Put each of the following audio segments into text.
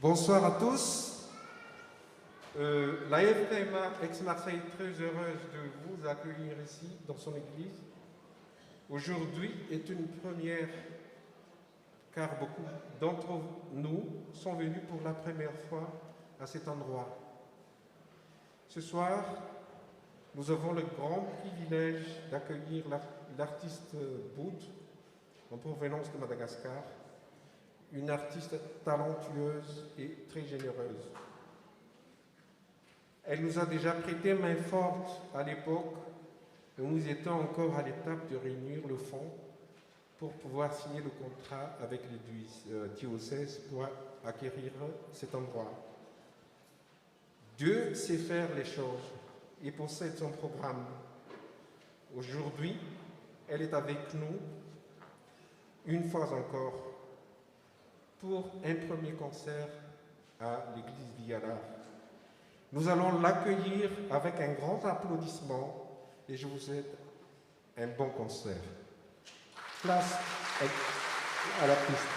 Bonsoir à tous. La FPMA Aix-Marseille est très heureuse de vous accueillir ici, dans son église. Aujourd'hui est une première, car beaucoup d'entre nous sont venus pour la première fois à cet endroit. Ce soir, nous avons le grand privilège d'accueillir l'artiste Boud, en provenance de Madagascar, une artiste talentueuse et très généreuse. Elle nous a déjà prêté main forte à l'époque où nous étions encore à l'étape de réunir le fonds pour pouvoir signer le contrat avec le diocèse pour acquérir cet endroit. Dieu sait faire les choses et possède son programme. Aujourd'hui, elle est avec nous, une fois encore, pour un premier concert à l'église Viala. Nous allons l'accueillir avec un grand applaudissement et je vous souhaite un bon concert. Place à la piste.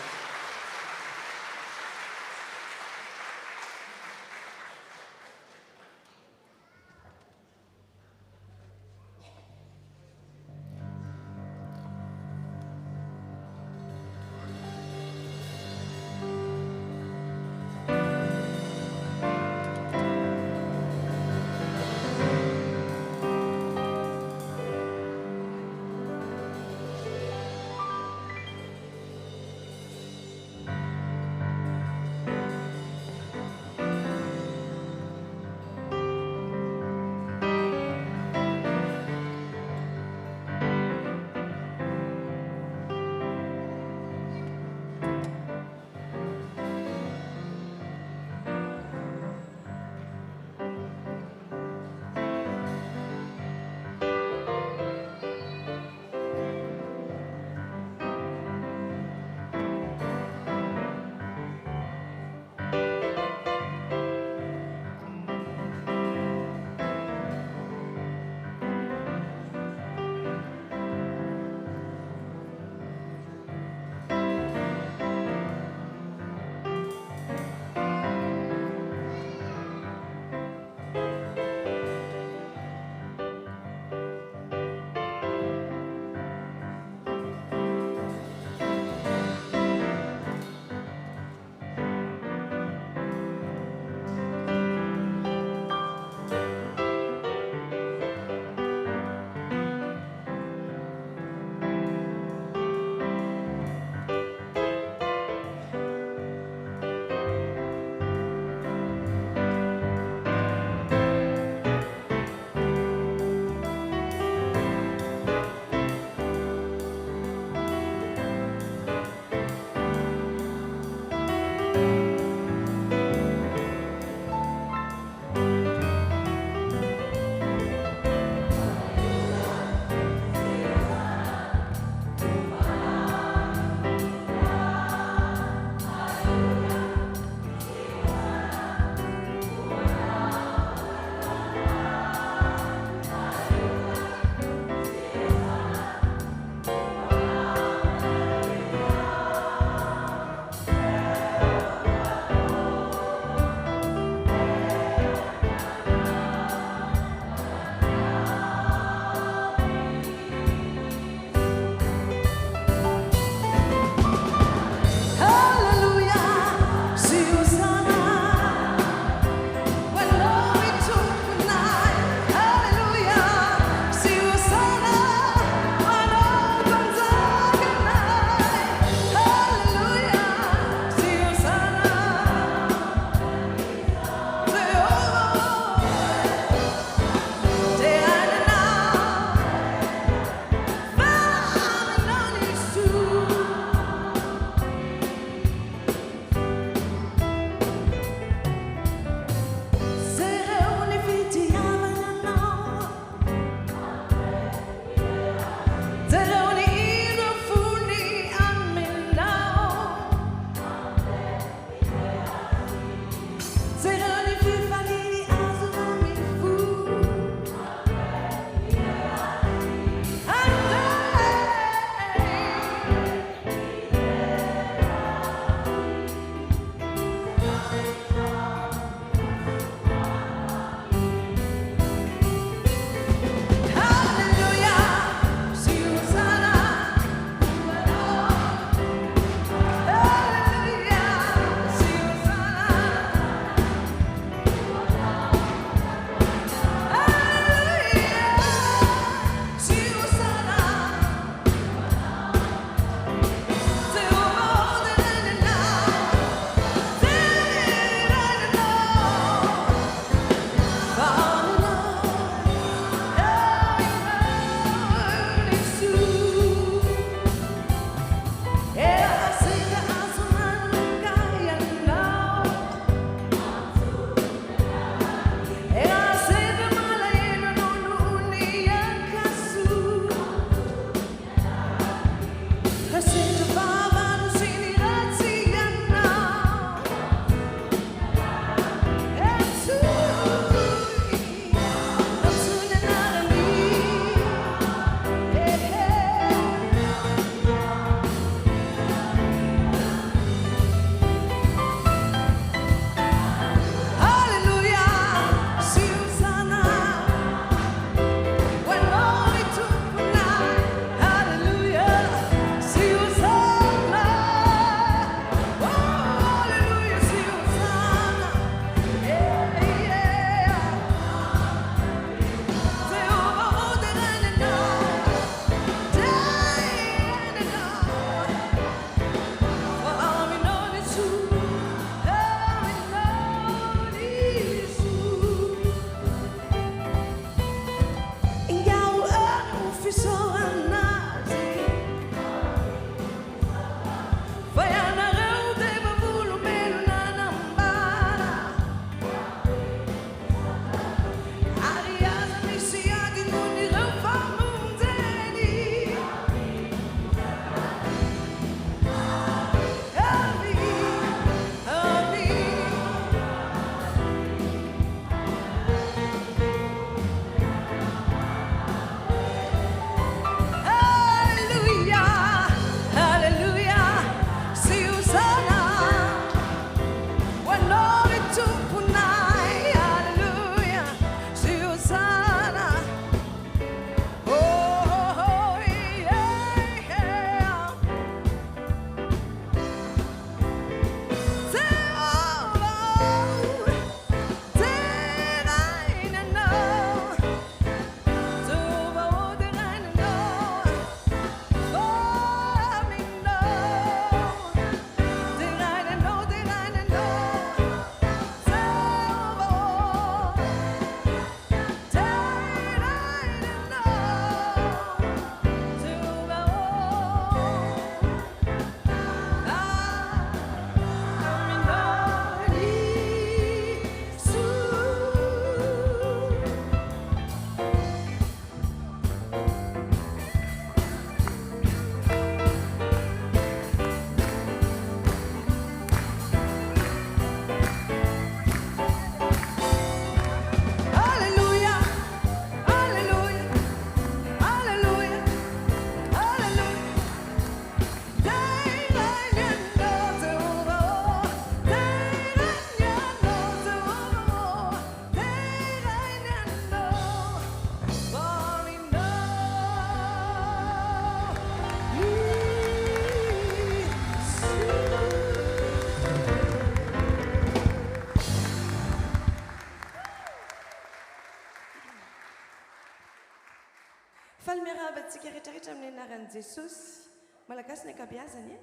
antsika rehetrarehetra amin'ny anaran'i Jesosy. Malagasy ny ankabeazany e.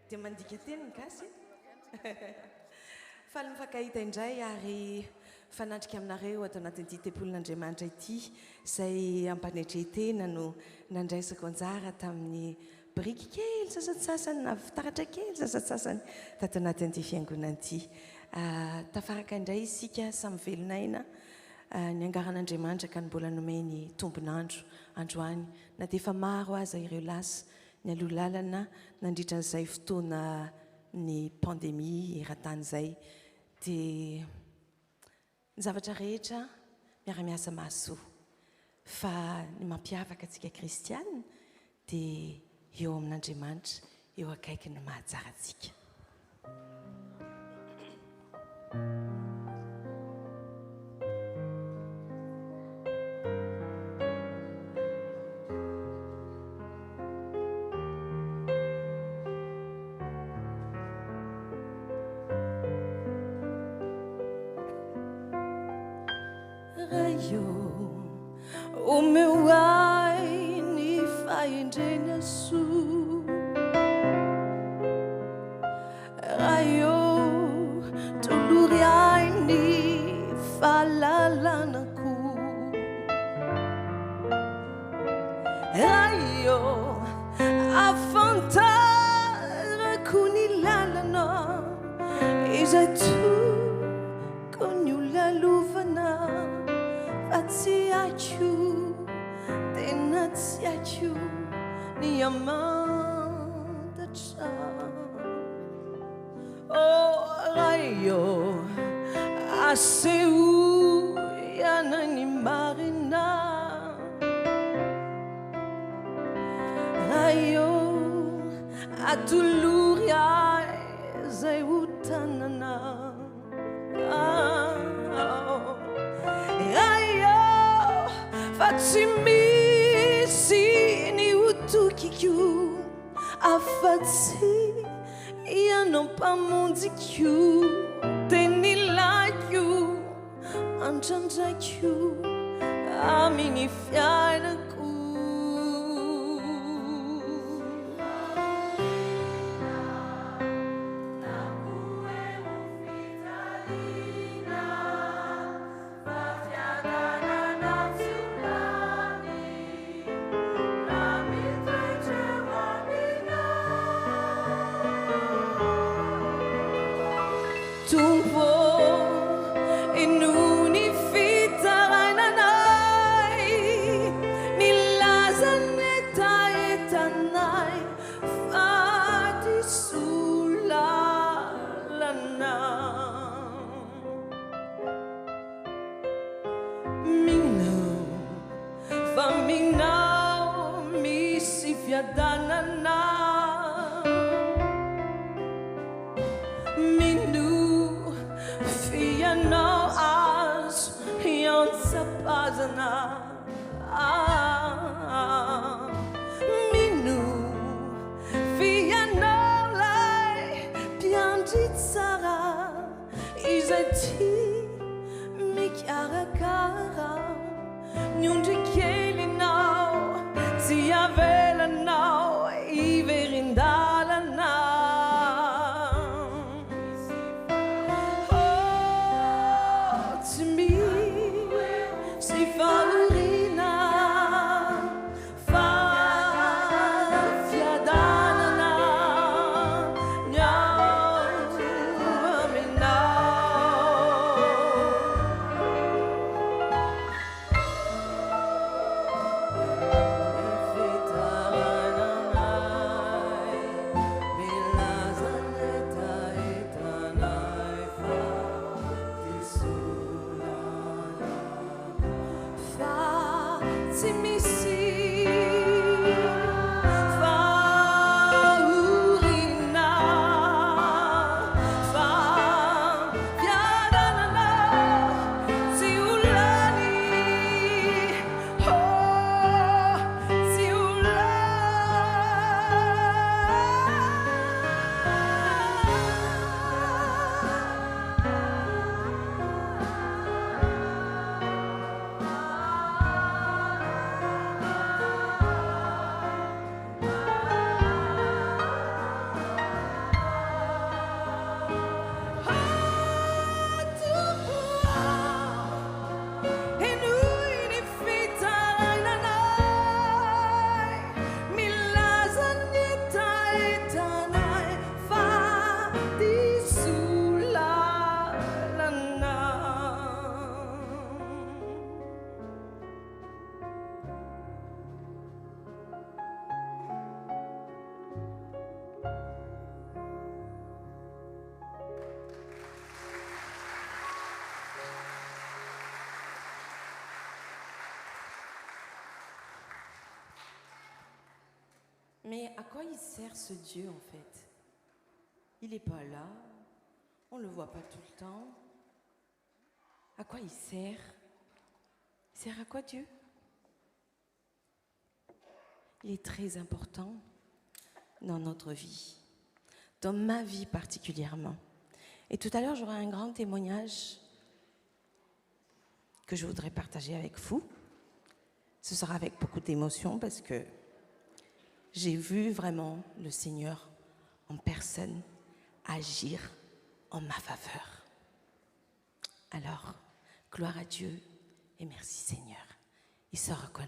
Dia mandika teny ny gasy. Faly mifankahita indray ary fanatrika aminareo atao anatin'ity tempolin'Andriamanitra ity izay ampanetretena no nandraisako anjara tamin'ny biriky kely sasany na fitaratra kely sasany tato anatin'ity fiangonana ity. Tafaraka indray isika samy velonaina ny angaran'Andriamanitra ka ny mbola nomeny tombonandro androany na dia efa maro aza ireo lasa ny aloha lalana nandritra an'izay fotoana ny pandémie eran-tany izay dia ny zavatra rehetra miara-miasa mahasoa fa ny mampiavaka antsika kristiana dia eo amin'Andriamanitra eo akaiky no mahatsara antsika. O meu ai ny fahendrena soa raio tolory ai ny fahalalanako raio afantarako ny lalana izay tokony ho lalovana fa tsy haiko tena tsy haiko ny amantatra raio asehoana ny marina raio atolory ahy zay ho tanana raio fa tsy misy ny hotokiko afa-tsy ianao mpamonjiko teny laiko andrandraiko amin'ny fiainako. Mais à quoi il sert ce Dieu en fait? Il n'est pas là, on ne le voit pas tout le temps. À quoi il sert? Il sert à quoi Dieu? Il est très important dans notre vie, dans ma vie particulièrement. Et tout à l'heure, j'aurai un grand témoignage que je voudrais partager avec vous. Ce sera avec beaucoup d'émotion parce que j'ai vu vraiment le Seigneur en personne agir en ma faveur. Alors, gloire à Dieu et merci Seigneur. Il se reconnaît.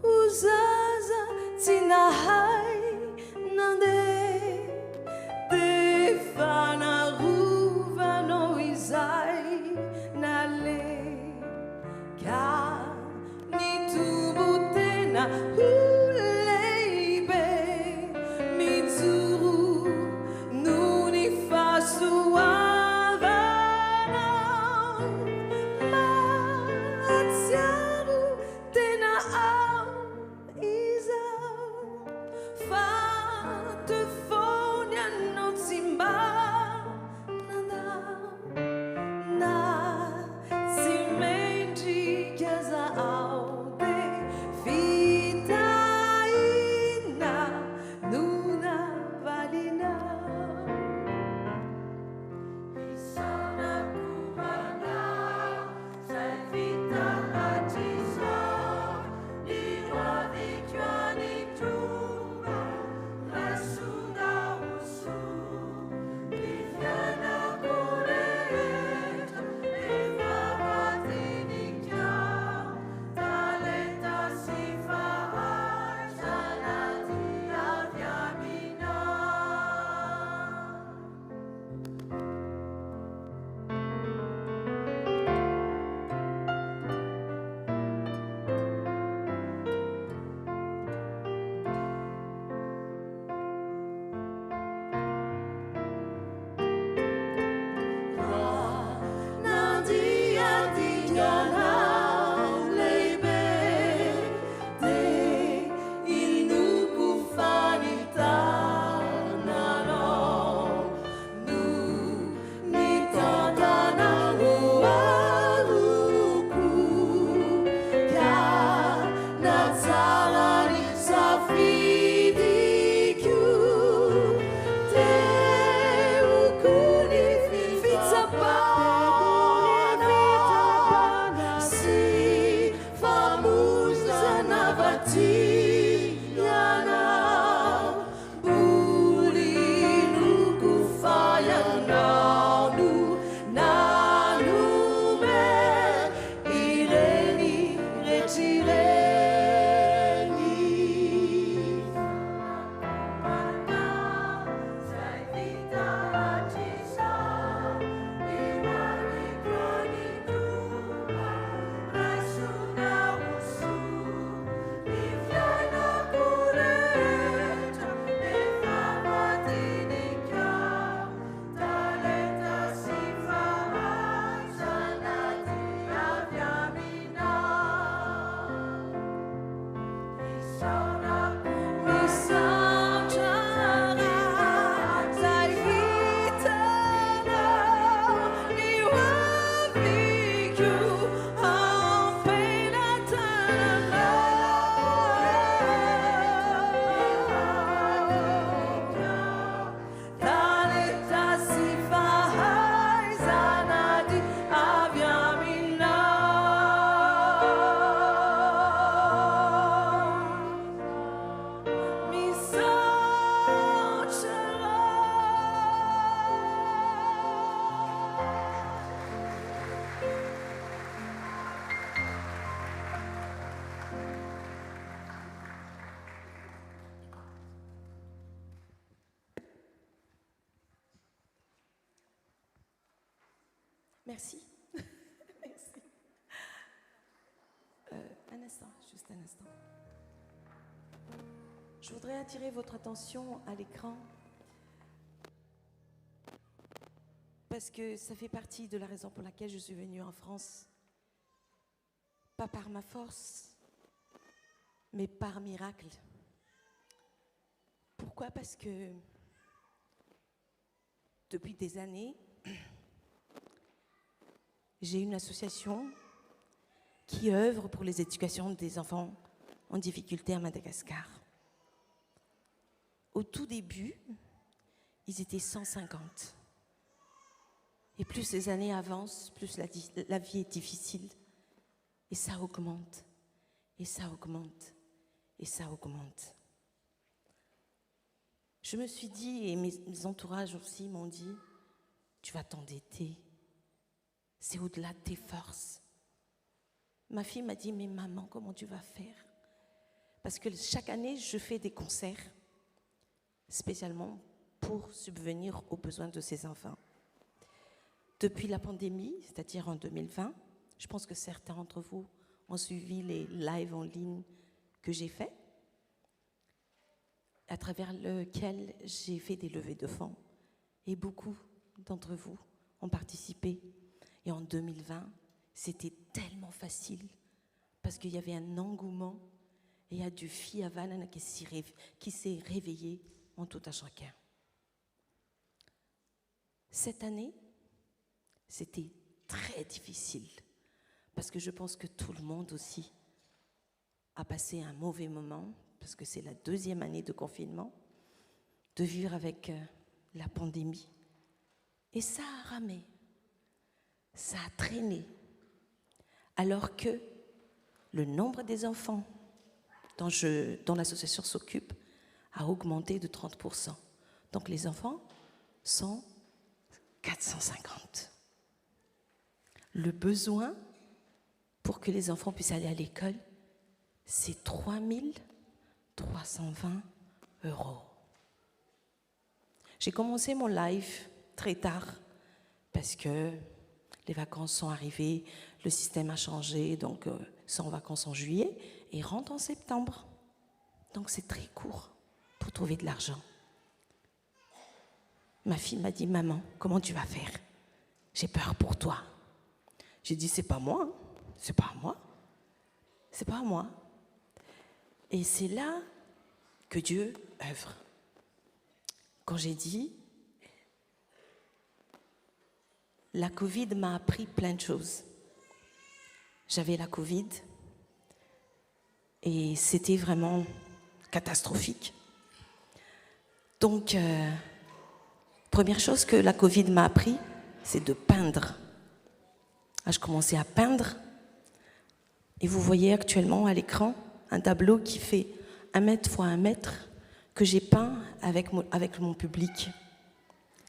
Uzaza tinahai nande defana ruva no izai nale ka mitubutena huleibe mitsuru nuni fasu avana matsiaru tena Merci. Merci. Un instant, juste un instant. Je voudrais attirer votre attention à l'écran parce que ça fait partie de la raison pour laquelle je suis venue en France. Pas par ma force, mais par miracle. Pourquoi? Parce que depuis des années, j'ai une association qui œuvre pour les éducations des enfants en difficulté à Madagascar. Au tout début, ils étaient 150. Et plus les années avancent, plus la vie est difficile. Et ça augmente, et ça augmente, et ça augmente. Je me suis dit, et mes entourages aussi m'ont dit, tu vas t'endetter. C'est au-delà de tes forces. Ma fille m'a dit, mais maman, comment tu vas faire? Parce que chaque année, je fais des concerts, spécialement pour subvenir aux besoins de ces enfants. Depuis la pandémie, c'est-à-dire en 2020, je pense que certains d'entre vous ont suivi les lives en ligne que j'ai faits, à travers lesquels j'ai fait des levées de fonds. Et beaucoup d'entre vous ont participé. Et en 2020, c'était tellement facile parce qu'il y avait un engouement et il y a du Fiavan qui s'est réveillé en tout un chacun. Cette année, c'était très difficile parce que je pense que tout le monde aussi a passé un mauvais moment parce que c'est la 2e année de confinement, de vivre avec la pandémie. Et ça a ramé, ça a traîné, alors que le nombre des enfants dont l'association s'occupe a augmenté de 30%. Donc les enfants sont 450. Le besoin pour que les enfants puissent aller à l'école, c'est 3 320 €. J'ai commencé mon live très tard parce que les vacances sont arrivées, le système a changé, donc sont en vacances en juillet et rentrent en septembre. Donc c'est très court pour trouver de l'argent. Ma fille m'a dit, maman, comment tu vas faire? J'ai peur pour toi. J'ai dit, c'est pas moi, c'est pas à moi, c'est pas à moi. Et c'est là que Dieu œuvre. Quand j'ai dit, la Covid m'a appris plein de choses. J'avais la Covid et c'était vraiment catastrophique. Donc, première chose que la Covid m'a appris, c'est de peindre. Je commençais à peindre et vous voyez actuellement à l'écran un tableau qui fait 1 mètre x 1 mètre que j'ai peint avec mon public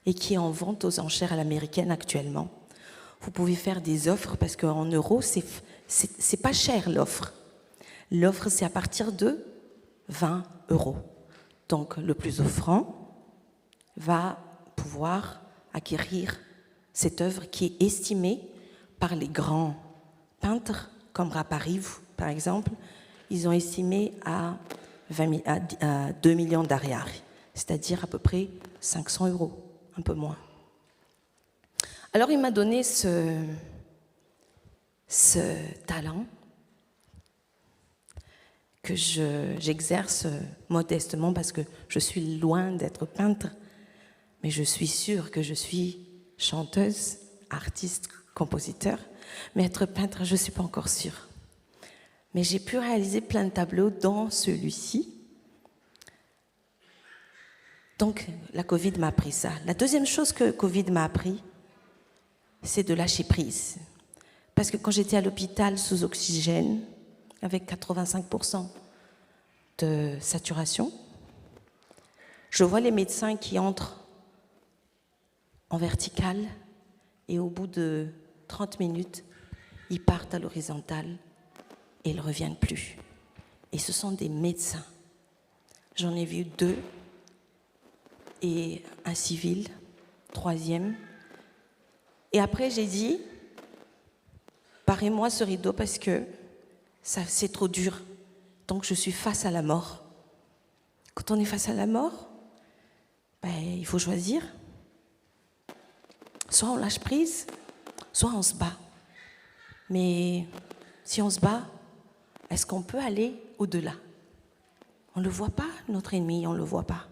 et qui est en vente aux enchères à l'américaine actuellement. Vous pouvez faire des offres parce qu'en euros, c'est pas cher l'offre. L'offre, c'est à partir de 20 €. Donc, le plus offrant va pouvoir acquérir cette œuvre qui est estimée par les grands peintres, comme Rapariv, par exemple. Ils ont estimé à 2 millions d'ariari, c'est-à-dire à peu près 500 €, un peu moins. Alors, il m'a donné ce talent que j'exerce modestement parce que je suis loin d'être peintre, mais je suis sûre que je suis chanteuse, artiste, compositeur, mais être peintre, je ne suis pas encore sûre. Mais j'ai pu réaliser plein de tableaux, dont celui-ci. Donc, la Covid m'a appris ça. La deuxième chose que Covid m'a appris, c'est de lâcher prise. Parce que quand j'étais à l'hôpital sous oxygène, avec 85% de saturation, je vois les médecins qui entrent en verticale et au bout de 30 minutes, ils partent à l'horizontale et ils ne reviennent plus. Et ce sont des médecins. J'en ai vu 2 et un civil, 3e. Et après, j'ai dit, barrez-moi ce rideau parce que c'est trop dur. Donc, je suis face à la mort. Quand on est face à la mort, il faut choisir. Soit on lâche prise, soit on se bat. Mais si on se bat, est-ce qu'on peut aller au-delà? On ne le voit pas, notre ennemi, on ne le voit pas.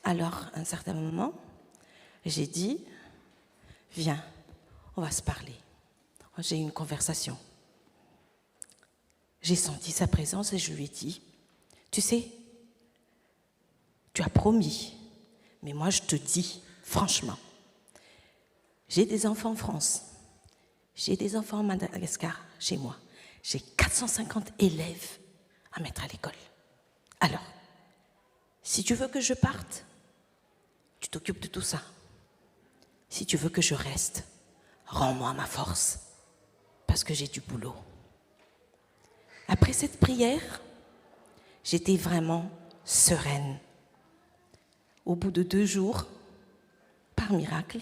Alors, à un certain moment, j'ai dit, viens, on va se parler. J'ai eu une conversation. J'ai senti sa présence et je lui ai dit, tu sais, tu as promis, mais moi je te dis, franchement, j'ai des enfants en France, j'ai des enfants à Madagascar, chez moi, j'ai 450 élèves à mettre à l'école. Alors, si tu veux que je parte, tu t'occupes de tout ça. Si tu veux que je reste, rends-moi ma force, parce que j'ai du boulot. Après cette prière, j'étais vraiment sereine. Au bout de 2 jours, par miracle,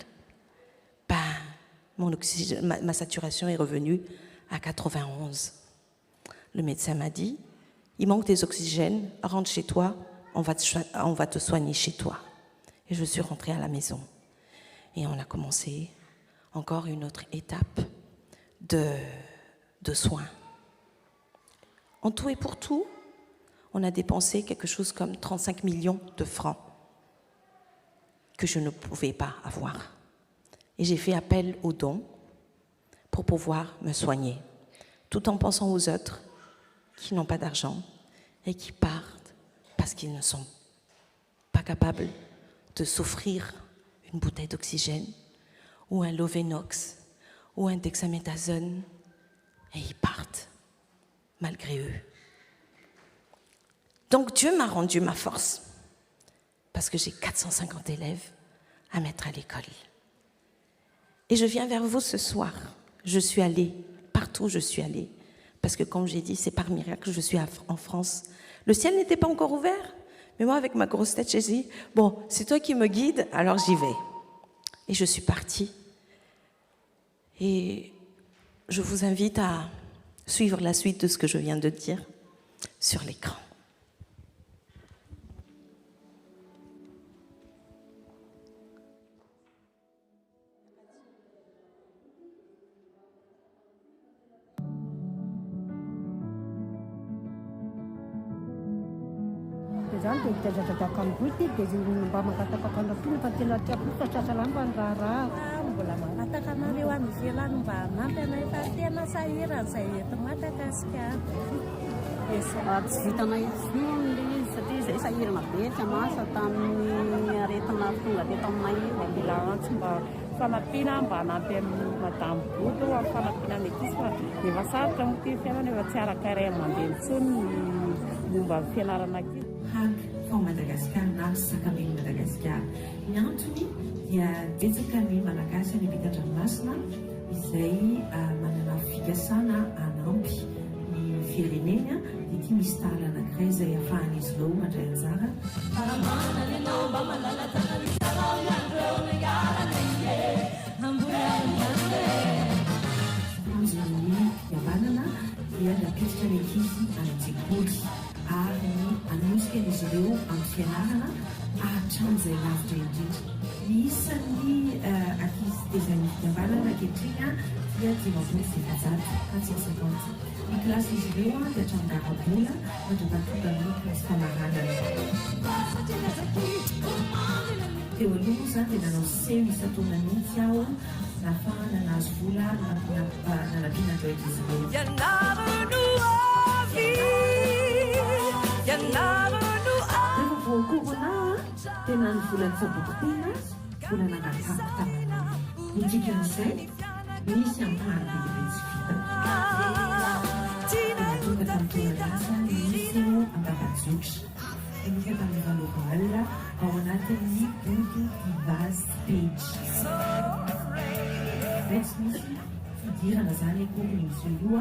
ma saturation est revenue à 91. Le médecin m'a dit, il manque des oxygènes, rentre chez toi, on va te soigner chez toi. Et je suis rentrée à la maison. Et on a commencé encore une autre étape de soins. En tout et pour tout, on a dépensé quelque chose comme 35 millions de francs que je ne pouvais pas avoir. Et j'ai fait appel aux dons pour pouvoir me soigner, tout en pensant aux autres qui n'ont pas d'argent et qui partent parce qu'ils ne sont pas capables de s'offrir une bouteille d'oxygène ou un Lovenox ou un dexaméthasone et ils partent malgré eux. Donc Dieu m'a rendu ma force parce que j'ai 450 élèves à mettre à l'école. Et je viens vers vous ce soir. Je suis allée, partout où je suis allée, parce que comme j'ai dit, c'est par miracle que je suis en France. Le ciel n'était pas encore ouvert, mais moi avec ma grosse tête, j'ai dit, bon, c'est toi qui me guides, alors j'y vais. Et je suis partie. Et je vous invite à suivre la suite de ce que je viens de dire sur l'écran. Zany dia mitazatazaka amin'ny boty dia mba mangataka andrafony fa tena tiako fatrasalany mba niraharaha mbola mangataka anareo any ivelany mba hanampy anay fa tena sahirana izay eto Madagasikara. Tsy vitanay intsony ilay izy satria izay sahirana be tsy hamasa tamin'ny aretina tonga teto aminay io. Mila antso mba fanampiana mba hanampy amin'ny madamo boty eo amin'ny fanampiana metisy fa efa sarotra moa ty fiainana efa tsy araka iray aman-dreny intsony momba amin'ny fianarana aty. Hag van Madagaskar na Sakabeny Madagaskar. Ny antony dia betsaka ny malagasy any ampitan-dranomasina izay manana fikasana hanampy ny firenena dia ity misy tala anankiray izay ahafahan'izy ireo mandray anjara. Tanjon'ny fihavanana dia napetraka ny ankizy any an-tsekoly ary anosika izy ireo amin'ny fianarana hatramin'izay lavitra indrindra. Ny isan'ny ankizy tezany fihavanana ankehitriny dia 950. Ny kilasy izy ireo dia hatramin'ny darabola mandra-batonga ny kilasy famaranana. Teo aloha zany dia nanao seho isan-taona mihitsy aho nahafahana nahazo vola nanampianandreo ankizy ireo. Rehefa voakorona tena ny volany sabokotena volana angatahako tamana indikan'izay misy ampahary bebe tsy vita. Tena tonga tamin'ny taona lasa misy ambarajotra. Enika tamin'ny valovalo ao anatin'ny body divas page. Mety misy fidirana zany akory izy io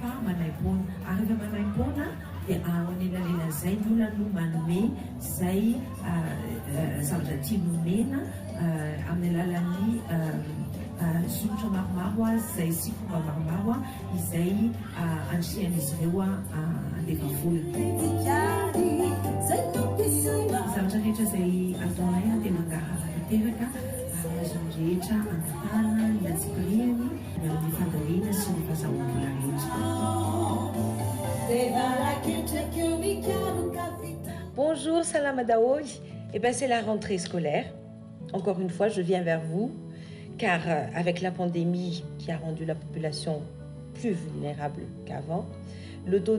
fa manaim-poana. Ary rehefa manaim-poana dia ao anelanela izay ny olona no manome izay zavatra tian'ny nomena amin'ny alalan'ny sotra maromaro izay sikomba maromaro izay andrian'izy ireo andefa vola. Zavatra rehetra izay ataonay dia mangarahara teraka azony rehetra angatahana ny atsikoriany ny amin'ny fandalena sy ny fahasahoam-bola rehetra. Bonjour Salama Daoud, c'est la rentrée scolaire. Encore une fois, je viens vers vous car avec la pandémie qui a rendu la population plus vulnérable qu'avant, le taux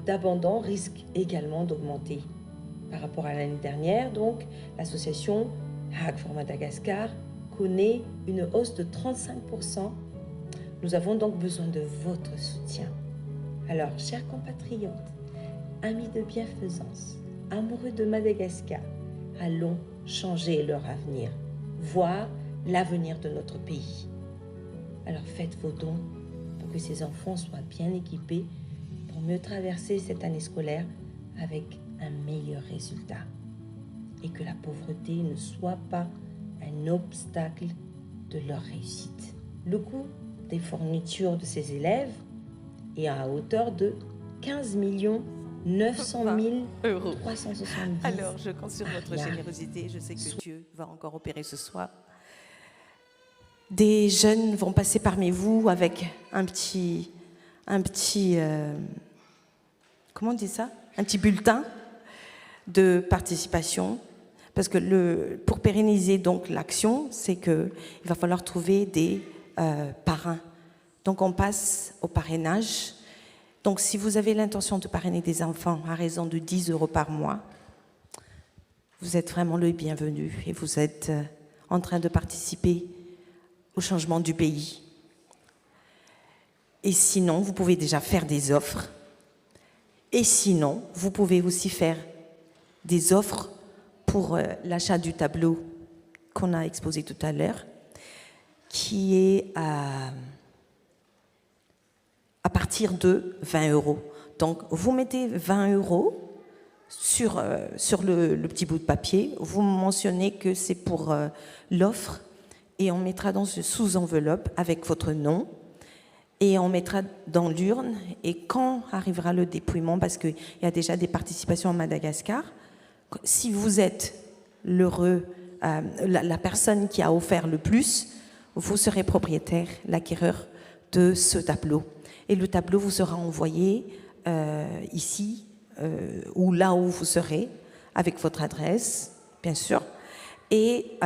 d'abandon risque également d'augmenter. Par rapport à l'année dernière, donc, l'association Hague for Madagascar connaît une hausse de 35%. Nous avons donc besoin de votre soutien. Alors, chers compatriotes, amis de bienfaisance, amoureux de Madagascar, allons changer leur avenir, voir l'avenir de notre pays. Alors faites vos dons pour que ces enfants soient bien équipés pour mieux traverser cette année scolaire avec un meilleur résultat et que la pauvreté ne soit pas un obstacle de leur réussite. Le coût des fournitures de ces élèves est à hauteur de 15 900 370. Alors, je compte sur votre générosité. Je sais que Dieu va encore opérer ce soir. Des jeunes vont passer parmi vous avec un petit comment on dit ça? Un petit bulletin de participation. Parce que pour pérenniser donc l'action, c'est qu'il va falloir trouver des parrains. Donc, on passe au parrainage. Donc, si vous avez l'intention de parrainer des enfants à raison de 10 € par mois, vous êtes vraiment le bienvenu et vous êtes en train de participer au changement du pays. Et sinon, vous pouvez déjà faire des offres. Et sinon, vous pouvez aussi faire des offres pour l'achat du tableau qu'on a exposé tout à l'heure, qui est à partir de 20 €. Donc, vous mettez 20 € sur le petit bout de papier. Vous mentionnez que c'est pour l'offre et on mettra dans ce sous-enveloppe avec votre nom et on mettra dans l'urne. Et quand arrivera le dépouillement, parce qu'il y a déjà des participations à Madagascar, si vous êtes l'heureux, la personne qui a offert le plus, vous serez propriétaire, l'acquéreur de ce tableau. Et le tableau vous sera envoyé ici ou là où vous serez, avec votre adresse, bien sûr. Et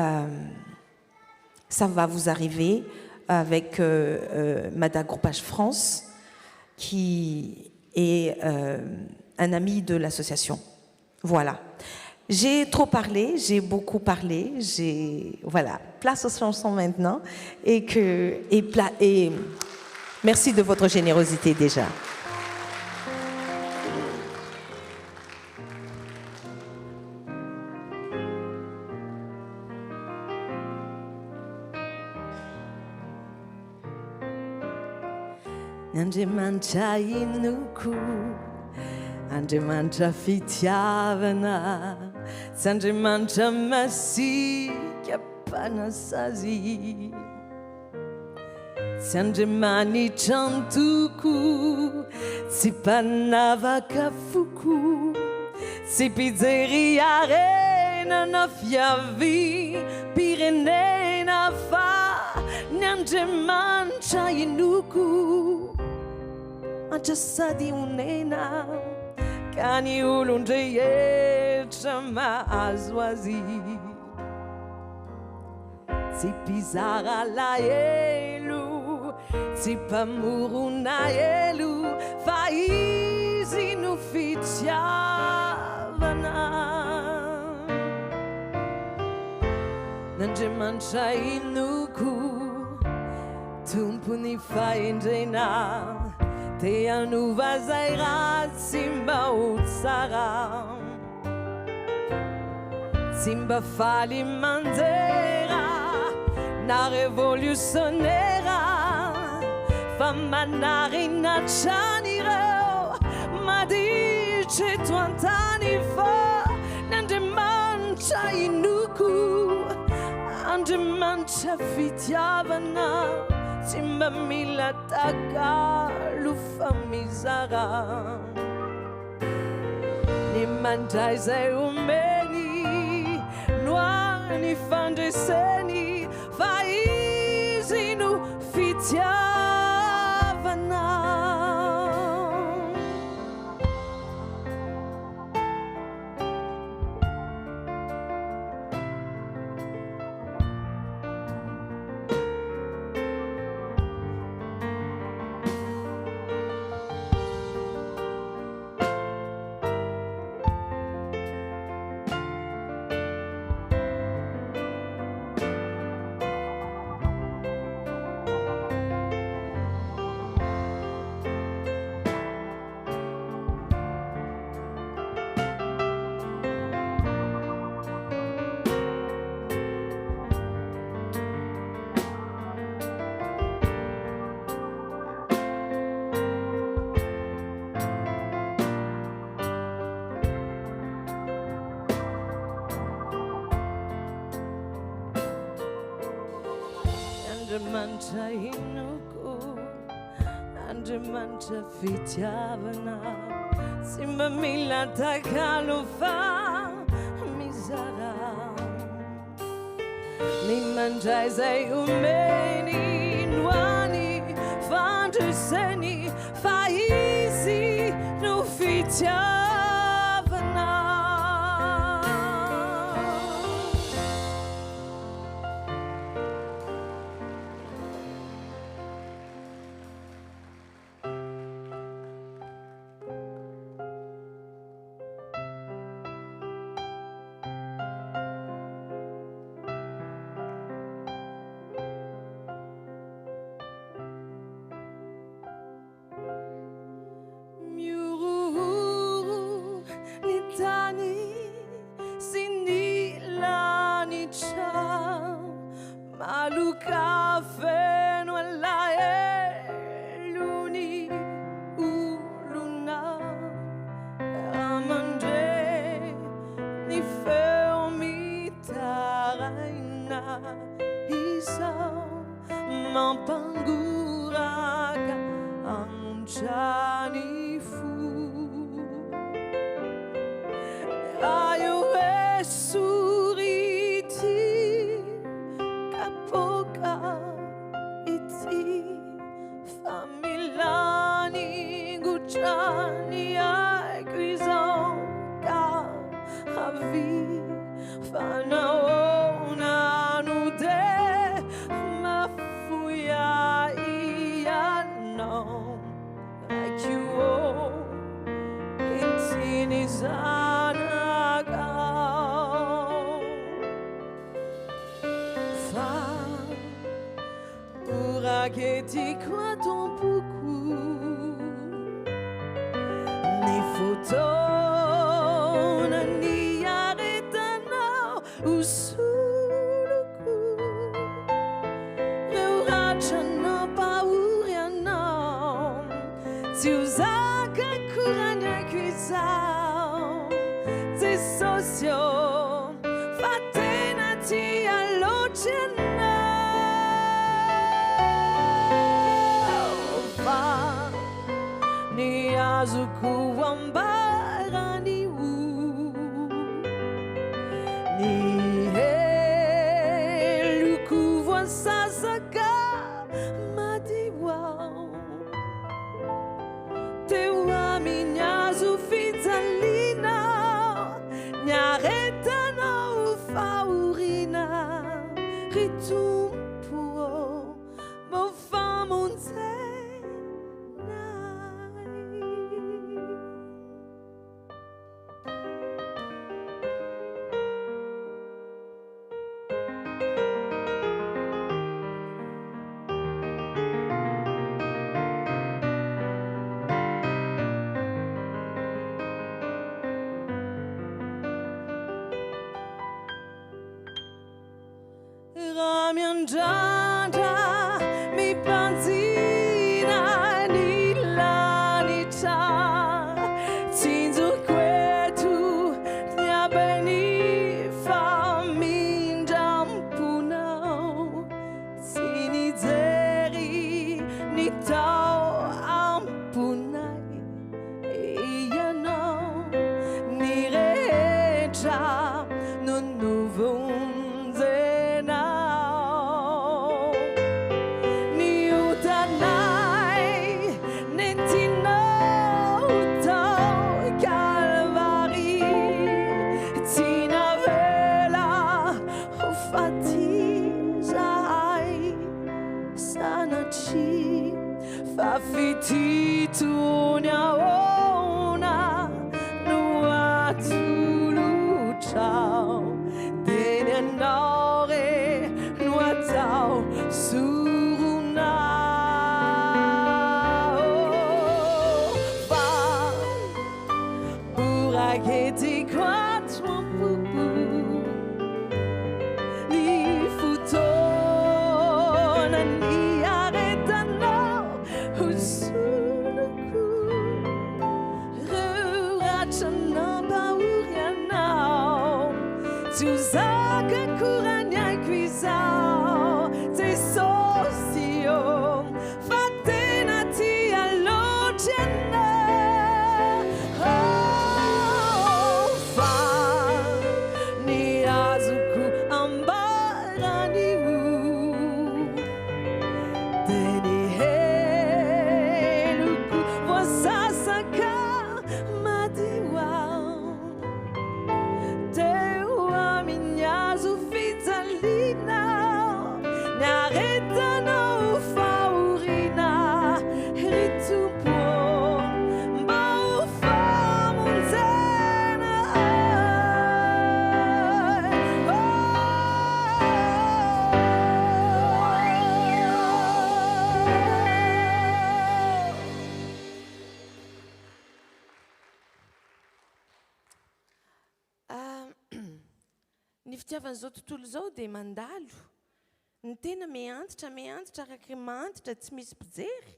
ça va vous arriver avec Madagroupage France, qui est un ami de l'association. Voilà. J'ai trop parlé, j'ai beaucoup parlé, voilà, place aux chansons maintenant et merci de votre générosité déjà. Andriamanitra inoko, Andriamanitra fitiavana, tsy Andriamanitra masika mpanasazy, tsy Andriamanitra antoko, tsy mpanavaka foko, tsy mpijery arenana fiaviam-pirenena fa ny Andriamanitra inoko. Sady unena ka ny olon-drehetra mahazo azy, tsy mpizara lahelo, tsy mpamorona elo, fa izy no fitiavana. N'Andriamanitra inoko, tompony fahendrena, te hanova zay ratsy mba ho tsara, tsy mba faly manjera na revolutionnera, fa manarina trany ireo maditry eto an-tany fa n'Andriamanitra inoko, Andriamanitra fitiavana simba milataka lufa mizara ni mandai zay umeni noani fandeseni faizinu fitiavana Andamanta inuku, andamanta fitiavana, simba milata kalufa mizara. Ni mandai zay umeni nwani fanduseni faizi no fitiavana. Maluka feno la luni uluna amande ni fermi taraina isa mampanguraga anjani fu ayo suriti kapoka iti familani guchani aguizonka avi fanaona nude mafuya iano like you intinizanaga che ti crois ton beaucoup ni fotona ni aretana usuluku reurachana pauriana ti usaka kurana cuisao ti socio fatena ti allocena ni azuku wambara ni u ni luku sasaka madiwa te wa minyazu fitalina nyaretana ufaurina ritumpo mo famonte Ramiandanda mi panzina ni lanita tinzo kwetu nyabeni famindam punao vituniaona nua tuluchao denenore nua tau suruna fa urageti quattro pupu ni futona ni aretano usuluku rurachana baurianao tuzaka kuranya quizao te socio fatena ti allogena fa ni azuku ambarani deni heluku wasasaka madiwa teua minyazu fitalina naretana ufaurina ritupo mbaufa munzena Ny fitiavan'izao tontolo izao dia mandalo. Ny tena miantitra araka mantitra tsy misy mpijery.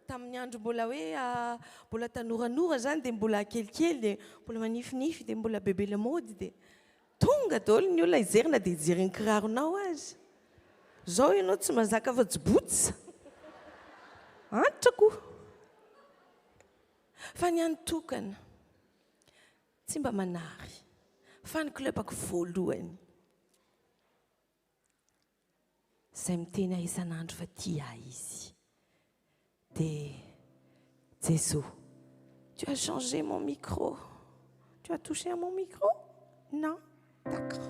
Tamin'ny andro mbola hoe mbola tanoranora zany dia mbola kelikely dia mbola manifinify dia mbola bebe lamaody dia tonga daholo ny olona hijerina dia hijery ny kiraronao azy. Zao ianao tsy mazaka afa-jibotsa. Antitra koa. Fa ny antokana tsy mba manary. Fa ny klebako voalohany izay miteny isan'andro fa tia izy dia Jésus, tu as changé mon micro. Tu as touché à mon micro? Non? D'accord.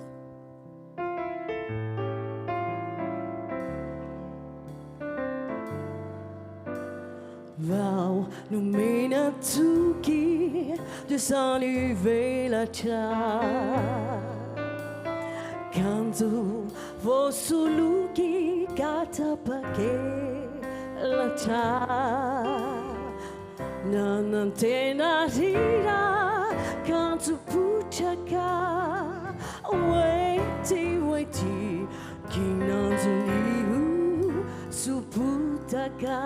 Vau no mena tuki de salive la cha Kanzu vosu luki kata pake la cha Nanantena rira kanzu puchaka Waiti kinanzu liu suputaka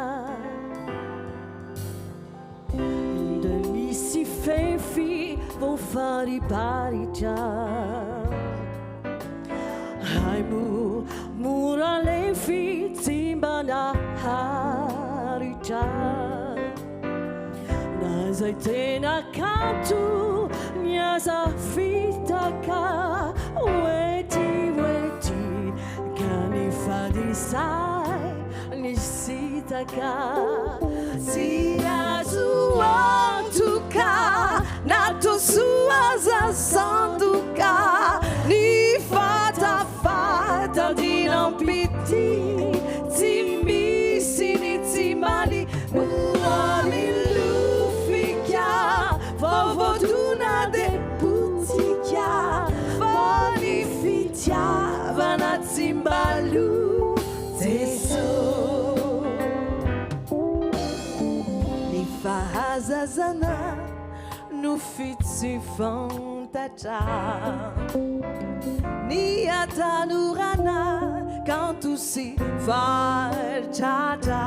Delisi fefi vão fari parija Haimu muralefi timbana harija Nazaitena kantu nyaza fitaka Weti kanifadisai nisitaka Siazuantuka nato suaza sanduka ni fata di non piti timisi ni timali muami lufikia fortuna de putia fani fitia vana timbalu teso Fahazazana no fitsi fantaja Ni atanurana kantu si farchada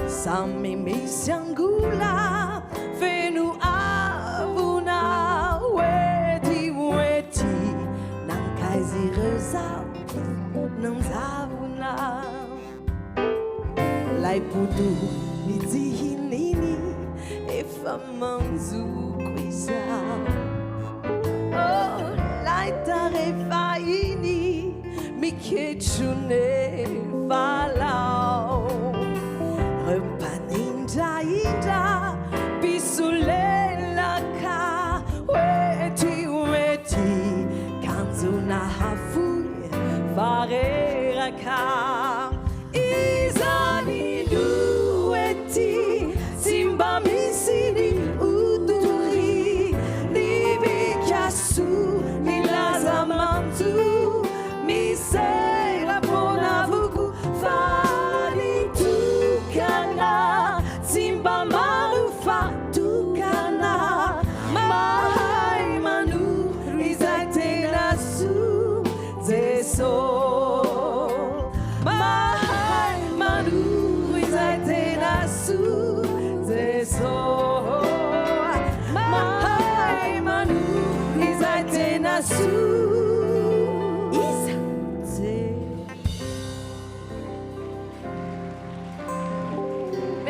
Sami misiangula venu avuna Weti Nang kaisi reza Nang zavuna Lai pudu Nizihinini efa manzukwisa Oh, laitarefaini mikechune valau Repaninja bisulelaka Weti kanzuna hafui vareraka Izani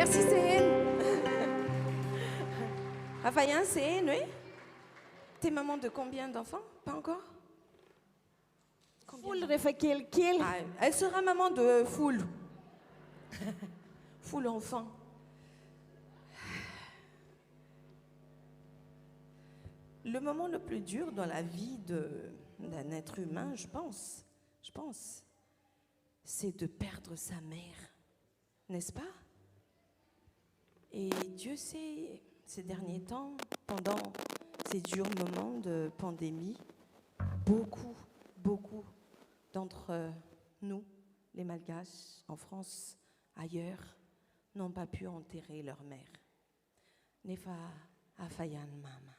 merci, c'est elle. Raphaël, c'est elle, oui? T'es maman de combien d'enfants? Pas encore? Full refa kelikely. Ah, elle sera maman de full. Full enfant. Le moment le plus dur dans la vie d'un être humain, je pense, c'est de perdre sa mère, n'est-ce pas? Et Dieu sait, ces derniers temps, pendant ces durs moments de pandémie, beaucoup d'entre nous, les Malgaches, en France, ailleurs, n'ont pas pu enterrer leur mère. Nefa Afayan Mama.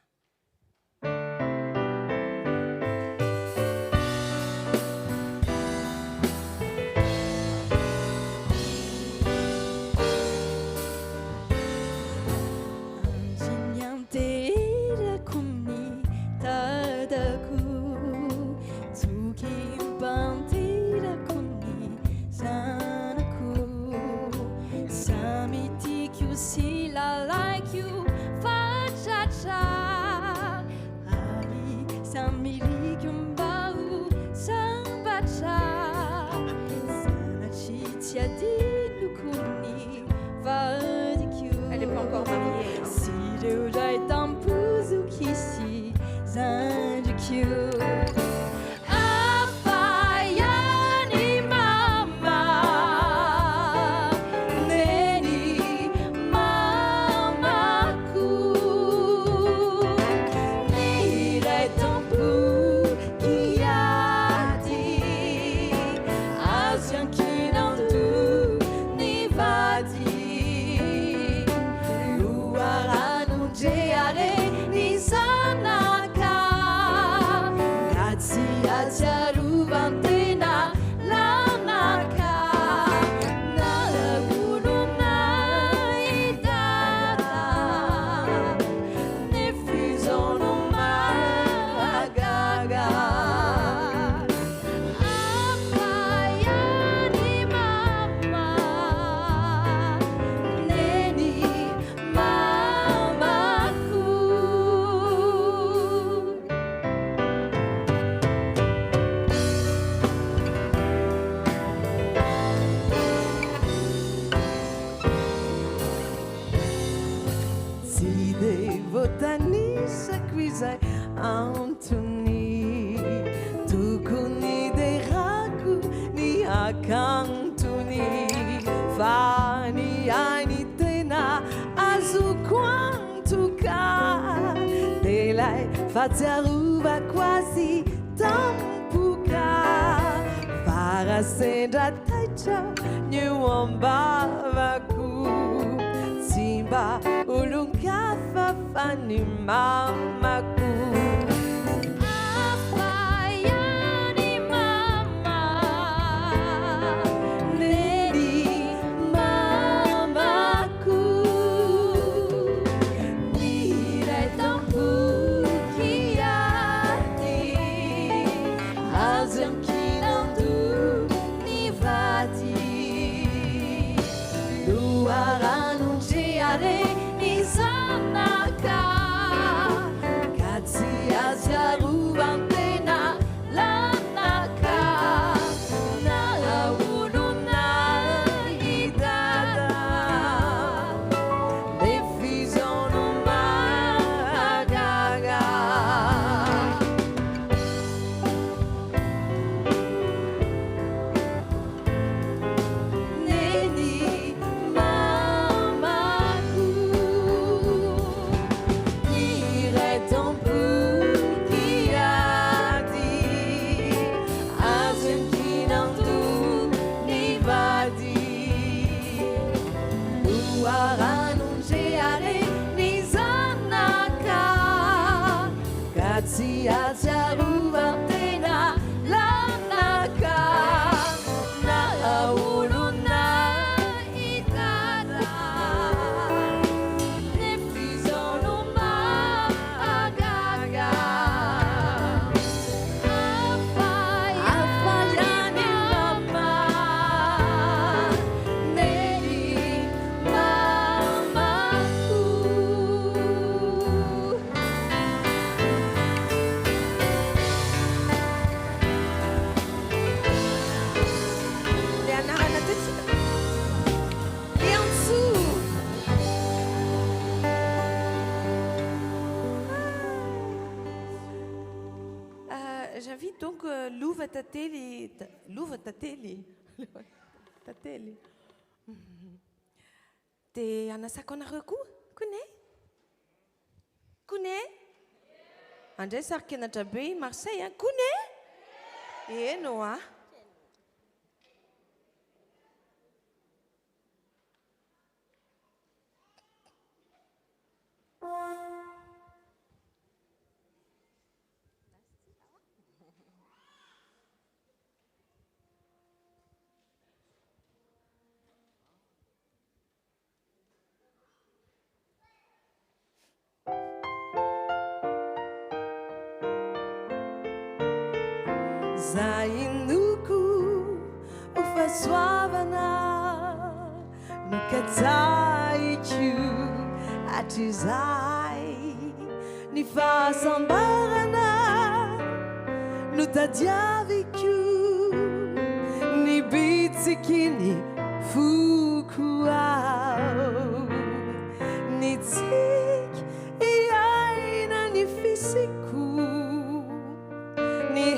Elle n'est pas encore mariée. Antoni, tukuni de raku ni akantuni, fani ani tena azu kwantuka, delai fatiaruba quasi tampuka, para senda taicha nyuomba vaku, simba ulunkafa fani mamaku. vite donc l'ouvre ta télé. L'ouvre ta télé. Ta télé. Te anasako anareo koa? Kone? Kone? Andray Sarkenatra be Marseille, hein? Kone? Eno ah. Zainuku ufasoavana nukataichu atizai ni fasambarana nutadiaviku ni bitsikini fukuau ni tik iaina ni fisiku ni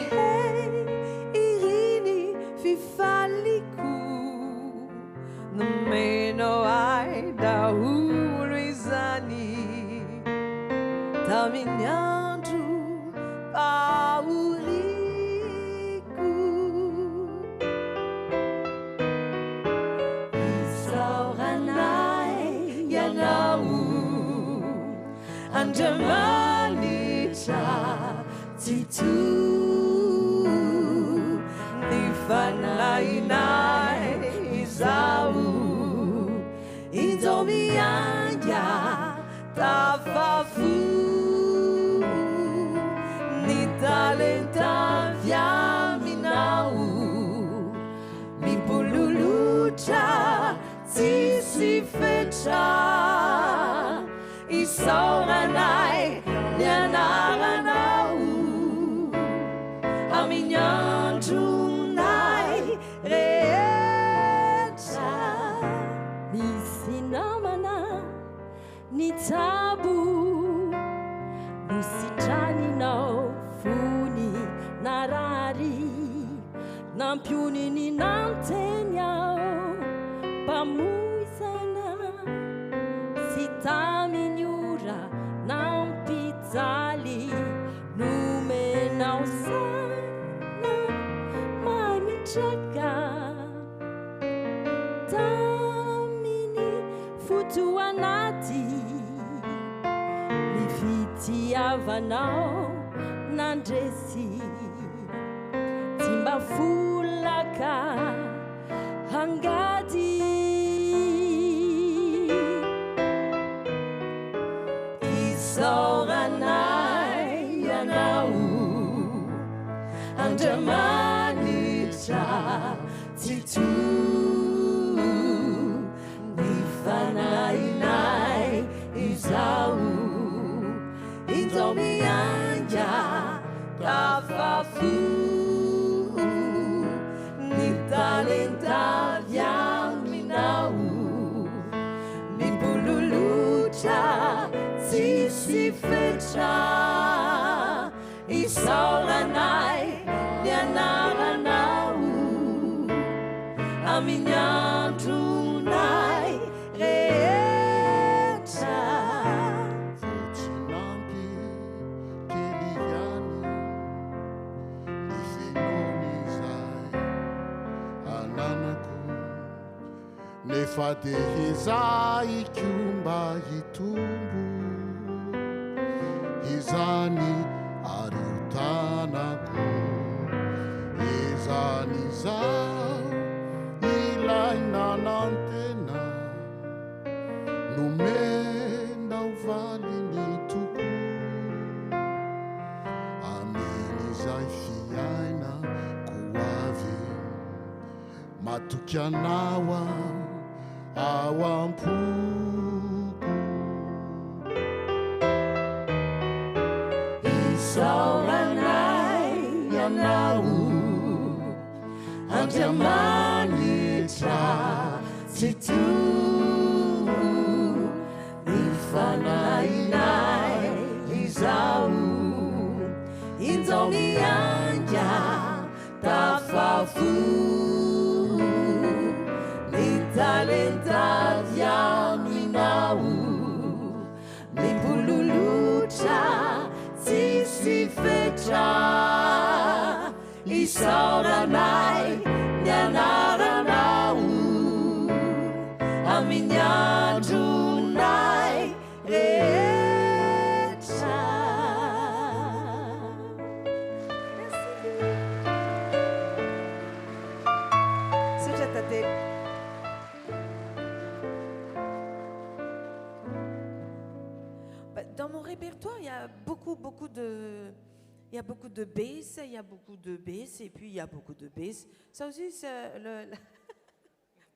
no meno ai da ulizani caminhando paurico Sauranai yanau anjamanita titu nifanainai izau indomianya tafafu ni talenta vya minau mipululucha tisifecha isauranai nyananau aminyantunai reeta misinamana ni tabu nusitrani nao funi narari nampiuni ni namtenyao pamuisana sitaminyura nampizali numenausana mamichaka tamini futuanati nifitiavanao nandresi timbafulaka hangadi isauranai yanau andamanita titu nifanainai izau indomianja kafafu nitalenta vya minau mipululucha sisifecha isauranai nyananau aminyantunai reeta Fuchinampi kiliani nifinonizai ananaku nefadehizai kyumba hitumbu hizani ariutanaku hizani za ilainanantena numenda uvali nituku amenizafiaina kuwavi matukianawa awampuku Sauranai yanau anjamanita titu nifanainai izau indomianja rehetra isaoranay ny anaranao amin'ny andronay rehetra. Sotra tantely. Dans mon répertoire, il y a beaucoup de... Il y a beaucoup de basses, il y a beaucoup de basses, et puis il y a beaucoup de basses. Ça aussi, c'est le...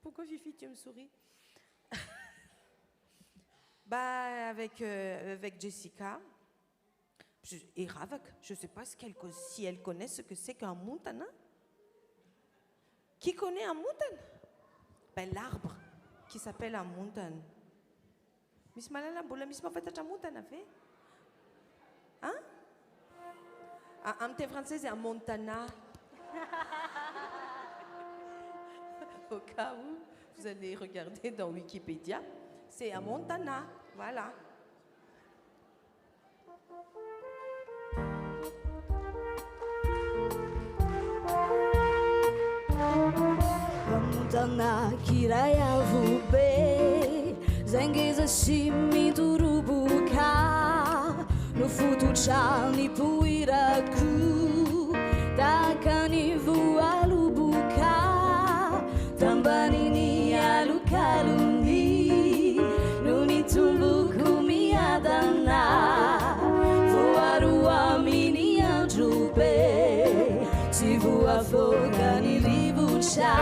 Pourquoi Fifi, tu me souris? Bah, avec Jessica et Ravak, je ne sais pas si elle connaît ce que c'est qu'un montana. Qui connaît un montagne? Ben, l'arbre qui s'appelle un montagne. Miss Malala, bola Miss Mafata montagne, fait? Hein? En thé français, c'est un montana. Au cas où, vous allez regarder dans Wikipédia, c'est un montana. Voilà. Montana kiraya vube zengeza shimi turubuka no futucha ni puiraku takani vualubuka tambanini alukaluni nuni tumbuku miadana voarua mini ajube si vuafoka ni libucha.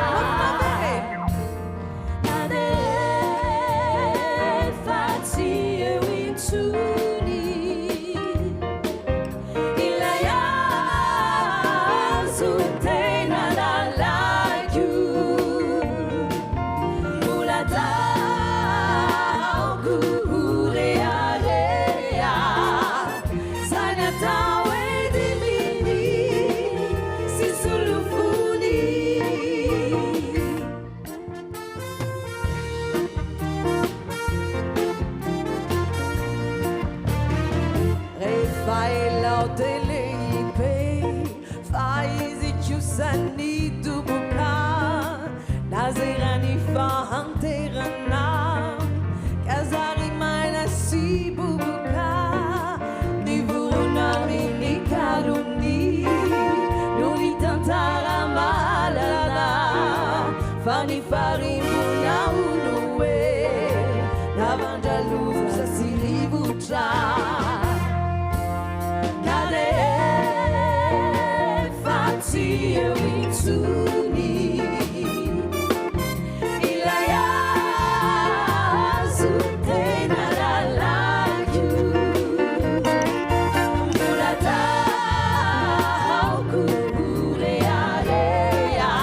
Fani fari muna unuwe na vandalu sasili bucha kade fati witsuni ilaya sutena lalaku murata haukure area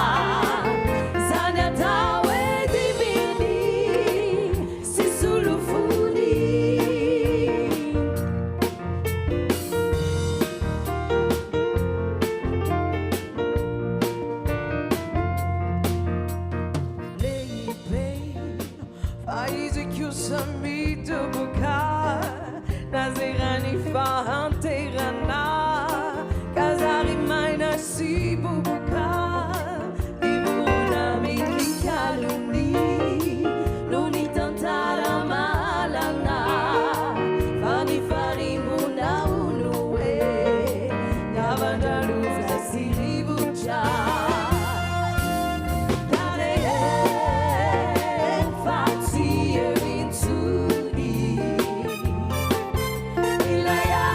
ilaya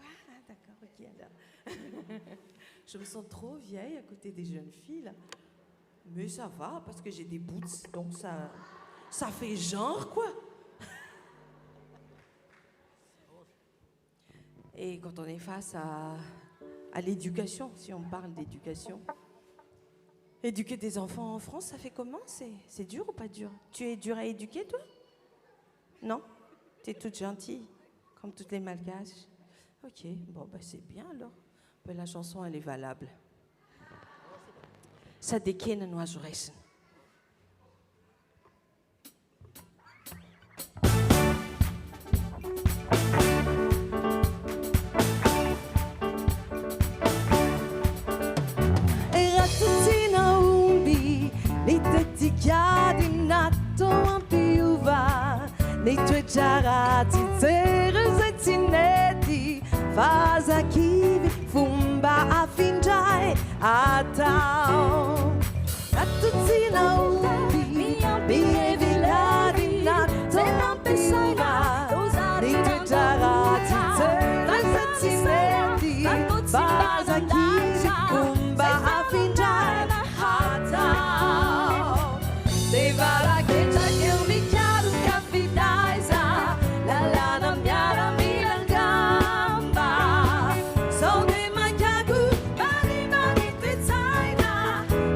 Ah, d'accord, ok, alors. Je me sens trop vieille à côté des jeunes filles, là. Mais ça va, parce que j'ai des boots, donc ça fait genre, quoi. Et quand on est face à l'éducation, si on parle d'éducation, éduquer des enfants en France, ça fait comment? C'est dur ou pas dur? Tu es dur à éduquer, toi? Non? Tu es toute gentille, comme toutes les Malgaches. Ok, bon, bah c'est bien alors. Ben, la chanson, elle est valable. Ça dékenne nous ajoressen. Ratutina umbi, ni tetikadi nato ampiuva, ni tue jarati zerezetineti, faza kivi fumba afindai atao. Ratutina umbi, bieviladi nato ampiuva, ni tue jarati zerezetineti, faza kivi fumba afindai atao. Deva la chiesa che un bicchiere capitaisa, la lana miara milan gamba. So de mangiagu, mani mani te zaina,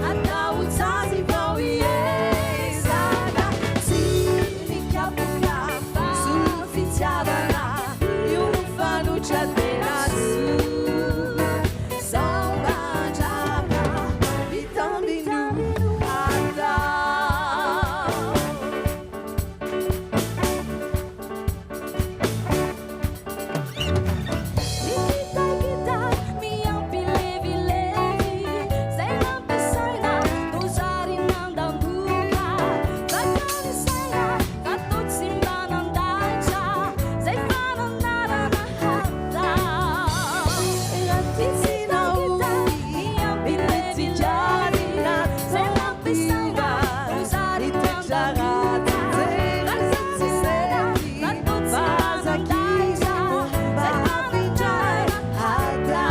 anda uzasi voi esaga. Si mi capuca, sull'ufficiale io non fanno già della su. So mangiava, vitambinu anda. Kita mi ampi levi levi, sei la pesaina, dosari nandang buka, bakali saya, katot simbanan daja, sei fananara na hata. Ratisina kita mi ampi levi levi, sei la pesaina, dosari nandang buka, bakali saya, katot simbanan daja, sei fananara na hata.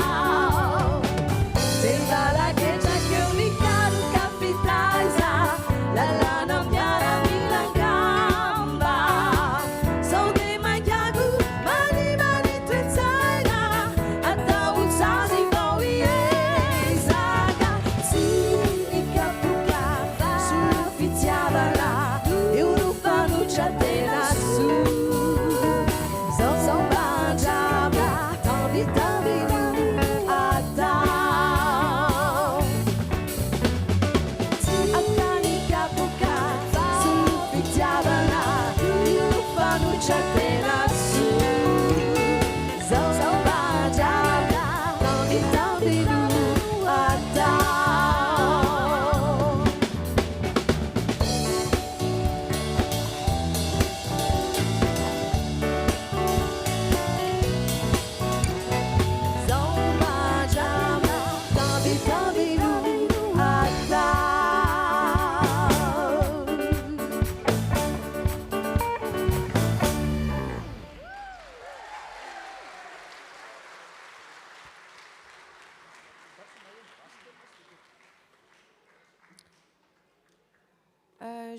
Sembra la chiesa che ogni caro capitaisa, la lana miara milan gamba. So de mangiagu, mani mani te zaina, anda uzasi voi esaga. Si mi capuca, sull'ufficiale io non fanno già della su. So mangiava, tanti tanti atao. Attani capuca, sull'ufficiale io non fanno già della su. So mangiava, tanti tanti atao. Zomba jama, tanti tanti atao.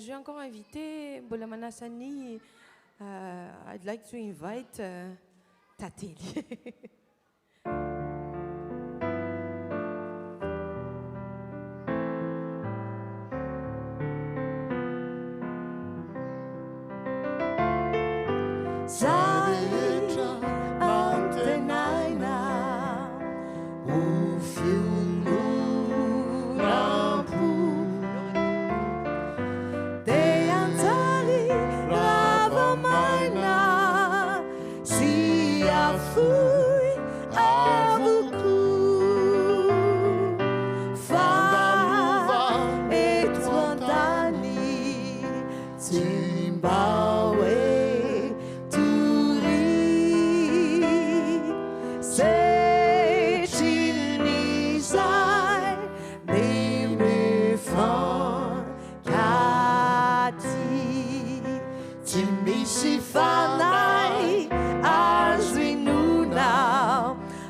Je vais encore inviter Bolamana Sani. I'd like to invite Tateli. Saetra mantenaina o filho rampu Te antali lava maina, si afui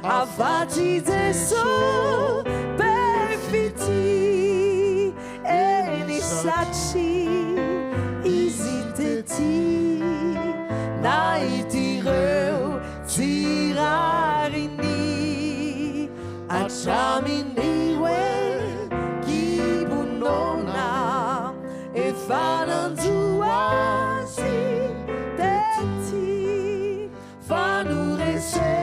Avati deso perfiti eni sachi iziteti naitireu tirarini achaminiwe kibunona e fananzuasi teti fanurese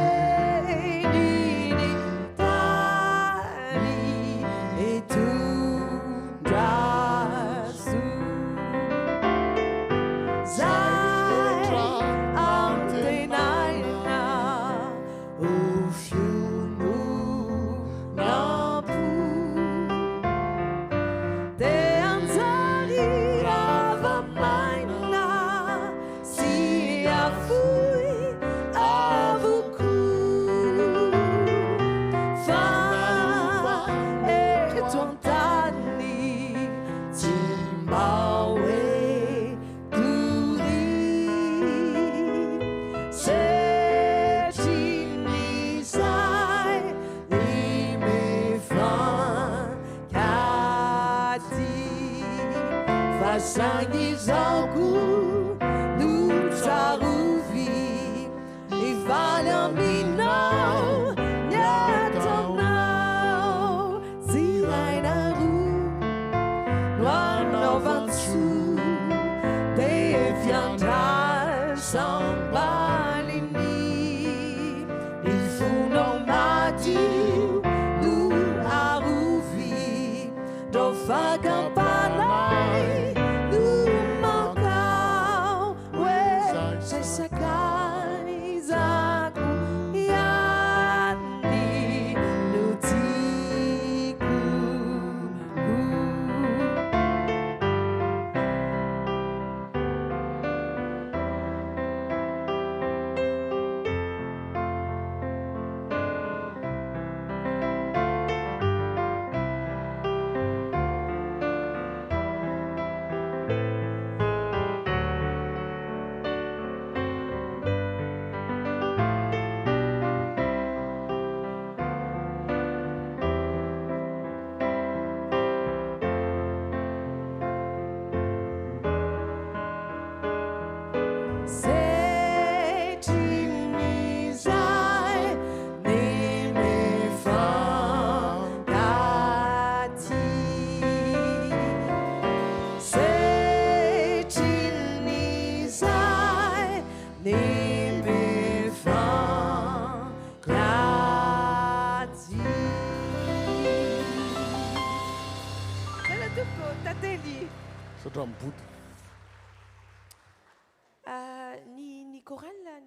Sangue algo no saruvi e vale a mim não não se vai na rua no avanço deve andar sambalini e fundo madio no aruvi do vagabana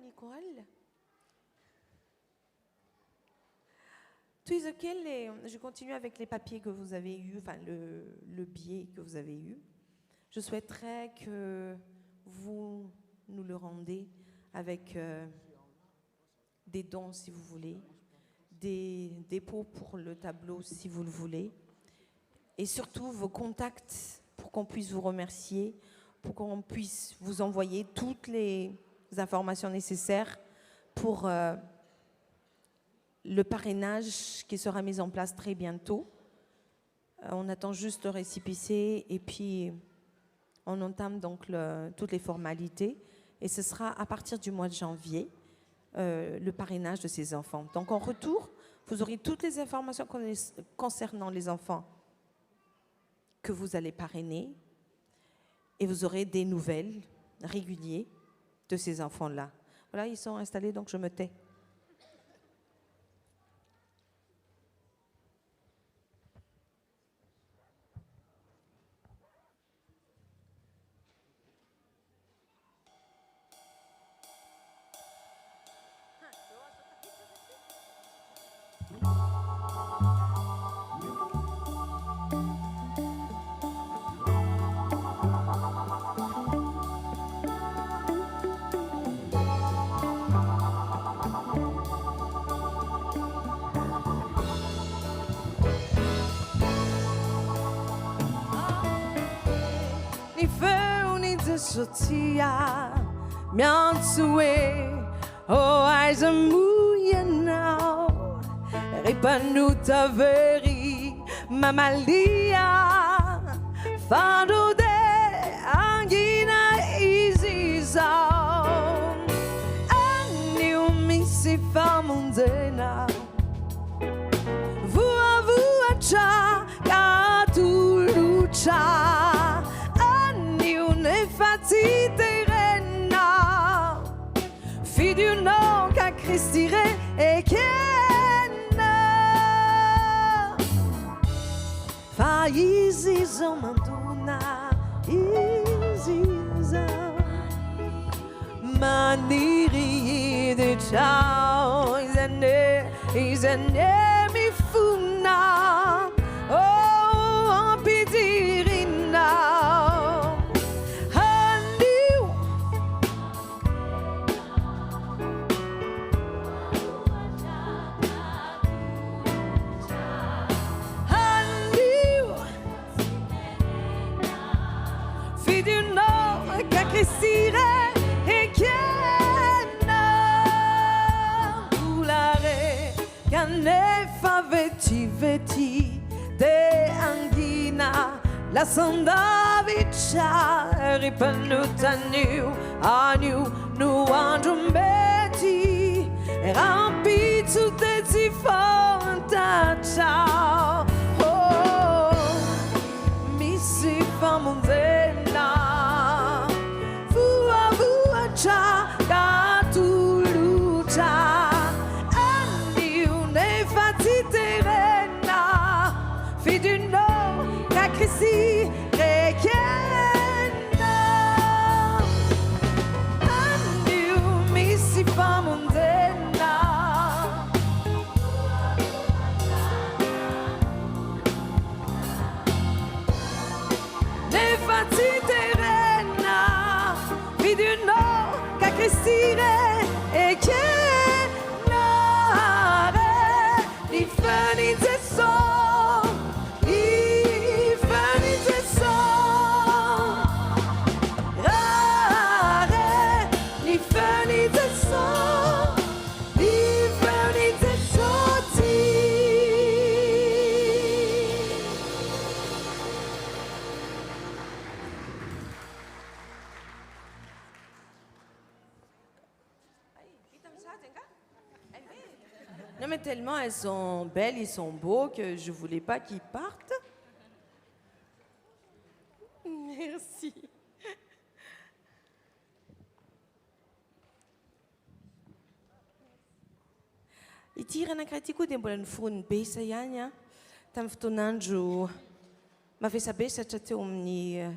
Ni chorale. Je continue avec les papiers que vous avez eus, enfin le billet que vous avez eu. Je souhaiterais que vous nous le rendez avec des dons si vous voulez, des dépôts pour le tableau si vous le voulez, et surtout vos contacts pour qu'on puisse vous remercier, pour qu'on puisse vous envoyer toutes les informations nécessaires pour le parrainage qui sera mis en place très bientôt. On attend juste le récépissé et puis on entame donc toutes les formalités. Et ce sera à partir du mois de janvier le parrainage de ces enfants. Donc en retour, vous aurez toutes les informations concernant les enfants que vous allez parrainer et vous aurez des nouvelles régulières de ces enfants-là. Voilà, ils sont installés, donc je me tais. Sotia miantsue oh eyes a muya now ripanuta veri mamalia fado de angina isiza ani umisi famundena vua cha katulucha ani unefati terena fidu no ka cristire e kena fa isiza manduna isiza maniri de ciao isane mi funa oh pidirina handiu handiu fidu no che crescire e che ne faveti veti de angina la sandavicia ripanuta aniu nu andrometi rampito de zifanta ciao oh mi si fa mondena vua ciao da tu lucia fidu no la crisi rekena andiu misi famundena ne fati terena fidu no la crisi rekena ni fani de so Non mais tellement elles sont belles, ils sont beaux que je voulais pas qu'ils partent. Merci. Ity ranakiraty koa dia mbola niforony besa ihany a tamin'ny fotoanandro mavesabesatra teo amin'ny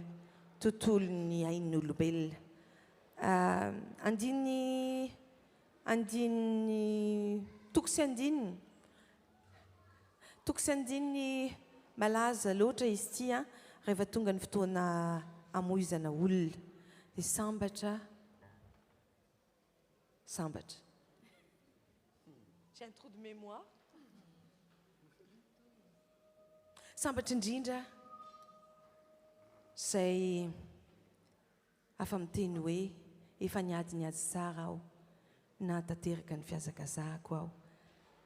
tontolon'ny ain'olombelona. Andiny toko sy andininy malaza loatra izy ity a rehefa tonga ny fotoana amoizana olona dia sambatra. J'ai un trou de mémoire. Sambatra indrindra izay afa miteny hoe efa niady tsara aho na tanteraka ny fiazakazahako aho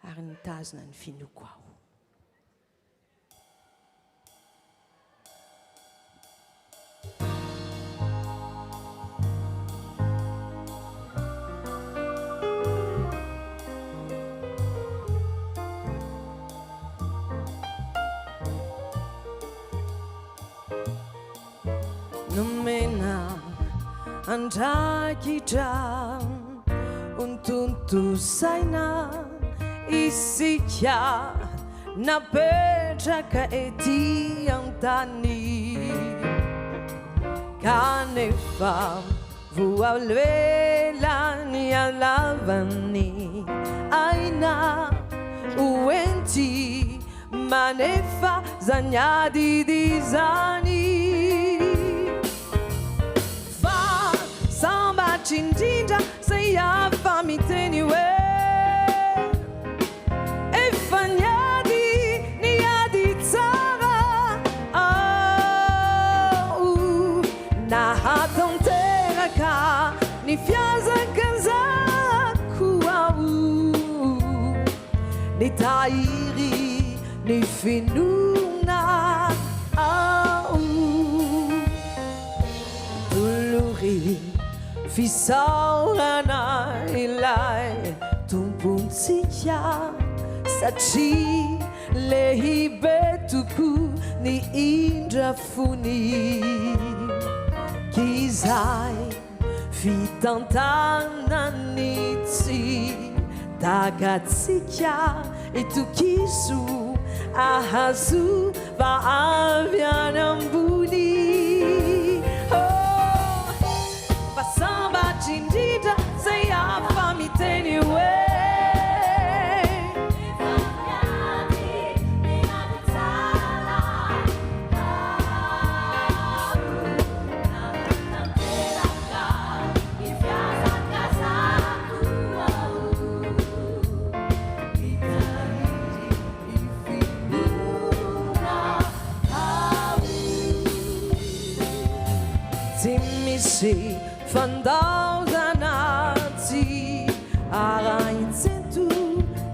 ary nitazona ny finoko aho. Nomena andrakitra untuntu saina isika napetraka ety antany kanefa voavelany alavany aina uenti manefa zanyadi zany Cindinja sei afa miteni we efanyadi ni adi tsara na hatanteraka ni fiazakazako ni tairi ni finuna au tuluri fisaurana ilai tumpunsia sachi lehibetuku ni indrafuni kizai fitantananitsi tagatsika itukisu ahazu vaavianambuni pasamba chindida seyafamiteniwe Timisi fandauzanati araitsentu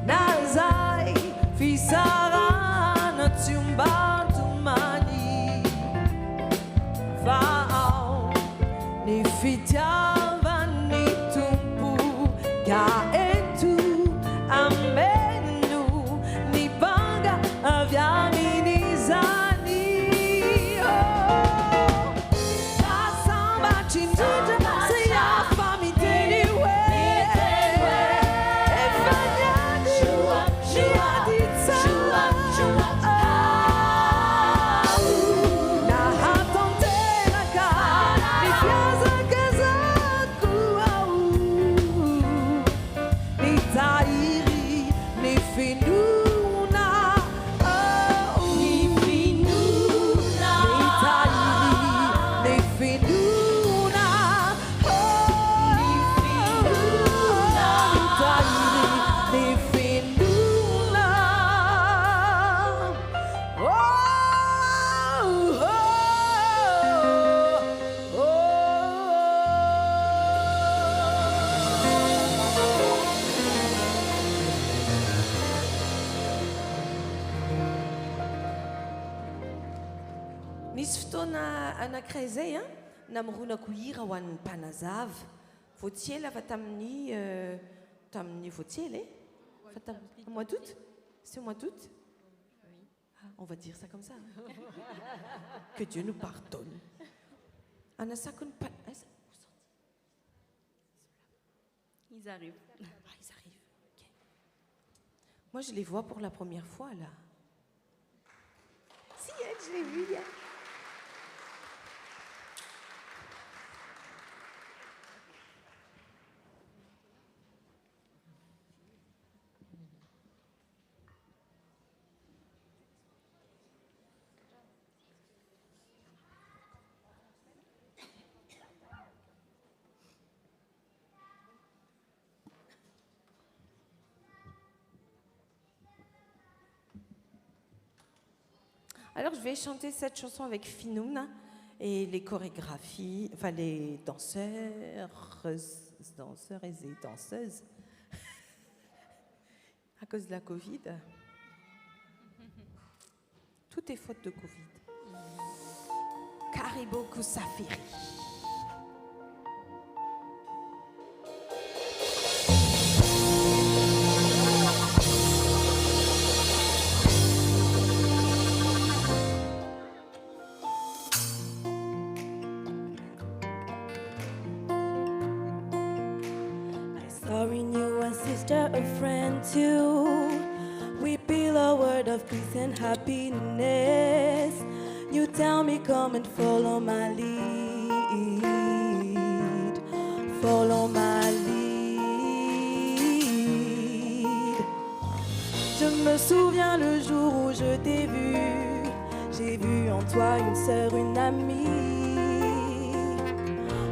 nazai fisarana tumbatumani vao ni fitiavani tumpu kaetu amenu ni banga avianinizani Misy fotoana anankiray a namoronako hira ho an'ny mpanazava voatiela fa tamin'ny voatiela mois d'août. C'est au mois d'août. Ah, on va dire ça comme ça. Que Dieu nous pardonne. Anasako ny Ils arrivent. Ah, ils arrivent. Okay. Moi, je les vois pour la première fois, là. Si, je l'ai vu hier. Alors, je vais chanter cette chanson avec Finouna et les chorégraphies, enfin les danseurs et danseuses, à cause de la Covid. Tout est faute de Covid. Karibo Kusafiri. A friend too. We build a world of peace and happiness. You tell me come and follow my lead. Follow my lead. Je me souviens le jour où je t'ai vu. J'ai vu en toi une sœur, une amie.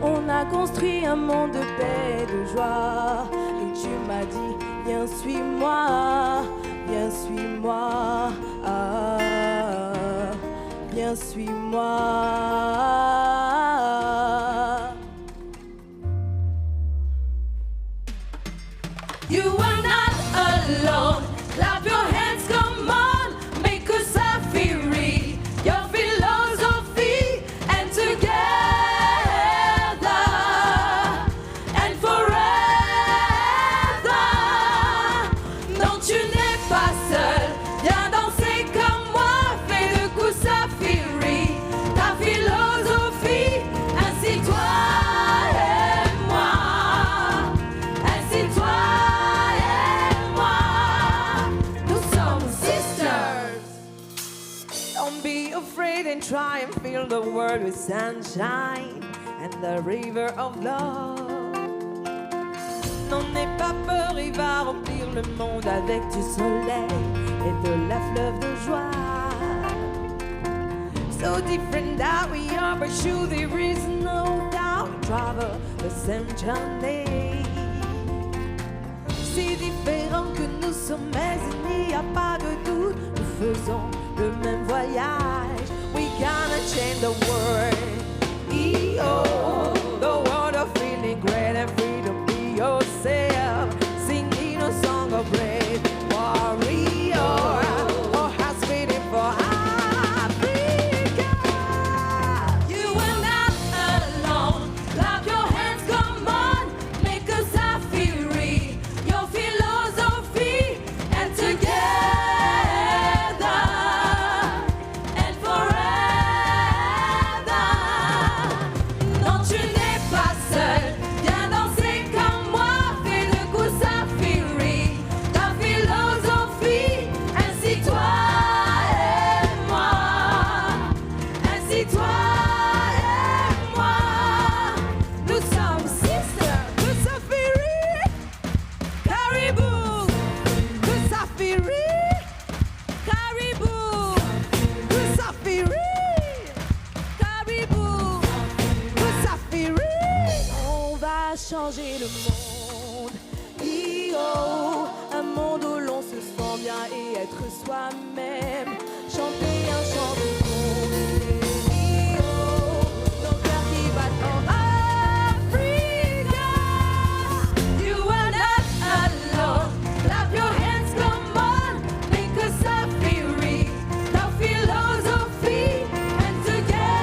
On a construit un monde de paix, de joie. Et tu m'as dit, viens suis-moi, viens suis-moi, viens suis-moi. You are not alone. afraid and try and fill the world with sunshine and the river of love. N'en aie pas peur, il va remplir le monde avec du soleil et de la fleuve de joie. So different that we are, but sure there is no doubt we travel the same journey. Si différents que nous sommes, mais il n'y a pas de doute, nous faisons le même voyage. We gonna change the world. E-oh, the world of feeling great and free to be yourself, singing a song of brave warrior, or has waiting for changer le monde. E-oh, un monde où l'on se sent bien et être soi-même. Chanter un chant de monde. E-oh, nos cœurs qui battent en Africa. You are not alone. Clap your hands, come on. Make us happy, read the philosophy and together.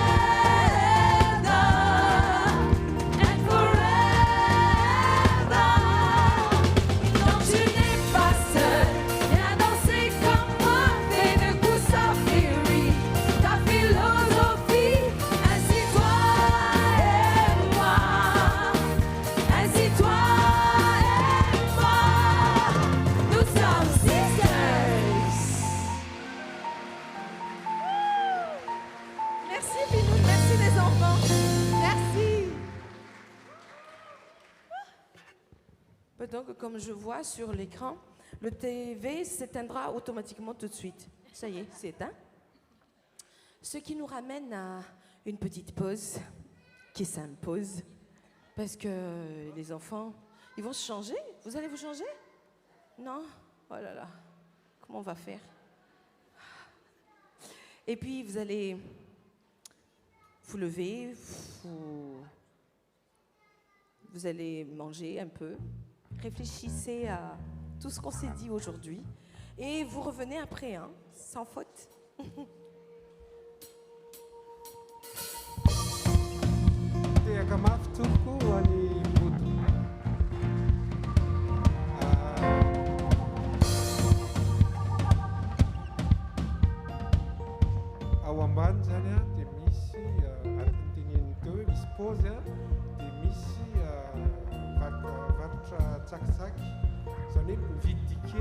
Donc, comme je vois sur l'écran, le TV s'éteindra automatiquement tout de suite. Ça y est, c'est éteint. Ce qui nous ramène à une petite pause qui s'impose. Parce que les enfants, ils vont se changer. Vous allez vous changer? Non? Oh là là, comment on va faire? Et puis, vous allez vous lever, vous allez manger un peu. Réfléchissez à tout ce qu'on s'est dit aujourd'hui et vous revenez après, hein, sans faute. Awamban zany dia misy arakin'tegnenyteo misy dia misy varotra tsakitsaky zany hoe mividy dike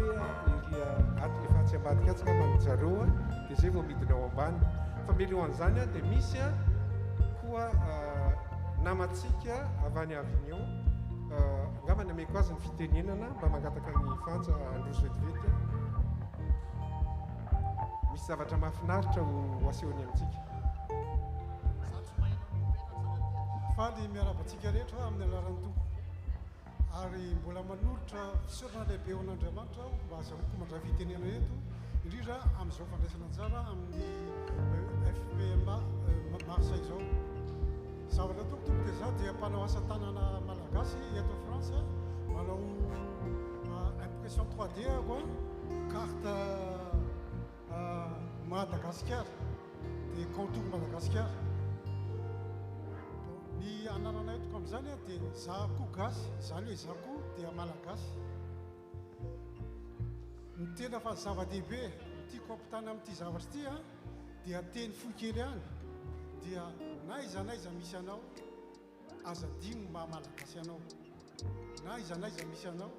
efa tsy ambadika atsika manjareo dia zay vao midinao ambany fa mialohan'izany dia misy koa namatsika avy any Avignon angambany ameko azy ny fitenenana mba mangataka ny fanja androzy vetivety misy zavatra mahafinaritra ho asehony amintsika faly miarabantsika rehetra amin'ny alaran'ny tompo ary mbola manolotra fisorana lehibe ho an'Andriamanitra mba azahoako mandray fitenena eto indrindra amin'izao fandraisana anjara amin'ny FPMA Marseille zao zavatra ataoko tompo dia za dia mpanao asa tanana malagasy eto France manao impression 3D ako carte Madagascar dia contour Madagascar ny anarana etoko amin'izany dia zako gasy zany hoe zako dia malagasy ny tena fa zava-dehibe tiako ampitana amin'ity zavatra ity dia teny fohy kely ihany dia naiza misy anao aza digno maha malagasy anao naiza misy anao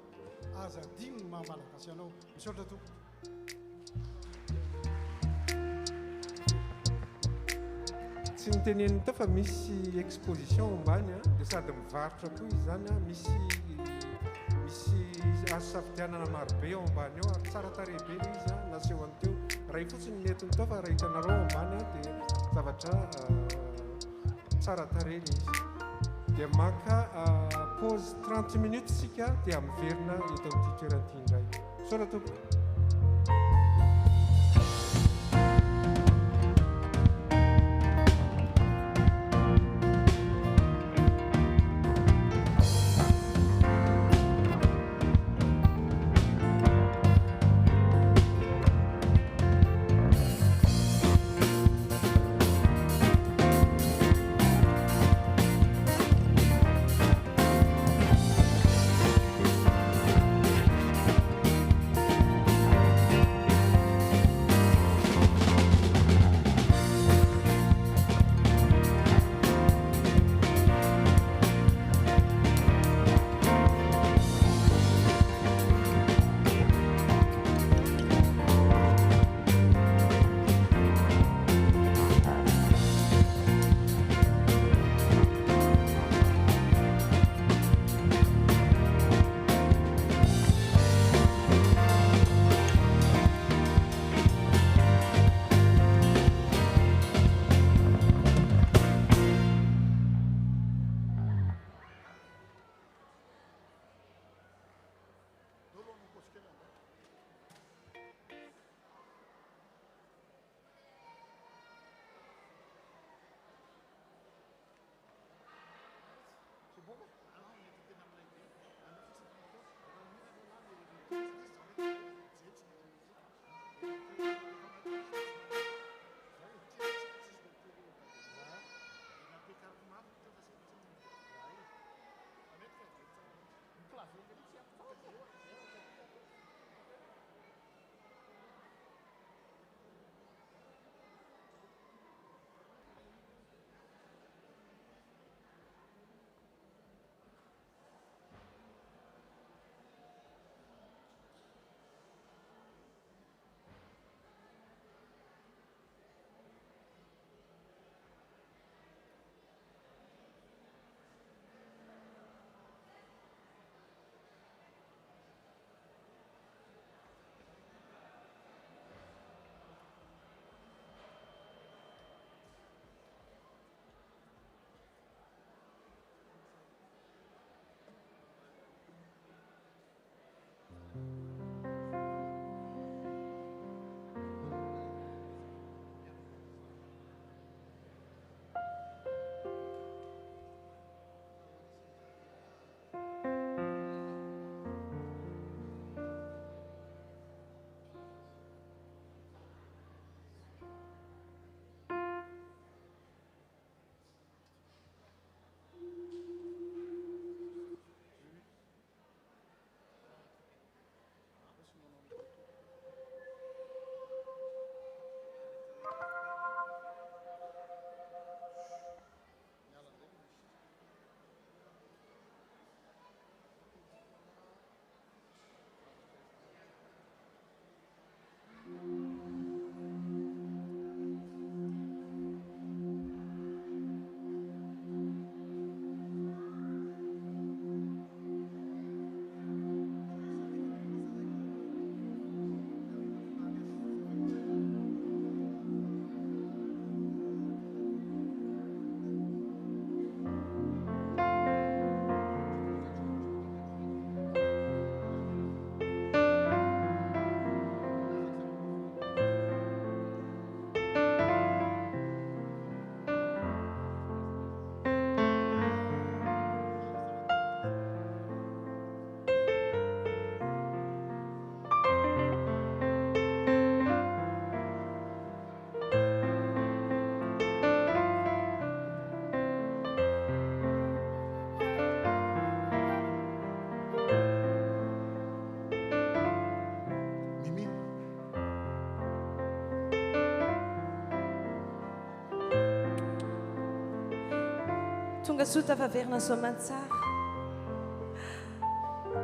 aza digno maha malagasy anao misaotra tompo sy niteneniny tao fa misy exposition ombany dia sady mivarotra koa izy zany misy azo safidianana marobe ao ambany ao ary tsara tarehibe izy naseho an'teo raha io fotsiny metiny tao fa raha hitanareo ao ambany dia zavatra tsara tarehy izy dia maka pause 30 minutes sika dia miverina eto amin'ity toeran'ity indray soratoko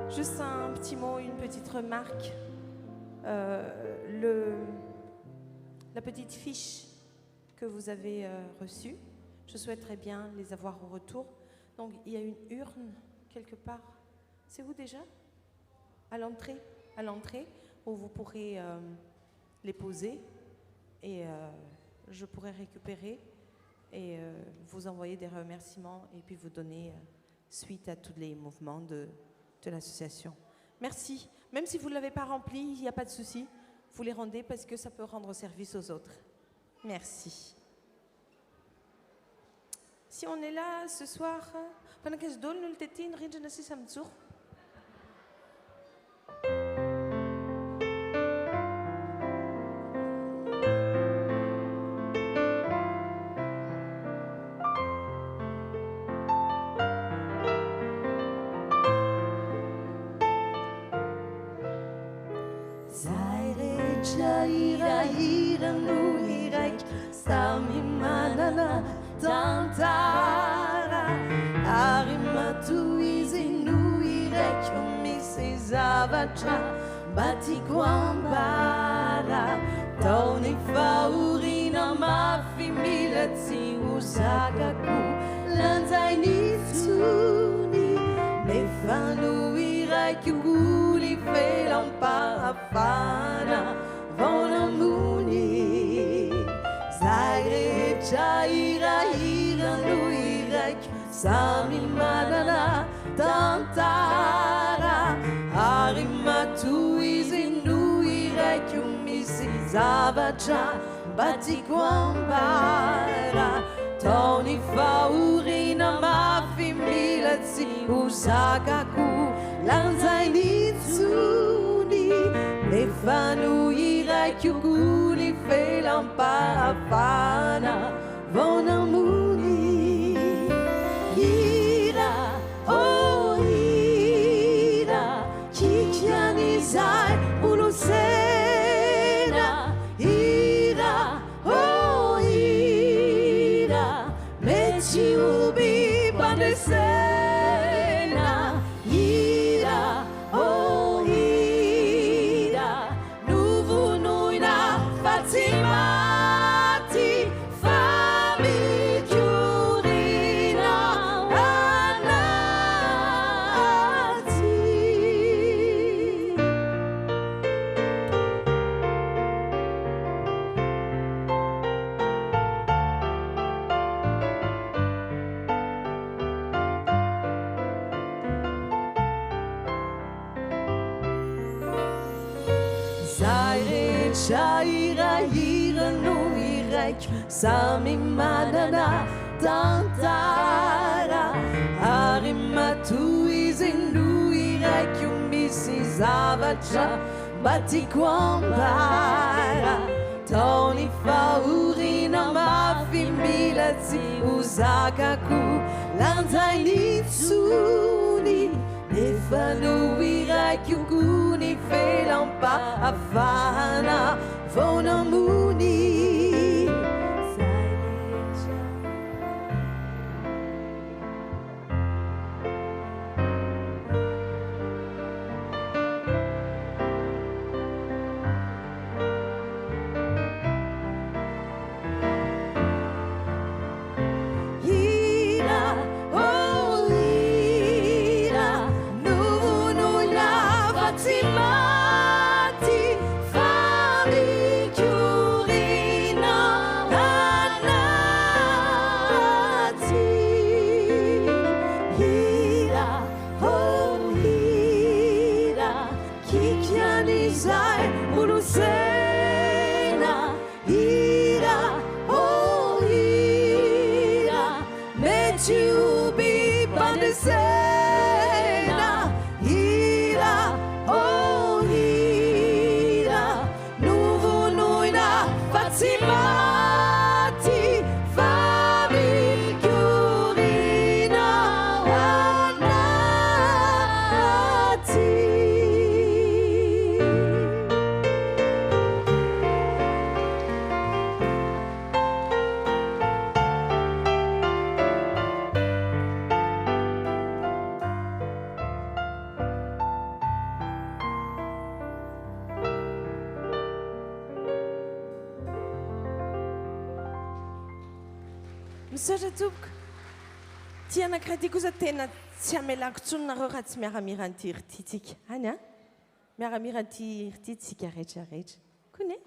Juste un petit mot, une petite remarque. La petite fiche que vous avez reçue Je souhaiterais bien les avoir au retour. Donc, il y a une urne quelque part. C'est où déjà? À l'entrée. À l'entrée, où vous pourrez les poser et je pourrai récupérer et vous envoyer des remerciements et puis vous donner suite à tous les mouvements de l'association. Merci. Même si vous ne l'avez pas rempli, il n'y a pas de souci. Vous les rendez parce que ça peut rendre service aux autres. Merci. Si on est là ce soir, pendant que je donne le tétin, rien ne s'est samzur. Sami manana tantara Arimatu izinu irekyo misezavacha Batiguambara Toni faurina mafimilatsi usakaku Lanzaini tsuni Nefanu irekyo guli felamparafana Vonamuni Zaire chaira ira nuirek Sami manana tantara Arimatu izinu irek Umisi zavacha Batiguambara Toni faurina mafimilatsi Usakaku Lanzaini tsuni Nefanu irek Yuguli felamparafana Vonamuni Ira, oh ira Kikiani zai ulusena Ira, oh ira Meti ubi bandesena Ira, oh ira Nuvu nuina Fatimati Fami Curina Anati Zaire chaira ira no irek Sami manana tantara Arimatu izinu irek Umisi zavacha Batiguambara Toni faurina mafimilatsi Usakaku Lanzaini tsuni Nefanu irek Yuguni felampa afana Vonamuni Ira, oh ira Nuvu nuina Fatimati Fami Curina misaotra tompoko ty anankiray ty kosa tena tsy amelako tsononareo raha tsy miaramira an'ity irtytsika any a miaramira an'ity irty tsika rehetrarehetra kone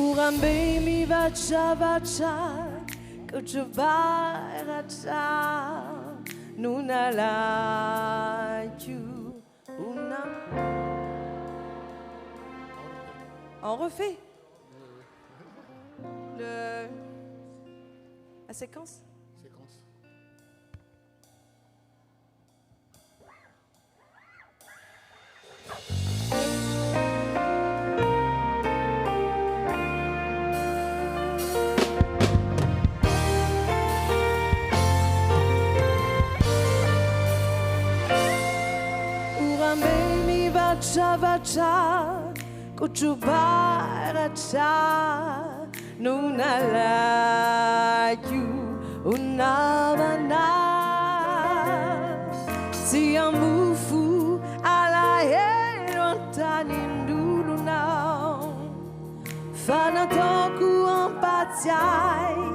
Urambe mi vaccia kuchubarata nunala you una. On refait la séquence. Vacha kuchubarata nunala you unavana si amufu ala erontani ndulu now fanatoku ampatiai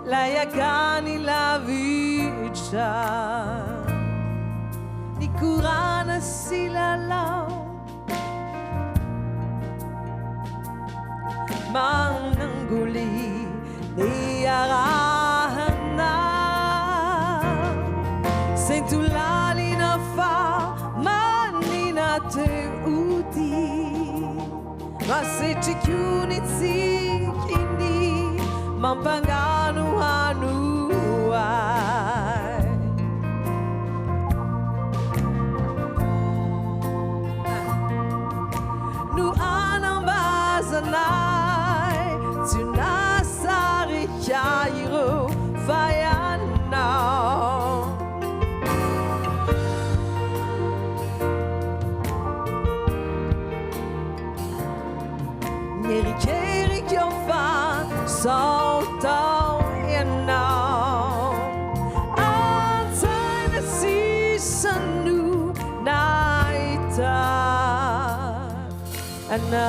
la yagani la vicha ni kurana silala Mananguli Niarahana Sentulali na fa manina te uti Masete kunitsi kindi Mampanganu hanuai Nu anambazana Tunasari Jairo Fayana Neri Keri Kyofa Saltau Yana Antana Sisanu Naita Ana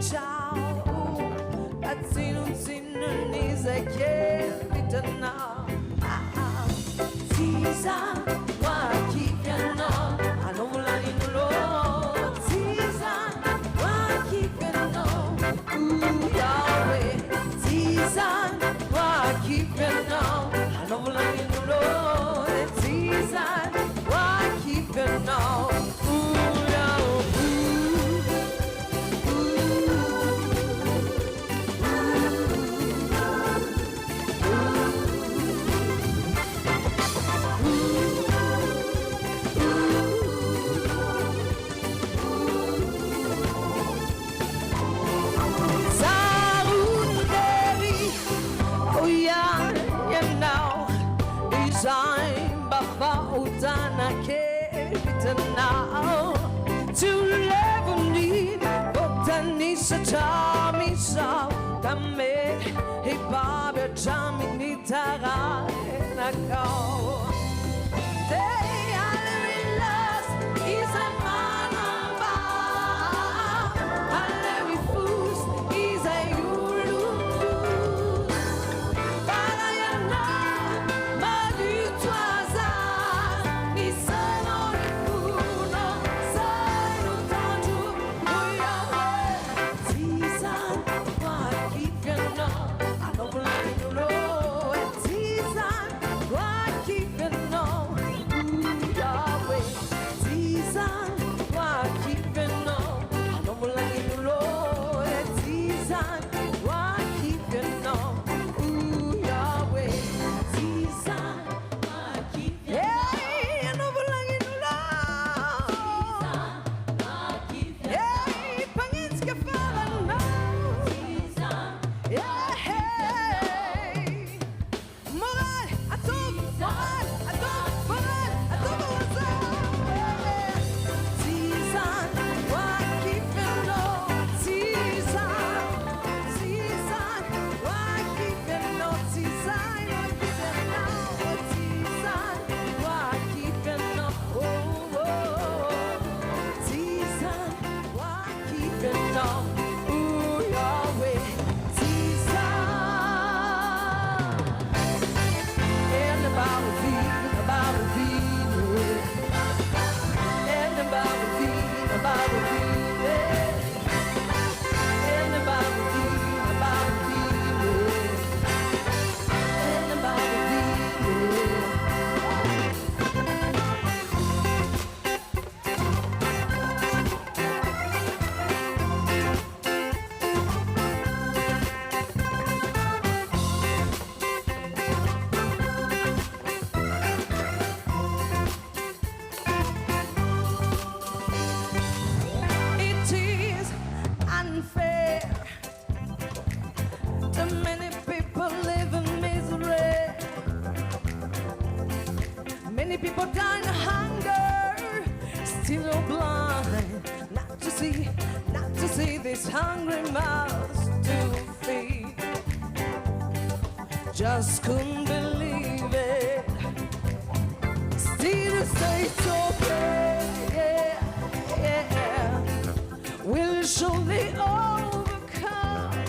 ciao, pazzi non si non ne sa che vita no. Si sa, qua chi piano, a non volare in loro. Si sa, qua chi piano, Yahweh. Si sa, qua chi piano, a non volare in loro. Si sa, qua chi piano. Chami sa tame e babia chami ni tara na kau they are in love is a manamba alle mi fus is a yulu para ya na ma du toisa ni sono uno sono tanto voy a people dying of hunger, still blind, not to see this hungry mouths to feed. Just couldn't believe it. Still stay so yeah, yeah. We'll surely overcome.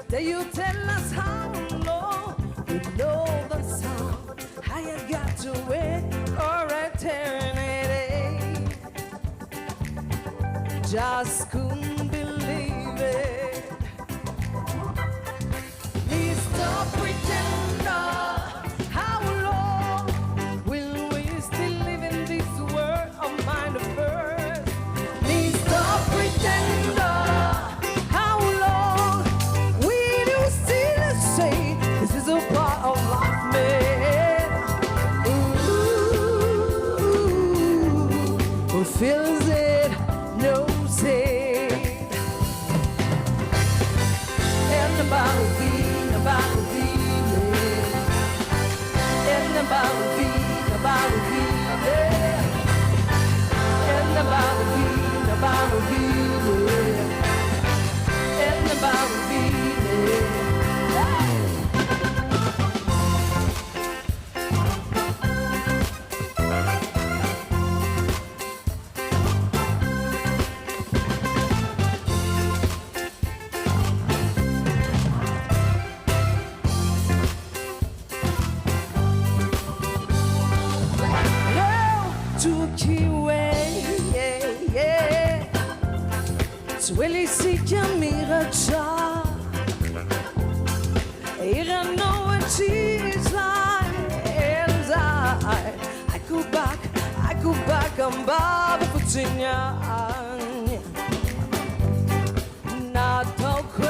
That you tell us how long we know the song. I have got to wait for eternity. Just couldn't believe it. Mr. Pretender, how long will we still live in this world of mind of earth? Mr. Pretender, how long will you still say this is a part of life, man? Who feels it knows it. Swilly Sikamiracha. I don't know what she's like, and I go back, I'm Baba Putinha. Not talk to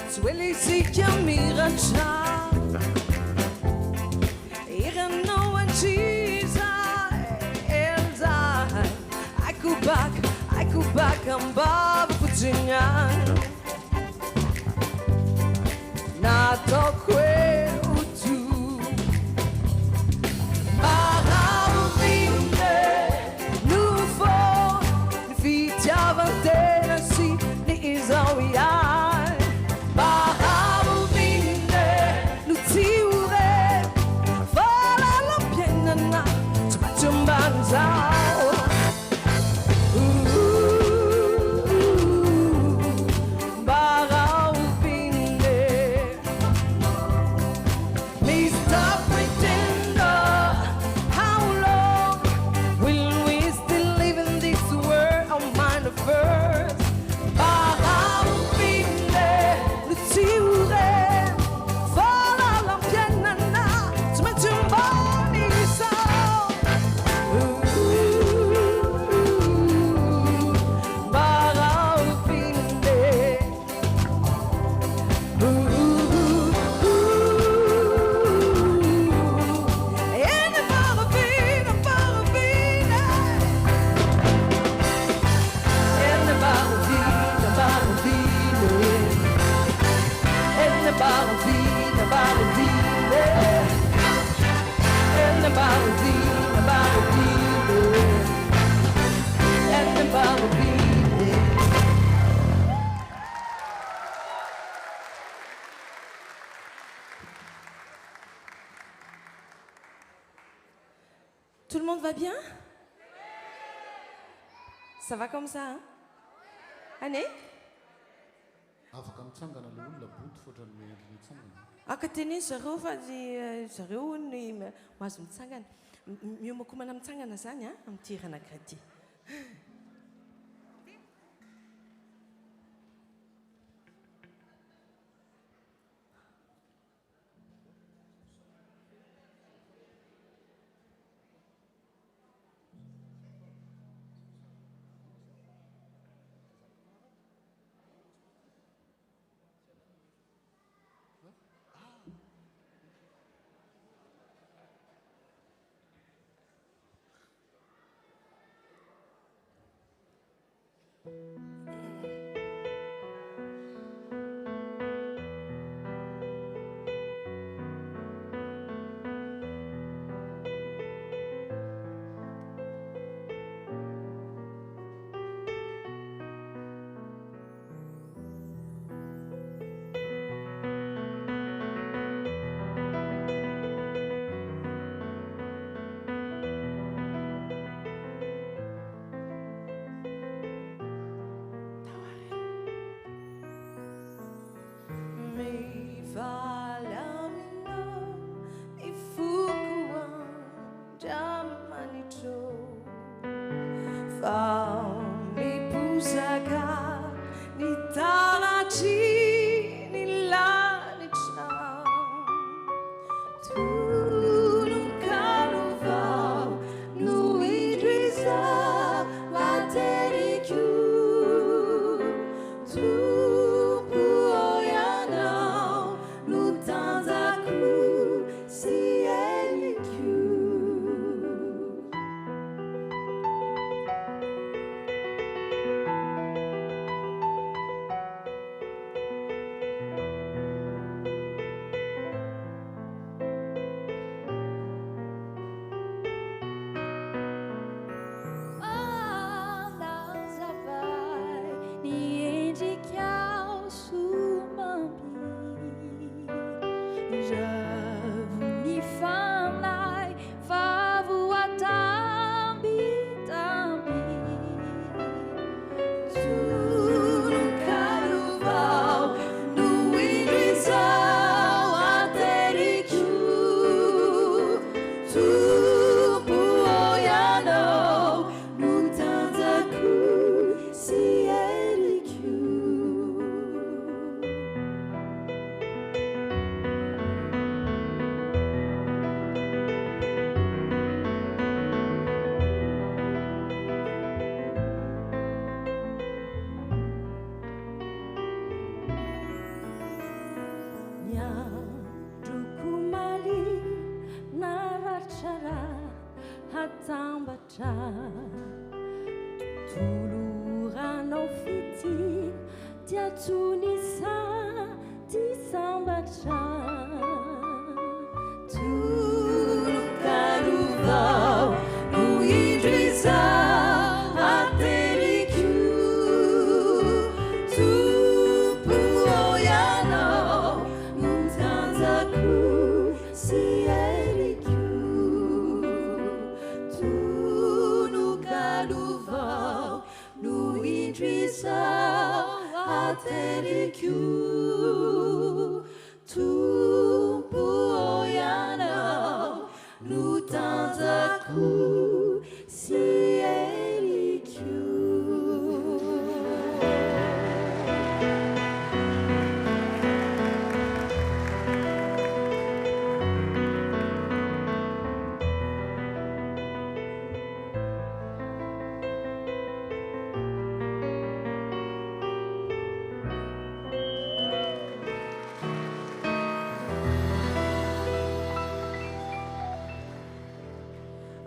Swilly Sikamiracha. I don't know what she's like, I go back, I'm Baba Putinha. Nato tu Maravine nous faut vite avanter ainsi les envoyer Maravine nous tirer voilà la piena tu m'as Tout le monde va bien? Ça va comme ça, hein? Anne? Akateny zareo fa zareo ny mahazo mitsangana miomakomana mitsangana zany a amin'ity ranakira ty. hatambatra toloranao fity tiatsonisa ty sambatra tolokalovao no indriza ateriku tupuoyanao no tanzaku si eriku tolokalovao no indriza ateriku tupuoyanao no tanzaku si eriku.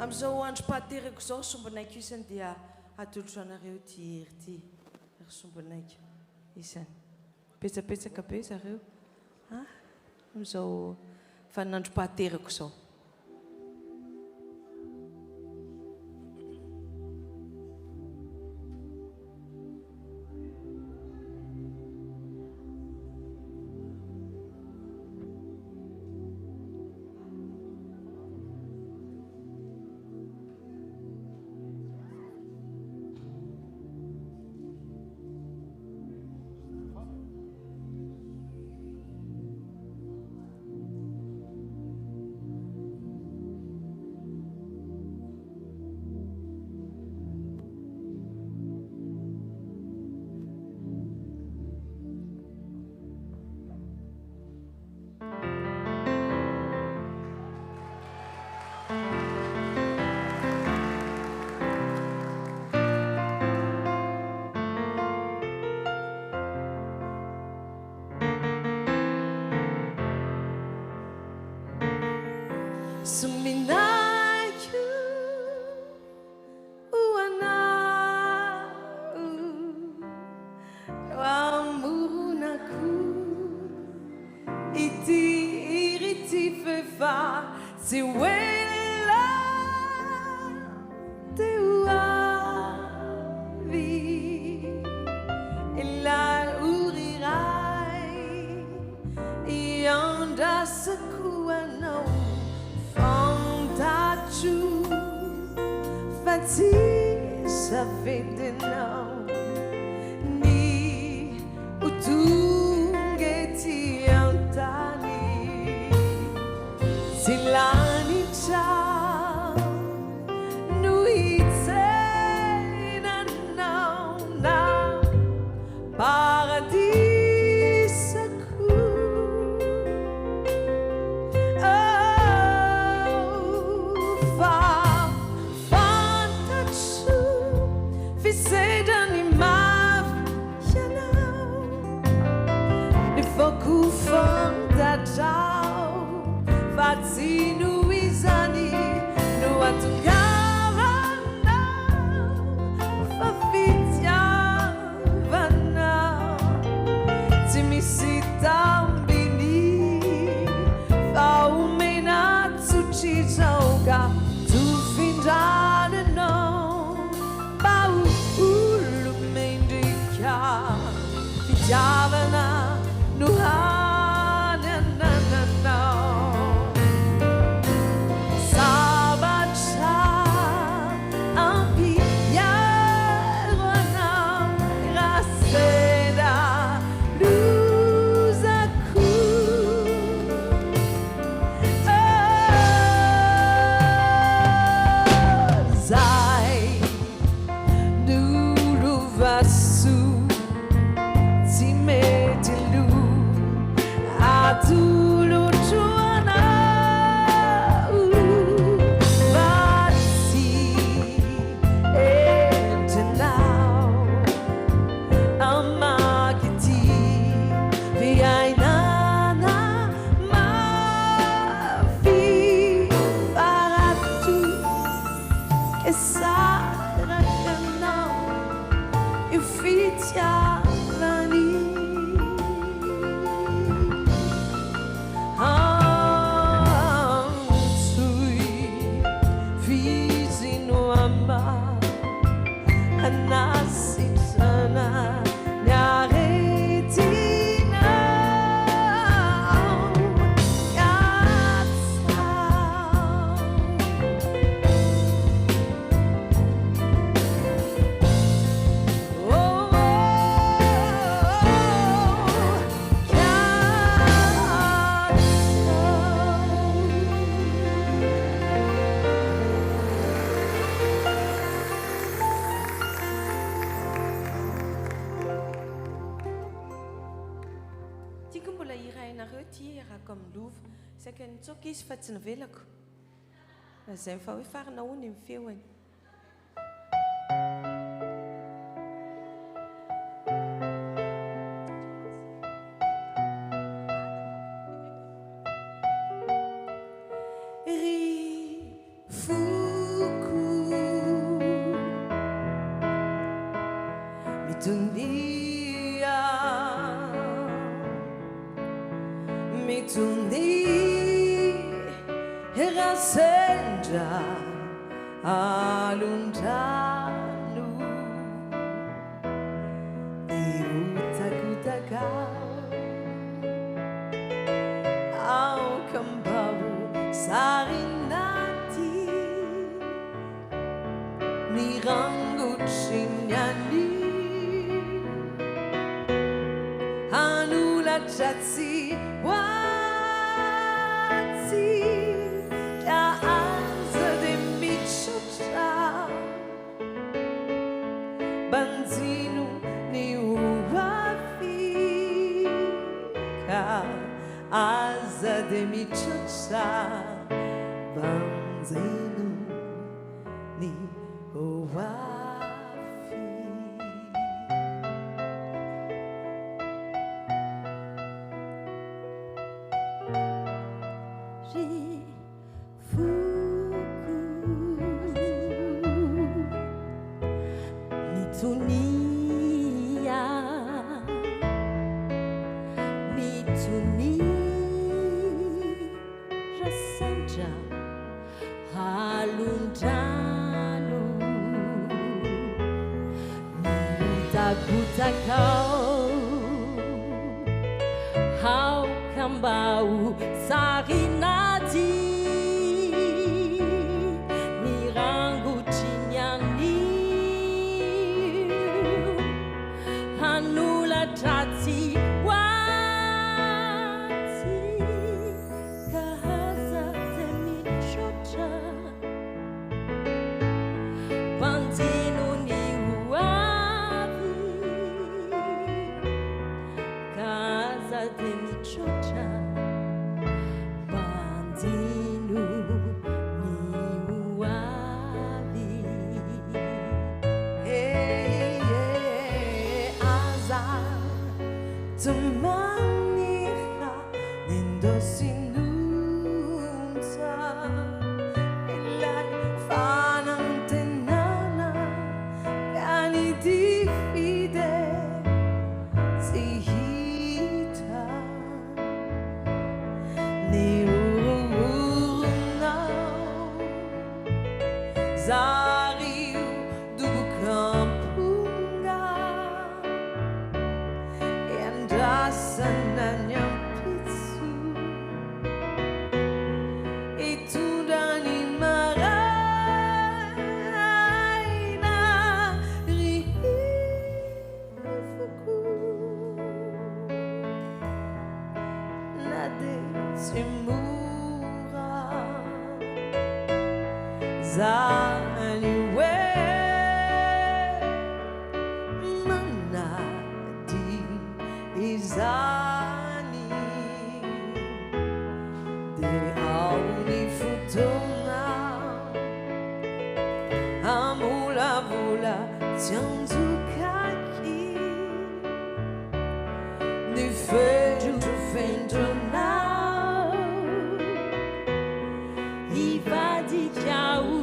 Amizao andro pahaterako zao sombonaiky isany dia atolotra anareo ty hery ty ry sombonaiky isany petsapetsaka be zareo amizao fanandro pahaterako zao. Suminaku uanau wamunaku iti iriti fefa siwela teuavi ila urirai ianda sakuanau Fontachu Fati Savedenau Ni Utungeti Antani Silani Chao Nuitse na Paradisaku Fazino izani no atugavana fafitiavana timisitambini faumena tsuchizauga tufindana no baulu mendika fitiavana no hiarako amin'ny lova saika nitsoka izy fa tsy nivelako zay fa hoe farina hony ny feoany alunjanu diutakutaka au kambau sarinati nirangu chinyani anula chatsi Banzinu ni uwafika aza de michocha Banzinu ni Takau hau kambau sarinati nirangu chinyani hanula tati wati kahaza temi chocha Banzinu ni Chocha Banzinu ni uavi Aza Tumaniha Nindo sinunza Elai fanantenana Gani difide Zariu do campunga and asananyam pitsu itundani maraina rifuku nade simura Anyway, manadi izani de auni futona amula vula tianzukaki ni feju now ivadi jau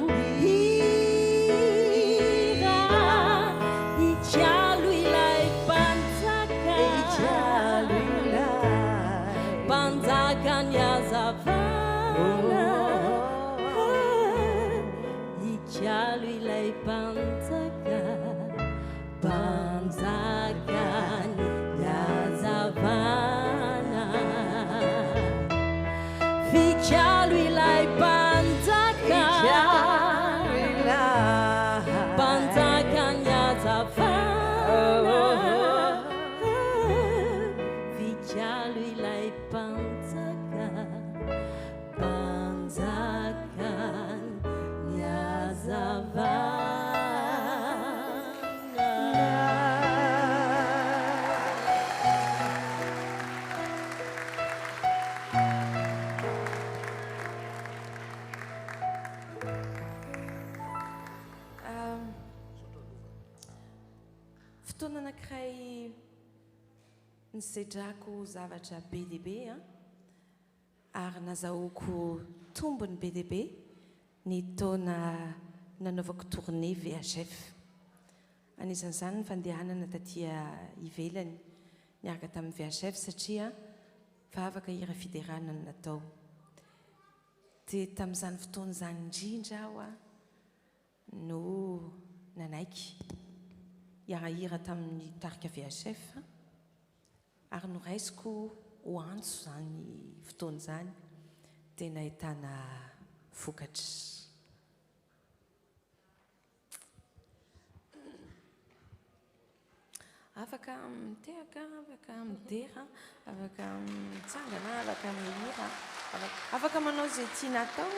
Fotoana anankiray nisedrako zavatra be dia be ary nazahoako tombony be dia be ny taona nanaovako tournée VHF. Anisan'izany ny fandehanana tatia ivelany niaraka tamin'ny VHF satria vavaka hira fiderana no natao. Dia tamin'izany fotoana izany indrindra aho no nanaiky hiarahira tamin'ny tarika VHF ary noraisiko ho antso izany fotoana izany dia nahitana vokatra. Afaka mitehaka, afaka midera, afaka mitsangana, afaka mihira, afaka manao izay tiana atao.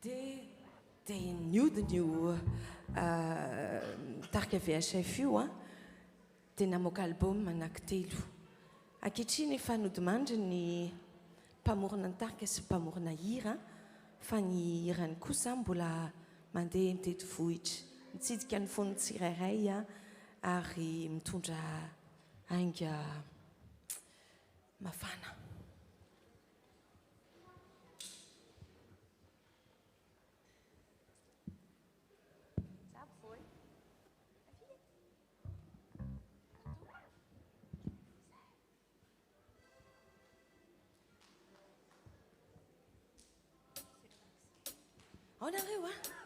dia niodiny tarika VHF io a dia namoaka album anankitelo ankehitriny efa nodimandry ny mpamorona ny tarika sy mpamorona hira fa ny hirany kosa mbola mandeha mitety vohitra mitsidika ny fonony tsirairay a ary mitondra ainga mafana. Honareu, hein?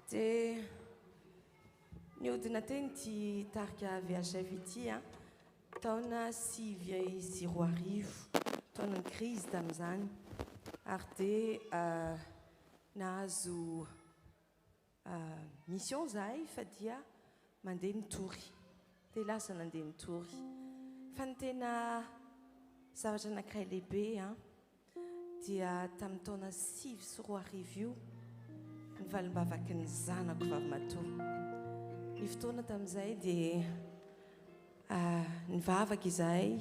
dia nihodina teny ty tarika VHF ity a taona 2010 taonany crise tamin'izany ary dia nahazo mission zahay fa dia mandeha nitory dia lasa nandeha nitory fa ny tena zavatra anankiray lehibe a dia tamin'ny taona 2010 io ny valimbavaky ny zanako vavimatoa ny fotoana tamin'izay dia nivavaka izahay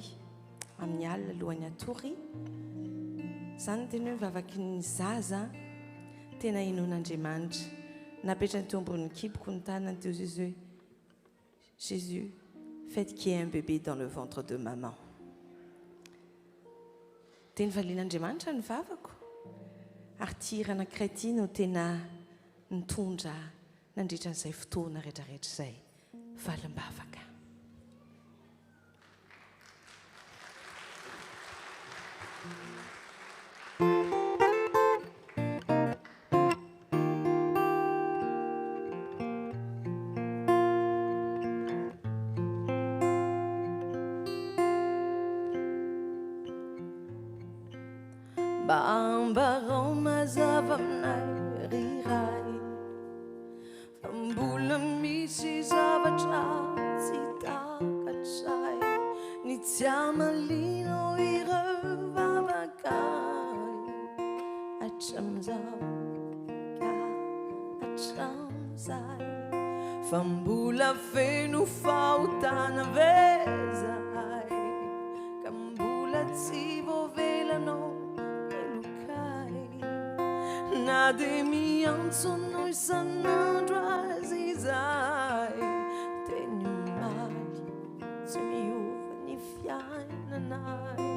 amin'ny alina alohan'ny atory izany no tena hoe nivavaky ny zaza tena inon'Andriamanitra napetrany teo amboniny kiboko ny tanany teo Jésus Jésus faites qu'il y ait un bébé dans le ventre de maman dia nivalian'Andriamanitra ny vavako ary tia anankiray ity no tena nitondra nandritra n'izay fotoana rehetrarehetra izay valimbavaka. Baambarao mazava aminay riray fa mbola misy zavatra tsy takatray ny tsy amalino ireo vavakay hatramizao ka hatramizay fa mbola feno fahotana vezay ka mbola tsy voavelanao na dia miantsono isan'andro azy izay teny omaly tsy miova ny fiainanay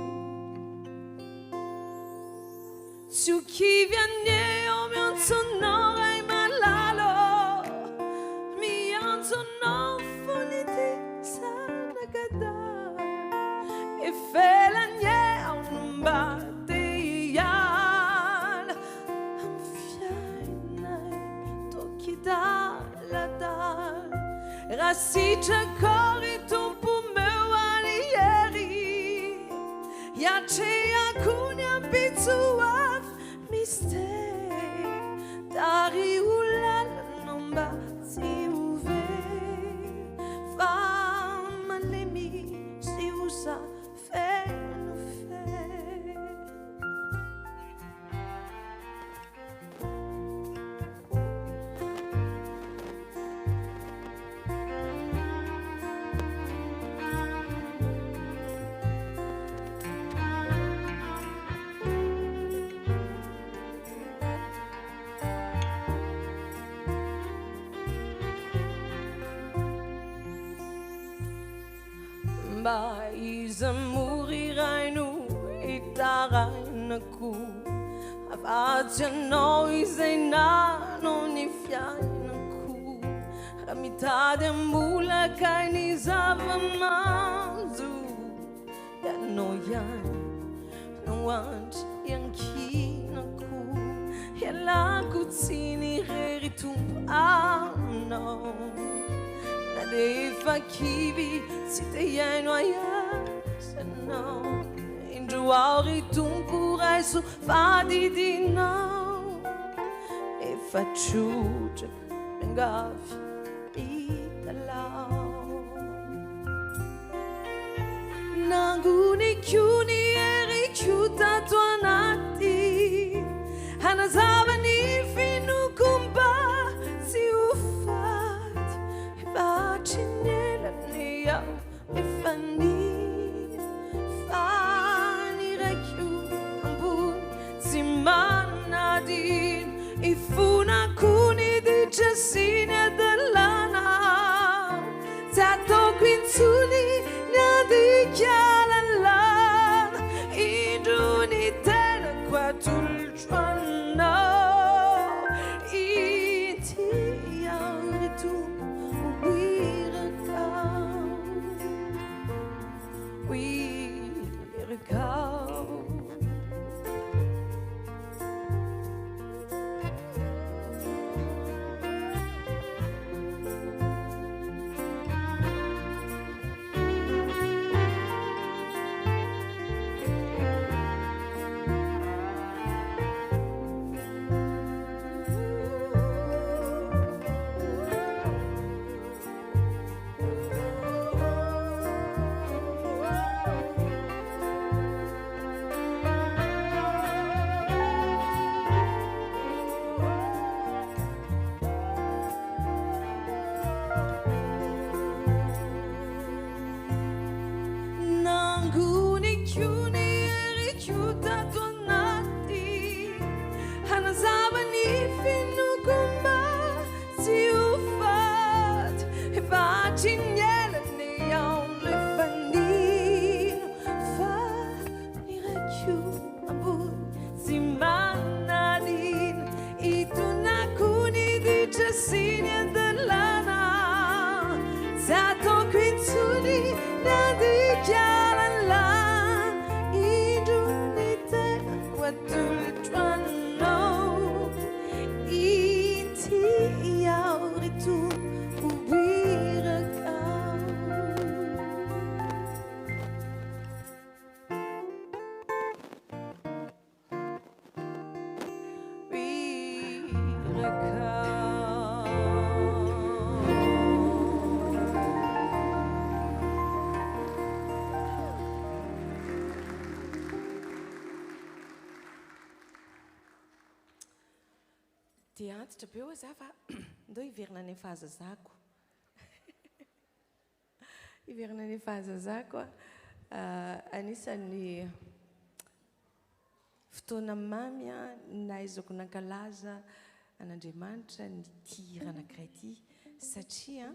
tsy ho kivy aneo miantsonao ray malalo miantsonao fony ty sanakadà ifelanye aonomba Rasitra-kori tompo meu aliery Iatreako ny ambitsoaf mistey Tari olalana mba tsy ove Fa malemy sy osa feno fe Mba iza moriray no itaranako afatsy anao izay nanao ny fiainako raha mitady ambolakay ny zava-mahazo ianao ihany no andry iankinako ialako tsy nirery tompo aminao na dia efa kivy tsy te iaino aiasanao indro ao ry tompo raiso fadidinao efa trotraka angavy italao nangoniko ny heriko tato anaty hanazava ny finokomba tsy ho faty efa trinelany aho efa ny faniraiko ambony tsy manadino ifonako ny ditra sy ny adalana tsy ataoko intsony ny andika lalana indro ny tenako atolotro anao tultrano iti yauritu ubirakau dia antitra be eo za fa ndao iverina ny fahazazako iverina ny fahazazako anisan'ny fotoana mamy nahaizako nankalaza an'Andriamanitra ny tia anankiray ity satria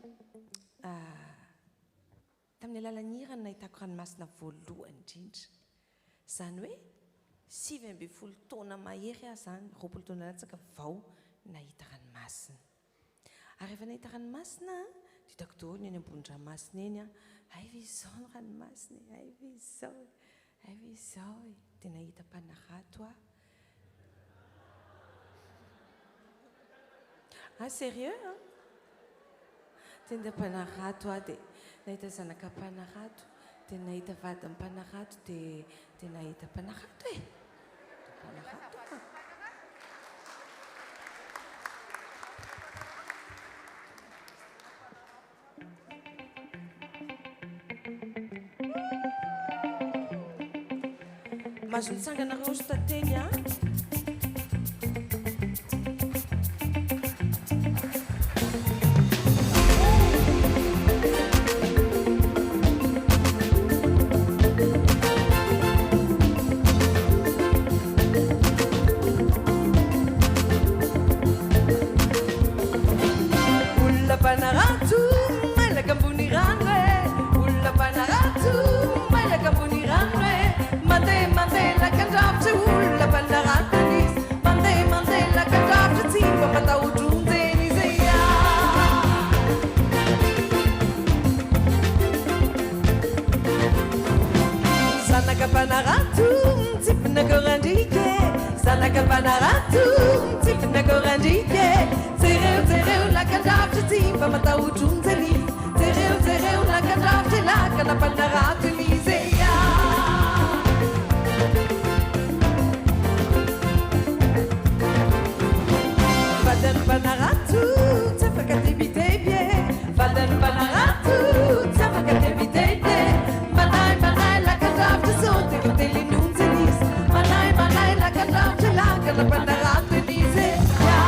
tamin'ny alalan'ny hira nahitako ranomasina voalohany indrindra zany hoe 7 taona mahery aho zany 20 taona latsaka vao nahita ranomasina ary efa nahita ranomasina ditako daholo eny ambony-dranomasina eny aiva izao ny ranomasina aiva izao dia nahita mpanarato sérieux dia ndeha mpanarato dia nahita zanaka mpanarato dia nahita vady mpanarato dia nahita mpanarato mpanarato mazo nitsanganareo sy tateny olona mpanarato mailaka ambony rano olona mpanarato mailaka ambony rano mandeha lakan-drafitra olona mpanarato izy mandeha lakan-drafitra tsy mba matahodronjeny izy zanaka mpanarato mitsipinakôrandrike zanaka mpanarato mitsipinakôrandrike jereo lakan-drafitra tsy mba matahodronjeny jereo lakan-drafitra lakana mpanarato izy Vadan Banaratu, Tafaka Debitebe, Vadan Banaratu, Tafaka Debitebe, Manai, la Kadaf, the Zone, the Daily News, and East, Manai, la Kadaf, the Laka, the Banaratu, Nise, yeah.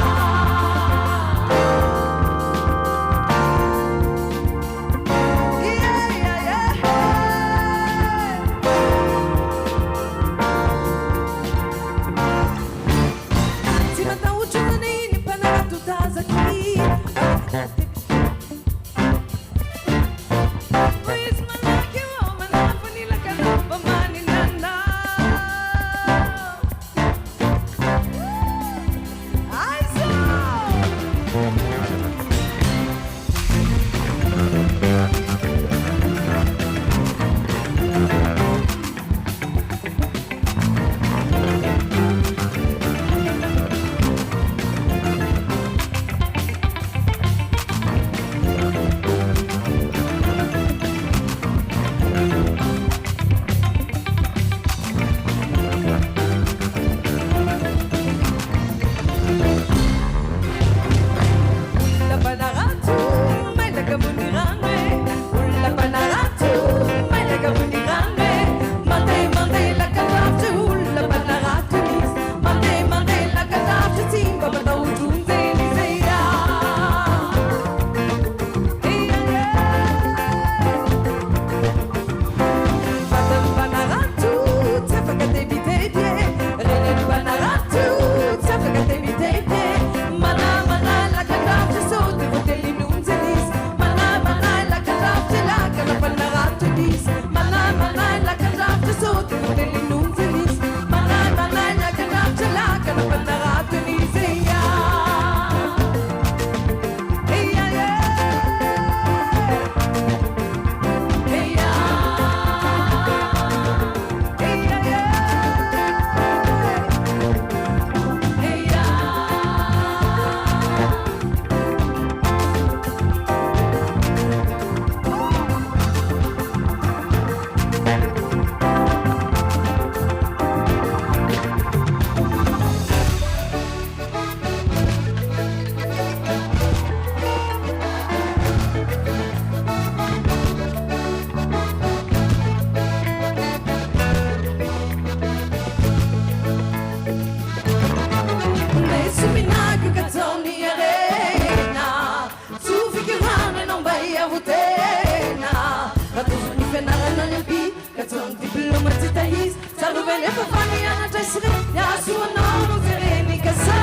venefa fanianatra isire niasoanao no fereny kasa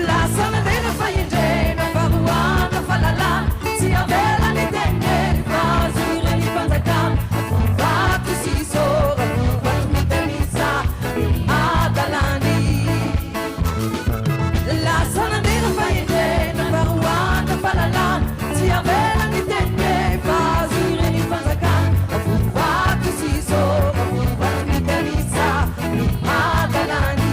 lasana tena fahendrena faroana falalana tsy avela ny tengeny vazo ireny fanjakana vato sisora vato mitanisa adalany lasana tena fahendrena faroana falalana tsy avela ny tengeny vazo ireny fanjakana vato sisora vato mitanisa adalany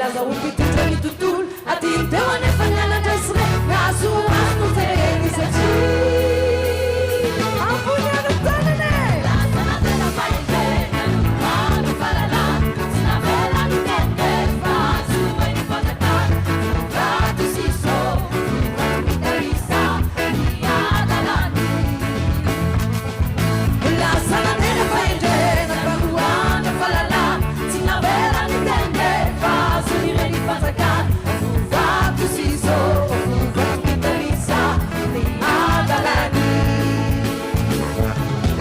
Laza upitutra ni tutul ati intewa nefanya na tesre ngasu anu zeni sachi ampunya nutanene laza na tena paite manu falala sina vela ni tete fasu weni patatan ratu siso ratu terisa ni adalani laza na tena paite na paruana falala sina vela ni tete fasu ireni patatan ratu siso ratu terisa ni adalani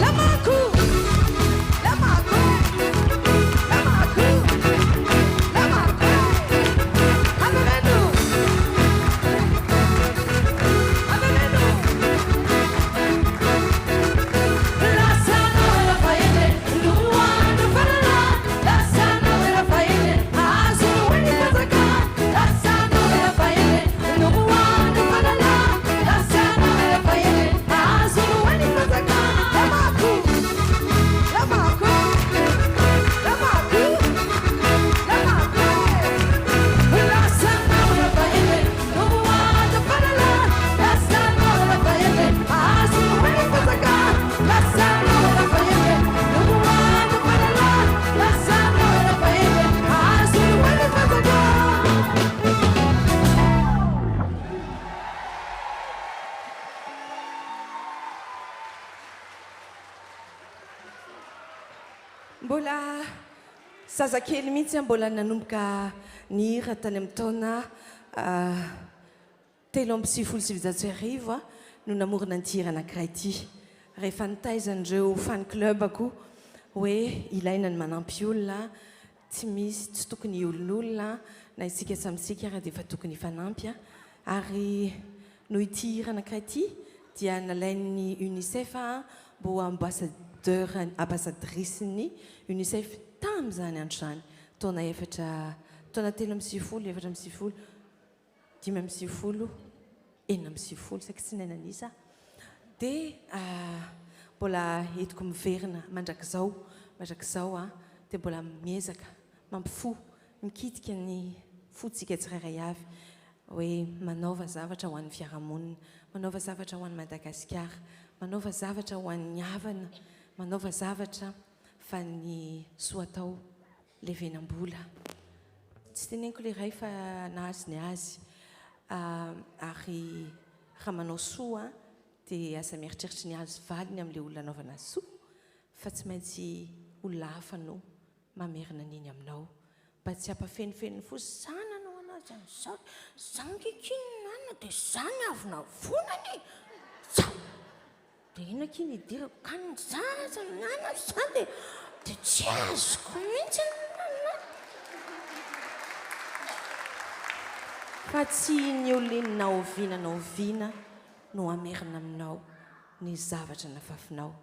lamaku lamaku lamaku lamaku averenu averenu lasano era faene luano farala lasano era faene azu weni pataka lasano era faene luano farala lasano era faene azu weni pataka lamaku lamaku lamaku lamaku lasano era faene luano farala lasano era faene azu weni pataka lasano era faene luano farala lasano era faene azu weni pataka mbola zazakely mihitsy mbola nanomboka nihira tany amin'ny taona telo amby sivifolo sivinjato sy arivo no namorona nitihira anankiray ity rehefa nitaizan'ireo fan club ako hoe ilaina ny manampy olona tsy misy tsy tokony olon'olona na isika samysika raha dia efa tokony hifanampy ary no hitihira anankiray ity dia nalain'ny UNICEF mbo ambassadrice-ny UNICEF tamin'izany andro zany taona taona telo amby sivifolo efatra amby sivifolo dimy amby sivifolo enina amby sivifolo saky tsy nainanisa dia mbola entiko miverina mandrakizao dia mbola miezaka mampifo mikitika ny fotsika tsirairay avy hoe manaova zavatra ho an'ny fiarahamonina manaova zavatra ho an'ny Madagasikara manaova zavatra ho an'ny havana manaova zavatra fa ny soatao levenam-bola tsy teneniko le ray fa nahazy ny azy ary raha manao soa dia asa mieritreritra ny azy valiny amin'ilay olona anaovana soa fa tsy maintsy olona hafa no mamerina an'iny aminao mba tsy hampafenifeniny fo zany anao anazy an'izao zany kikinynana dia zany avona vonany dia ino kiny idirako kaniny zany nana zany dia tsy azoko mihitsy nana fa tsy ny olona oviana no amerina aminao ny zavatra nafafinao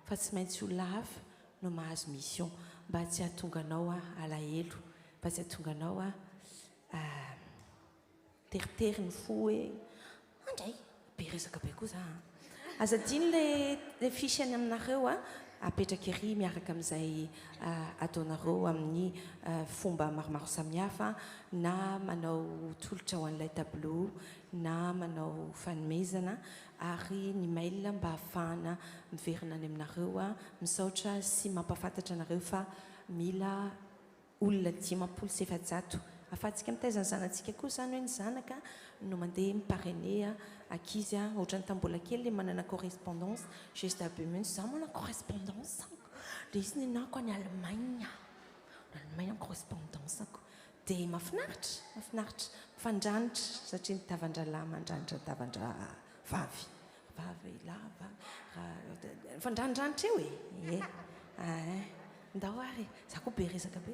fa tsy maintsy olona hafa no mahazo mission mba tsy hahatonga anao alahelo mba tsy hahatonga anao teritery ny fo hoe andray be resaka be koa za azadiny le fisyany aminareo a apetraka ery miaraka amin'izay ataonareo amin'ny fomba maromaro samihafa na manao tolotra ho an'ilay tableau na manao fanomezana ary ny mail mba ahafahana miverina any aminareo a misaotra sy mampafantatra anareo fa mila olona 500 afahantsika mitaizany zanantsika koa zany hoe ny zanaka no mandeha miparene akizy a ohatrany tambola kely le manana correspondance juste abemeny za mana correspondance le izy ny nako any Allemagne correspondance ako dia mahafinaritra mifandranitra satria ny tavan-dralahy mandranitra tavandra vavy lava mifandranidranitra eo e ndao ary za koa be resaka be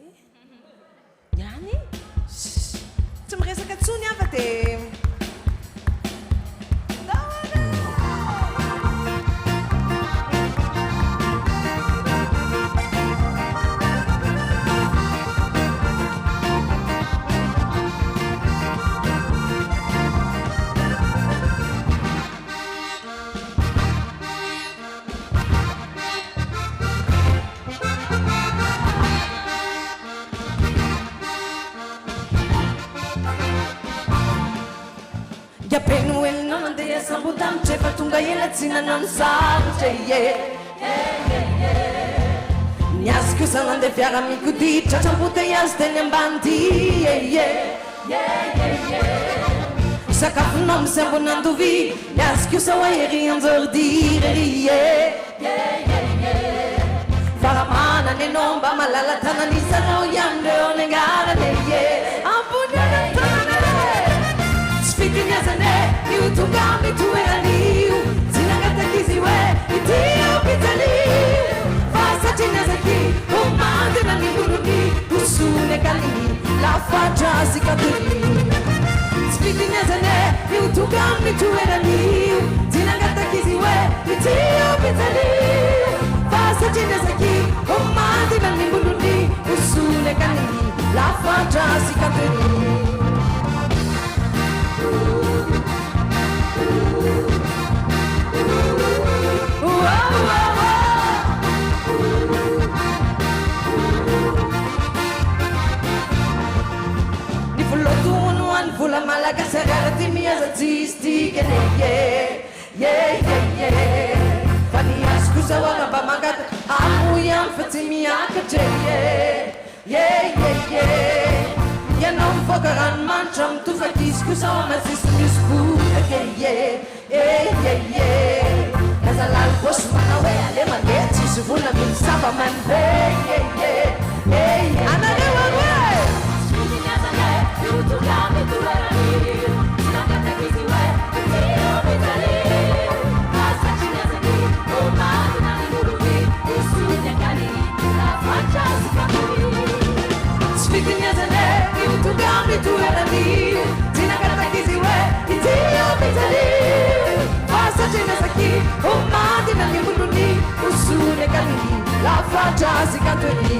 ihany tsy miresaka tsony afa dia Sambutamtrefa tunga yela tsina non sarotra niazy kosa nandeha fiara-miako ty tratram-bota iazy teny ambany sakafonao misambona andovy niazy kosa hoa ery anjordiry faramanany anao mba malala tananisanao iamindreo ny angarany Fikinyazane, io tungami tueraniu Zinagatakizi we, itio pitaliu Fasa chinazaki, umande na nibuluni Usune kalini, la faccia si katuli Fikinyazane, io tungami tueraniu Zinagatakizi we, itio pitaliu Fasa chinazaki, umande na nibuluni Usune kalini, la faccia si katuli Vola malaga sagara ti miasa zisti che Fani ascusa wala ba magat amu yang fati miaka Ya non fokaran mancham tu fati scusa ma sisku Casal pos manawe ale mageti su vola min sapa man La faccia si cantoni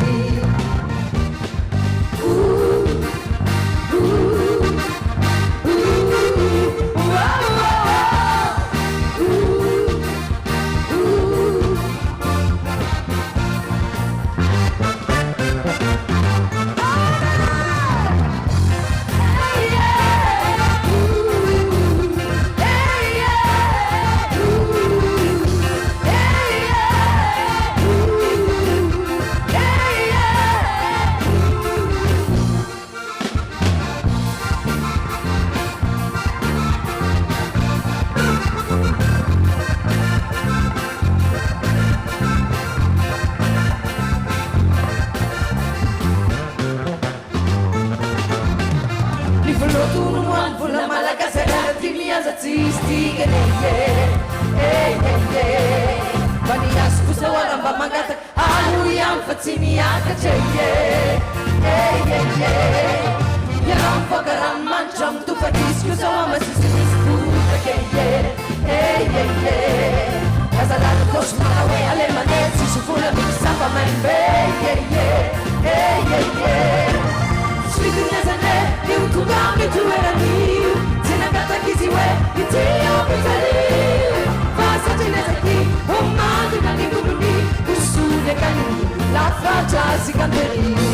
Sweet as an egg, you took me to where I knew. faccia si canterino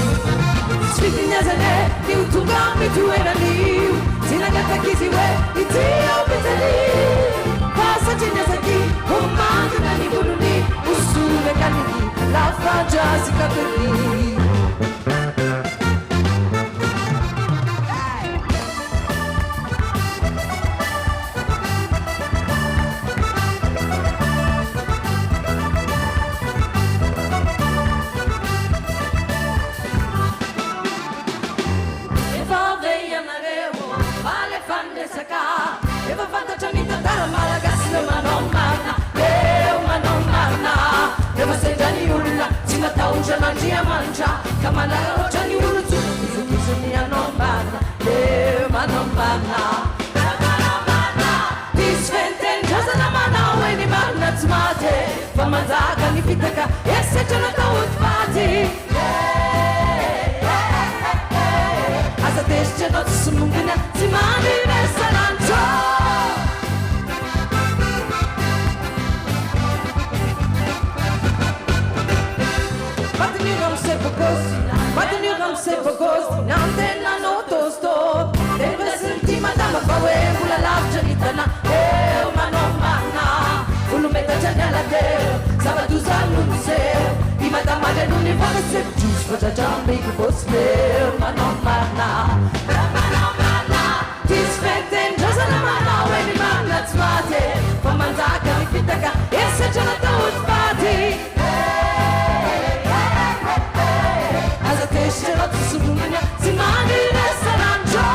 Sfidiniazane, ni utunga mituenaniu Sinagata kiziwe, itio pitali Pasa chinyazaki, umanga nani buluni Usule kanini, la faccia si canterino Eva fatta gianita dalla malagasy no manao marina Eo manao marina Eva sendra ny olona tsy natahotra n'andriamanitra Ka manara loatra ny olona Izokizony anao marina Eo manao marina Manao marina Diso fentendrazana manao hoe ny marina tsy maty Fa manjaka ny fitaka esetra natao ho faty Aza tesitra anao tsy somongina tsy mandiresa lanitra Bateniramo se pogosti N'antenna no tosto Deve senti madama Bawe mula lavcia litana Eo ma non manna Ulu metta già nella terra Sabadusa non seo I madama de non ne vale se giusto Già già un big boss Eo ma non manna Ma non manna Ti svente in giasa la manna Uè ni manna zmate Fa manzaka mi fitaka E se già la taut fati Jeszcze nocy sumienia Zimany restauranczo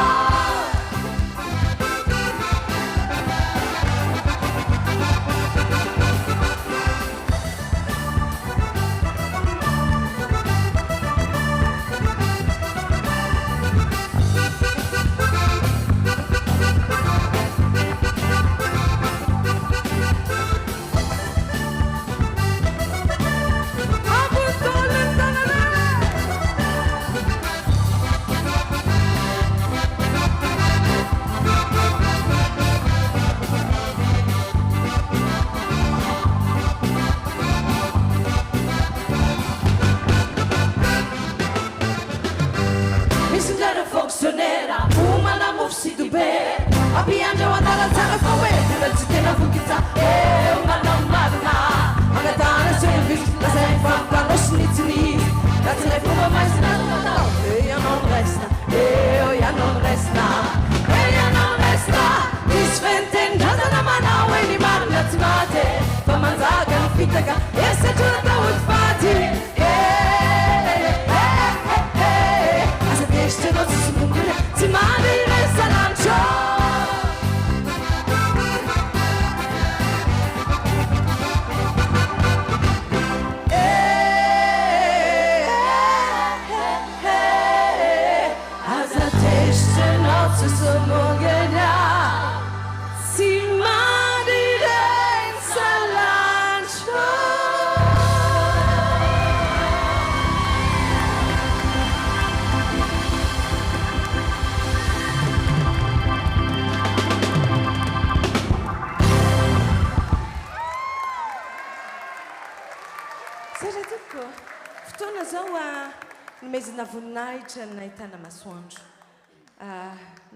Umana mufsi dube Apianja wadala zara fawe Dula zitena vukita Umana marna Magatana service La sei fatta lo schnitznis La sei fuma mais nada E io non resta Io non resta Io non resta Disventen Nada na mana Ue ni marna zimate Fa manzaga no fitaka E se giurata ud fati Asa teste no si sumungura Zimani resta lancio Asa teste no si sumungura Zimani resta lancio Fotoana zao nomezina voninahitra ny nahitana masoandro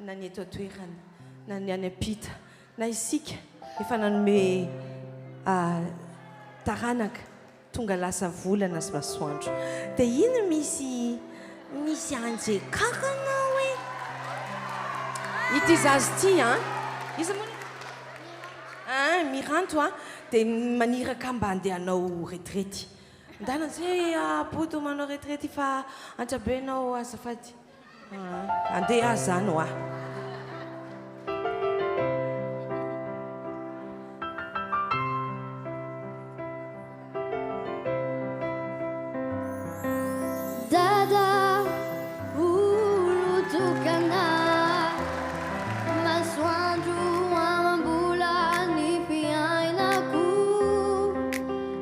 na ny eto atoerana na ny any ampita na isika efa nanome taranaka tonga lasa volana sy masoandro dia ino misy anjekakana hoe ity zazy ity izy moa miranto dia maniraka mba andeha hanao retraity ndana zay poto manao retraity fa antrabenao azafady andeha azano Dada ulutukana Masoandro amambola ny fiainako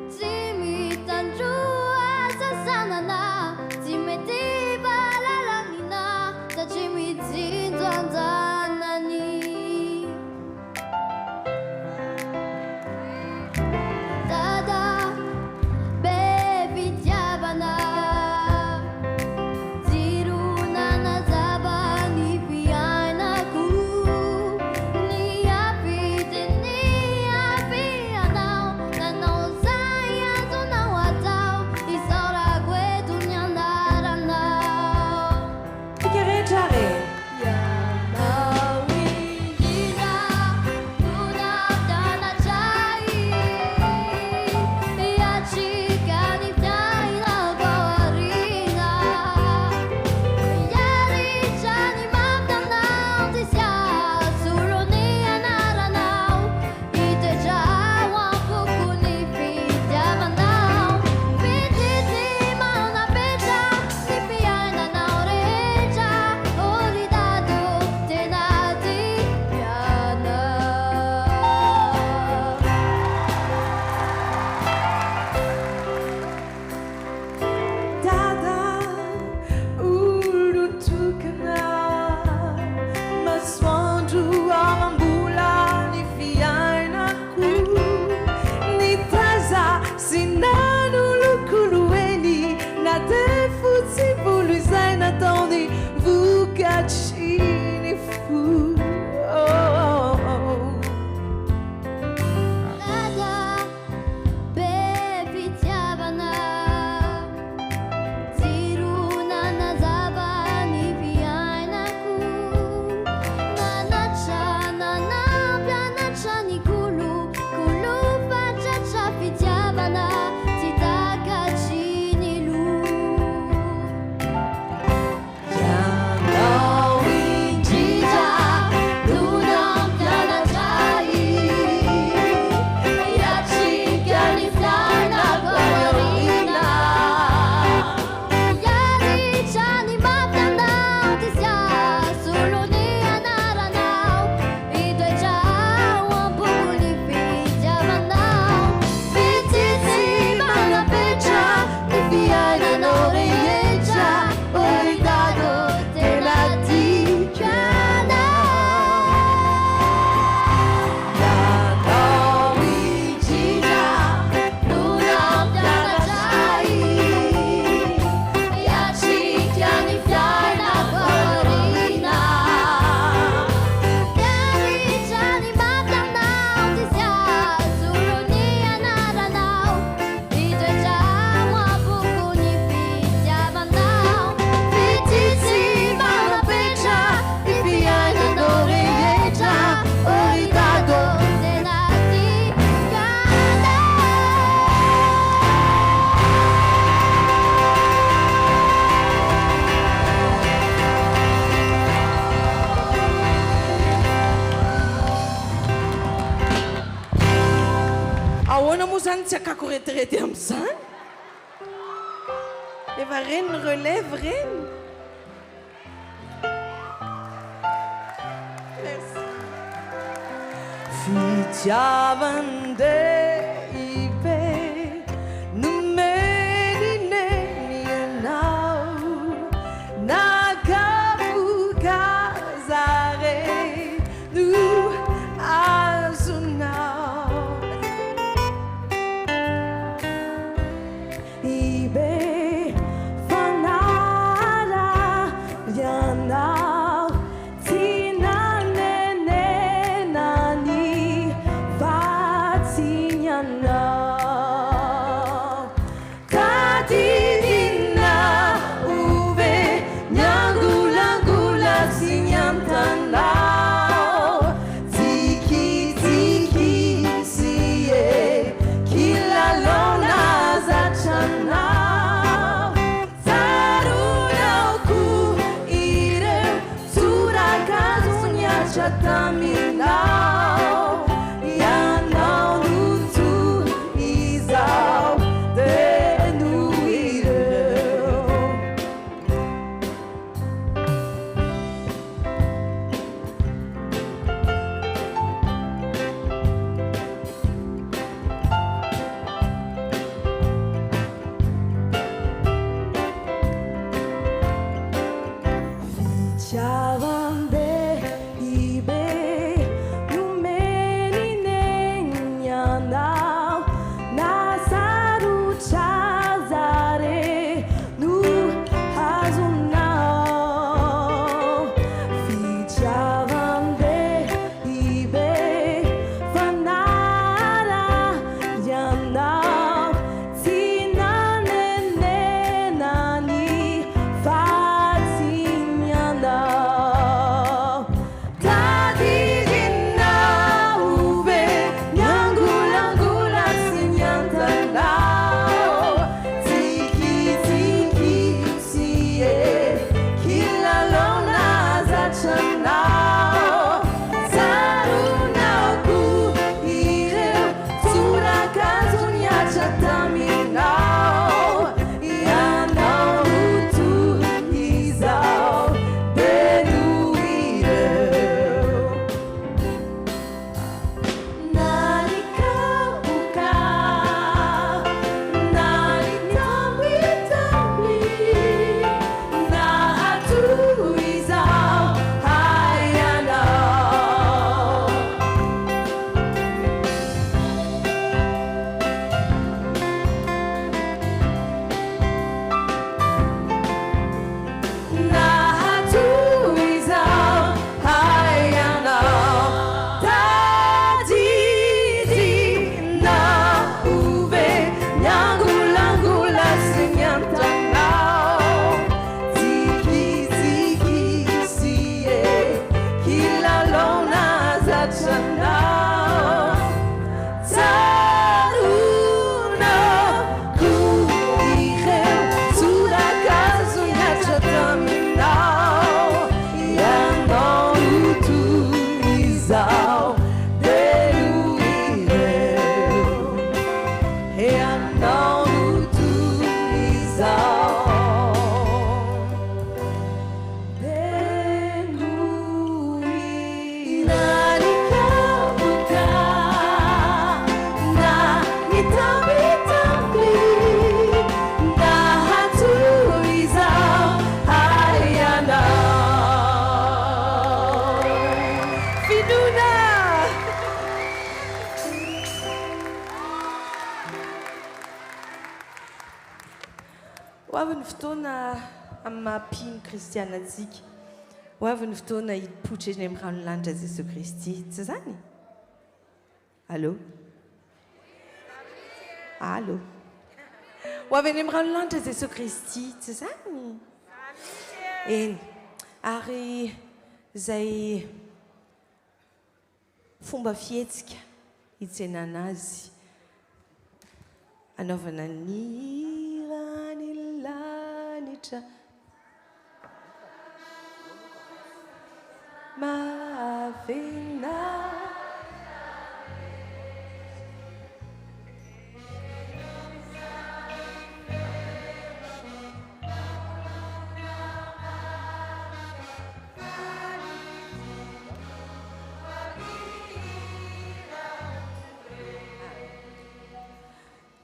Tsy mitandroa sasanana Tsy mety valalanina Satria mijinjo anja tsy akako retirety amin'izany efa reny ny relève reny merci fitiavande ibe numenineny ianao nakapokazare no azonao ibe fanara rianao tinanenenany vatsignanao tadidina ove nyangolangola signatanao tikitiki sie kilalona zatranao tarunaoku ireu surakazuniachataminao ianao nutu izao denuireu Chavande ibe numeninenyanao nasaru chazare nu hazunao fichavande ibe fanara yanao tinanenenani fatsignanao tadidina uve nyangolangola signatanao tikitiki sie kilalona zatranao zarunaoku ireu surakazuniachataminao ianao nutu izao denuireu nalikabuka nalitambitambi nahatu izao hayanao nahatu izao hayanao tadidina uve nyangolangola signatanao tikitiki sie kilalona zatranao tarunaoku ireu surakazuniachataminao ianao nutu izao denuireu ianao nutu izao nalikabuka nanitambitambi nahatu izao hayanao finuna ho avy ny fotoana amin'ny mahampino kristianantsika ho avy ny fotoana hipotra eny amin'ny ranolanitra Jesosy Kristy tsy zany allo allo ho avy eny amin'ny ranolanitra Jesosy Kristy tsy zany eny ary zay fomba fihetsika hitsenana azy anaovana ny ranilanitra mavena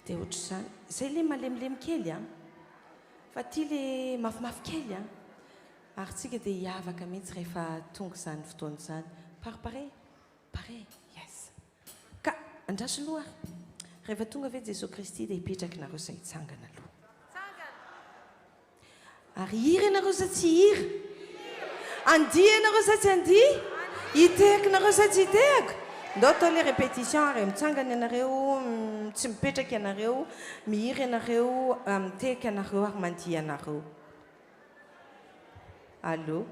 dia ohatr'izany izay le malemilemy kely a fa tia le mafimafy kely a ary tsika dia hiavaka mihitsy rehefa tonga izany fotoana izany parpare pare yes ka andraso aloha rehefa tonga ve Jesosy Kristy dia hipetraka nareo izay hitsangana aloha ary hiry ianareo sa tsy hiry andia ianareo sa tsy andia hitehaka ianareo sa tsy hitehaka ndao atao le répétition ary mitsangana ianareo tsy mipetraka ianareo mihiry ianareo mitehaka ianareo ary mandia ianareo allo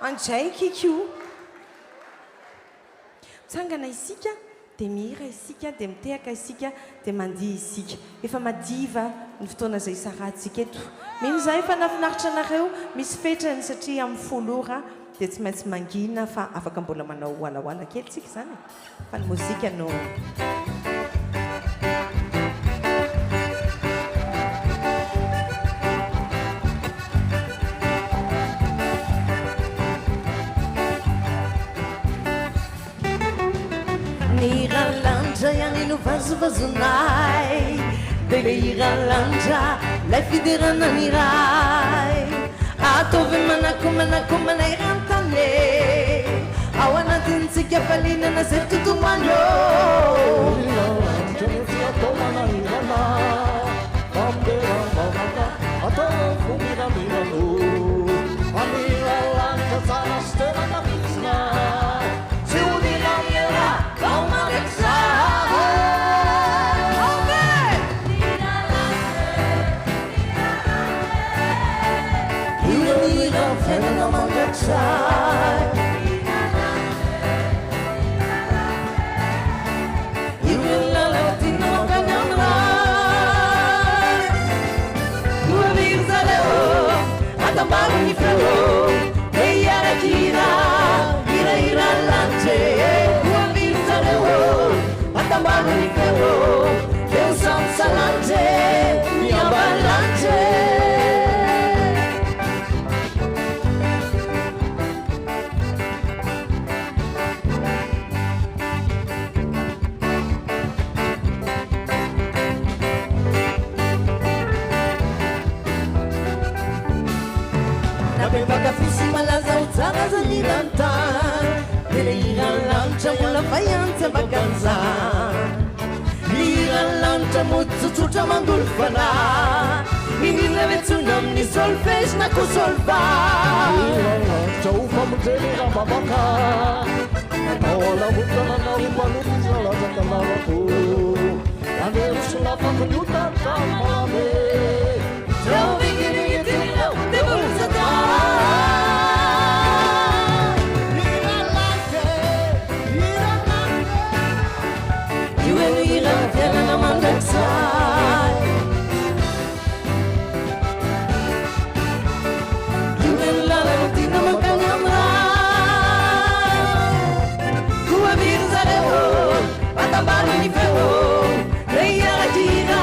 andray kikio mitsangana isika dia mihira isika dia mitehaka isika dia mandia isika efa madiva ny fotoana izay sarantsika eto mino izay efa nafinaritra anareo misy fetrany satria amin'ny folo ora dia tsy maintsy mangina fa afaka mbola manao hoalahoala kely tsika izany fa ny mozika no Niralantra yang ino vazovazonay dia le iralantra lay fiderana niray ataovy manako manay rantane ao anatintsika falinana zay totomandro iralantra mety atao manahirana famberambavaka atao fomiramirano aniralantra tsara sy tena nafisina tsy oniramera ao manaksa fiainana mandratsay io lalatiana mankany amiray noaviry zareo atambaro ny feo dia hiarakira hirahira lance noaviry zareo atambaro ny feo dia hosamsalance miambalance Bakafisi malaza utsara za nirantany dia le iralanitra mbola vahiantsa bakan'izany iralanitra motsotsotra mandolo fanahy indrindra vetsona amin'ny solfège na ko solfa iralanitra ho famondreny rambabaka atao alamotana na rompanoty zalatsaka lavako anderosolafako niotatamame zao vigirigitirao dia volosata fiainana mandratsay io ny lalana tiana mankany amiray koaviry zareo atambaro ny feo dia hiarakira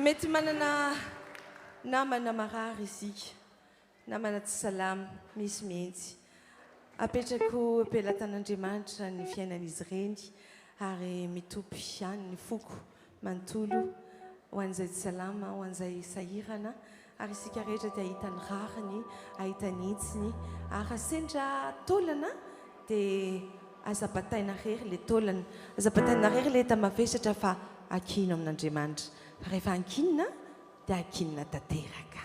mety manana namana marary isika namana tsy salama misy mihitsy apetrako ampelantan'Andriamanitra ny fiainan'izy ireny ary mitopy ihany ny foko manontolo ho an'izay tsy salama ho an'izay sahirana ary isika rehetra dia ahita ny rariny ahita ny itsiny ary sendra taolana dia aza-bataina rery le taolana aza-bataina rery le hita mavesatra fa akino amin'Andriamanitra rehefa ankinina dia ankinina tanteraka.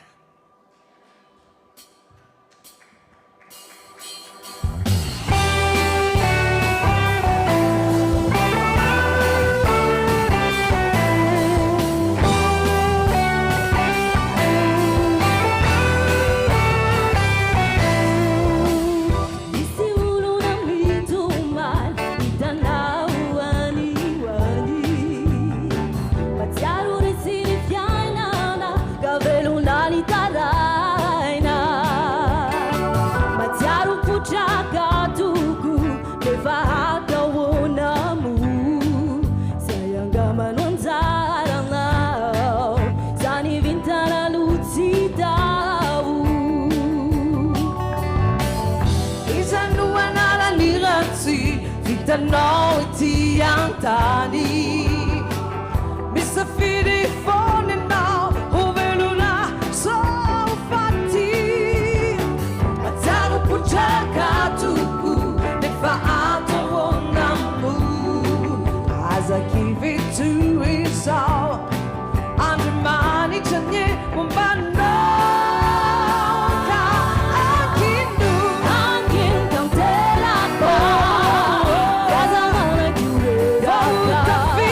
Vitanao ity antany misafidy fonenao hovelona sao faty matsaro potraka toko nefa ataonamo aza kivy toy sao Andriamanitra nye mombanao Feel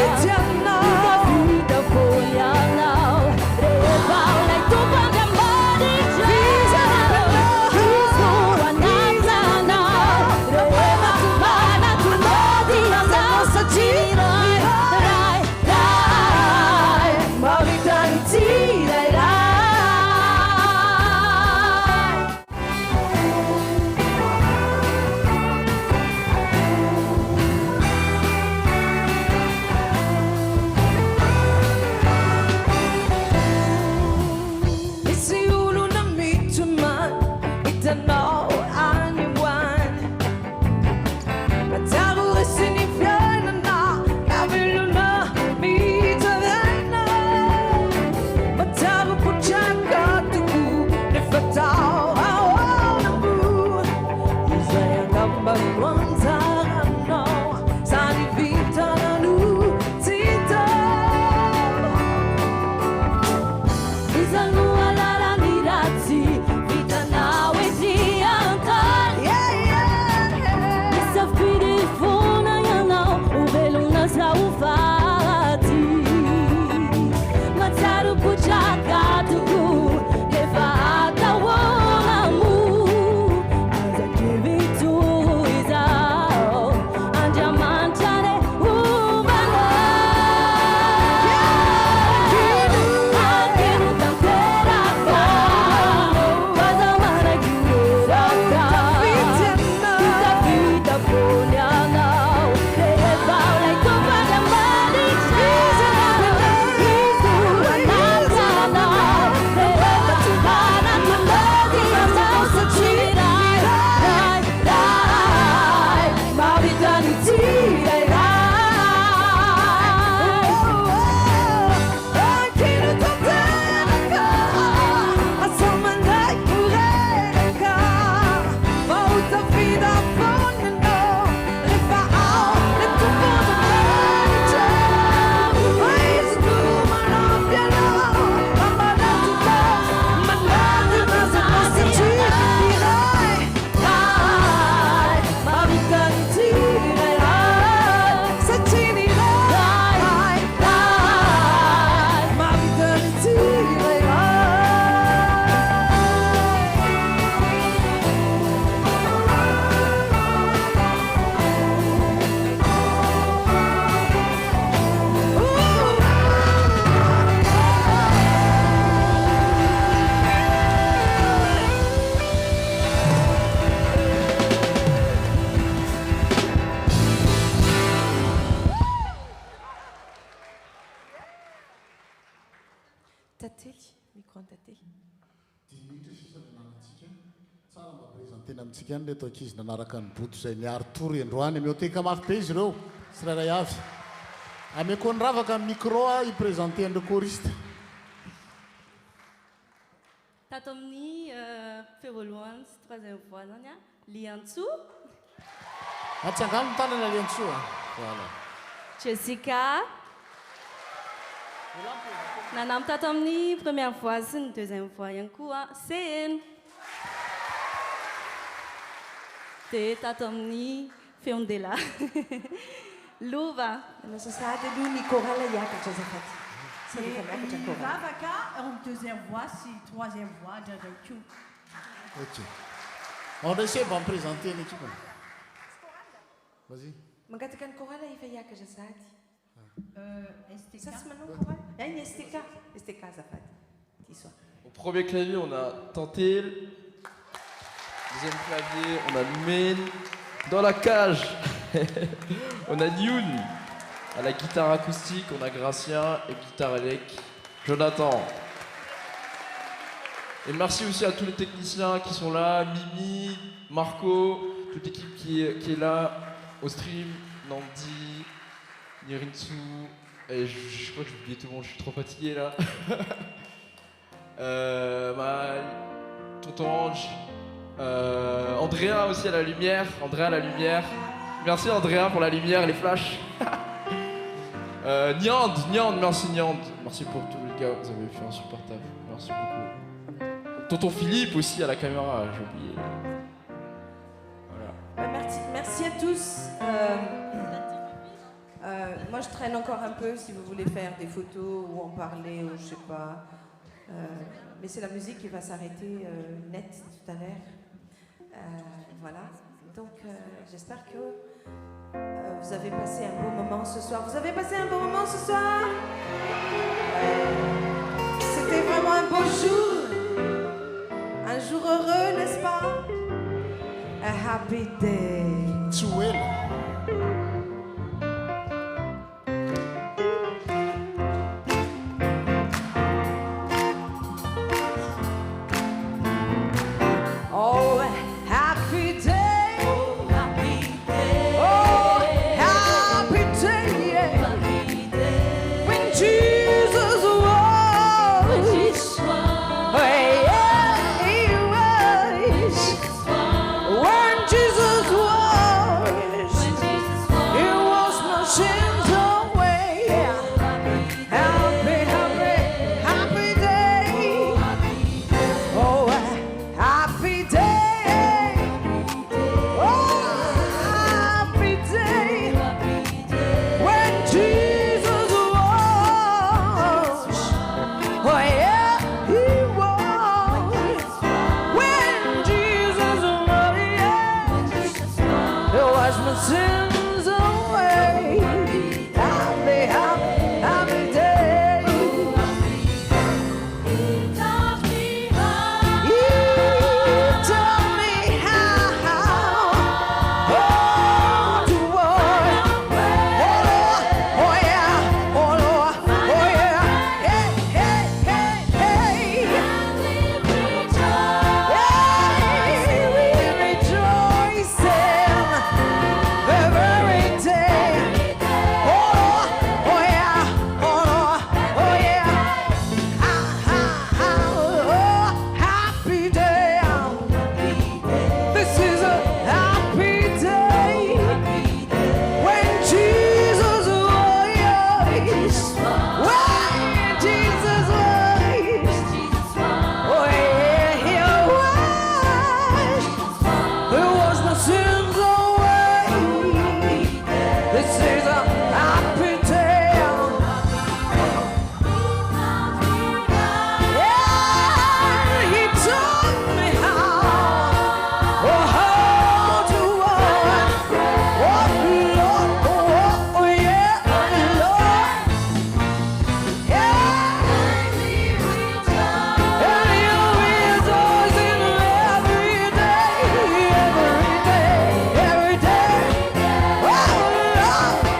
tsely micro antately tsara mba présentena amitsika any le atao ankizy nanaraka ny boto zay miary tory androany mioteka mafy be izy ireo tsirairay avy ameko ny ravaka ny micro a iprésente andreo choriste tato amin'ny feo voalohany sy troisième fois zany a liantso atsangano tanany aliantsoa voilà Jessica nanampo tato amin'ny première fois sy ny deuxième fois ihany koa CN de tato amin'ny feondela lova lasa sady aloha ny chorale hiakatra zafady sa rehefa miakatra chorale Ravaka en deuxième voix sy troisième voix Dadakio. ok on essaie de présenter une équipe vas-y mangataka ny chorale efa hiakatra sady STK. sa tsy manao chorale ny STK zafady ty soir Au premier clavier, on a Tantil. Deuxième clavier, on a Lumen. Dans la cage, on a Nyoun. À la guitare acoustique, on a Gracien. Et guitare électrique, Jonathan. Et merci aussi à tous les techniciens qui sont là. Mimi, Marco, toute l'équipe qui est là. Au stream, Nandi, Nirinsu. Et je crois que j'ai oublié tout le monde, je suis trop fatigué là. Tonton Ange, Andrea aussi à la lumière. Merci Andrea pour la lumière et les flashs. Nyand, merci Nyand. Merci pour tous les gars, vous avez fait un super taf. Merci beaucoup. Tonton Philippe aussi à la caméra, j'ai oublié. Voilà. Merci à tous. Moi je traîne encore un peu si vous voulez faire des photos ou en parler ou je sais pas. Mais c'est la musique qui va s'arrêter net tout à l'heure. Voilà. Donc j'espère que vous avez passé un beau moment ce soir. Vous avez passé un beau moment ce soir? C'était vraiment un beau jour. Un jour heureux, n'est-ce pas? A happy day. Oh, happy day. Oh, happy day. Oh, happy day. Happy day. When Jesus was. When Jesus was. Oh, yeah, he was. When Jesus was. When Jesus was. He was my sins away. Happy, happy, happy day. Oh, happy day. Oh, happy day. When Jesus was. Oh, yeah, he was. When Jesus was, yeah. It was my sins away. Happy, happy, happy day. He taught me how. He taught me how. Oh, to walk. Oh, yeah. Oh, Lord. Oh, yeah. Hey, hey, hey, hey. Yeah, we rejoice every day. Oh, yeah. Oh, yeah. Oh, happy day. This is a happy day. When Jesus was. When Jesus was. Oh, yeah, he was. It was my sins away. This is a happy day. Yeah, he taught me how to walk. Walk, Lord. Oh, yeah, Lord. Yeah. And you rejoice in every day, every day, every day. Oh, Lord.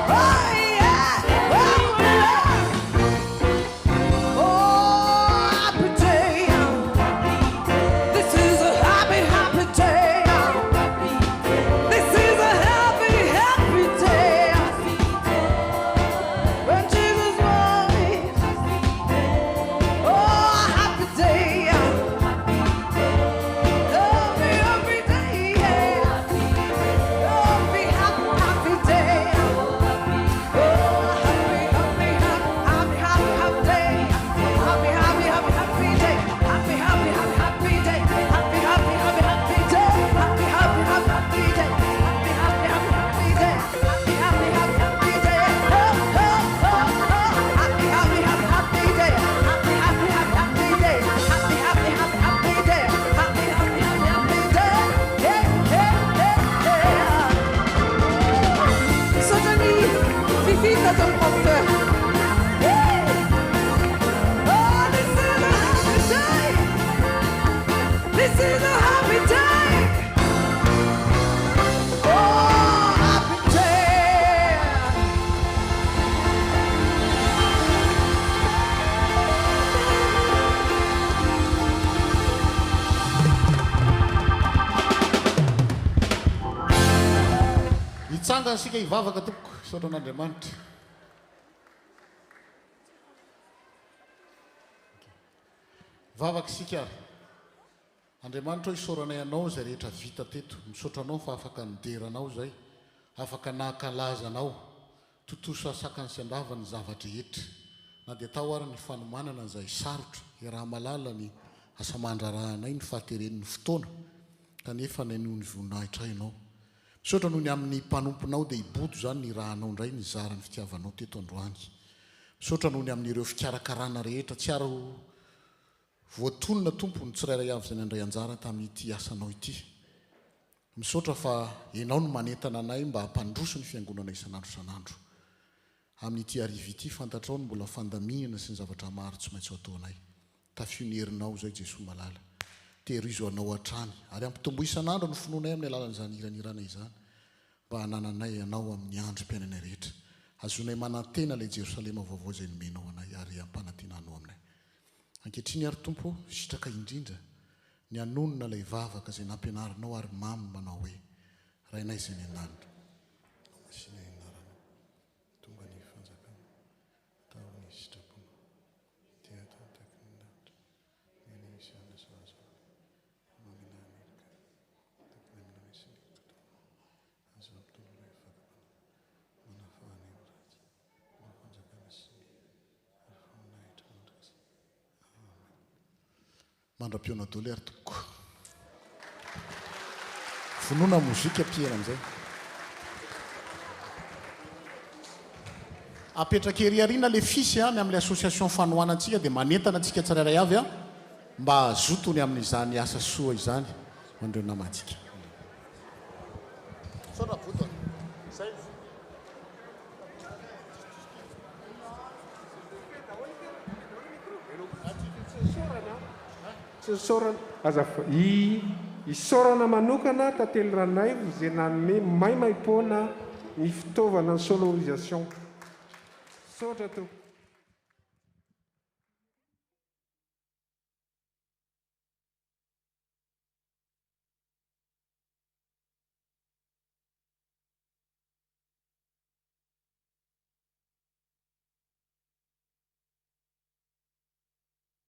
matsika hivavaka tompoko isaotra an'Andriamanitra. Vavaka isika ary. Andriamanitra hoe isaoranay anao zay rehetra vita teto. Misaotra anao fa afaka nideranao zay. Afaka nahakalazanao. Totoso asakany sy andavany zavatra rehetra. Na dia tao ary ny fanomanana izay sarotra. Raha malala ny asa mandrarahanay ny fahateren'ny fotoana. Kanefa ny noho ny voninahitra ianao. Misaotra noho ny amin'ny mpanomponao dia hibodo zany ny rahanao indray ny zarany fitiavanao teto androany. Misaotra noho ny amin'ireo fikarakarana rehetra tsy ary voatonona tompo ny tsirairay avy izay nandray anjara tamin'ity asanao ity. Misaotra fa ianao no manentana anay mba hampandroso ny fiangonana isan'andro isan'andro. Amin'ity ariva ity fantatrao ny mbola fandaminana sy ny zavatra maro tsy maintsy ataonay. Tafio ny herinao zay Jesosy malala. Tehirizo anao hatrany ary ampitombo isan'andro ny finoanay amin'ny alalan'izany iranirana izany mba hanananay anao amin'ny androm-piainana rehetra. Azonay manantena ilay Jerosalema vaovao izay nomenao anay ary ampanantenanao aminay. Ankehitriny ary Tompo, sitraka indrindra ny anonona ilay vavaka izay nampianarinao ary mamy manao hoe rainay izay ny ananitra. Asianay anarana tonga ny fanjakana tao ny sitrapona dia atao taky ny lanitra ny isana soazo mamina amerika taky ny misy ny totoana azo ampitombo hoe fakapana manafahany ratsy ny fanjakana sy ny arfonahitra mandrasa. Mandra-piona dolo ary tompoko. Finoana mozika piera amin'izay. Apetraka ery ariana le fisy ny amin'ny association fanohanantsika dia manentana antsika tsirairay avy mba hazotony amin'izany asa soa izany mandreo namantsika. Isaorana manokana tantely ranay izay nanome maimaimpona ny fitaovana ny sonorisation. Saotra to.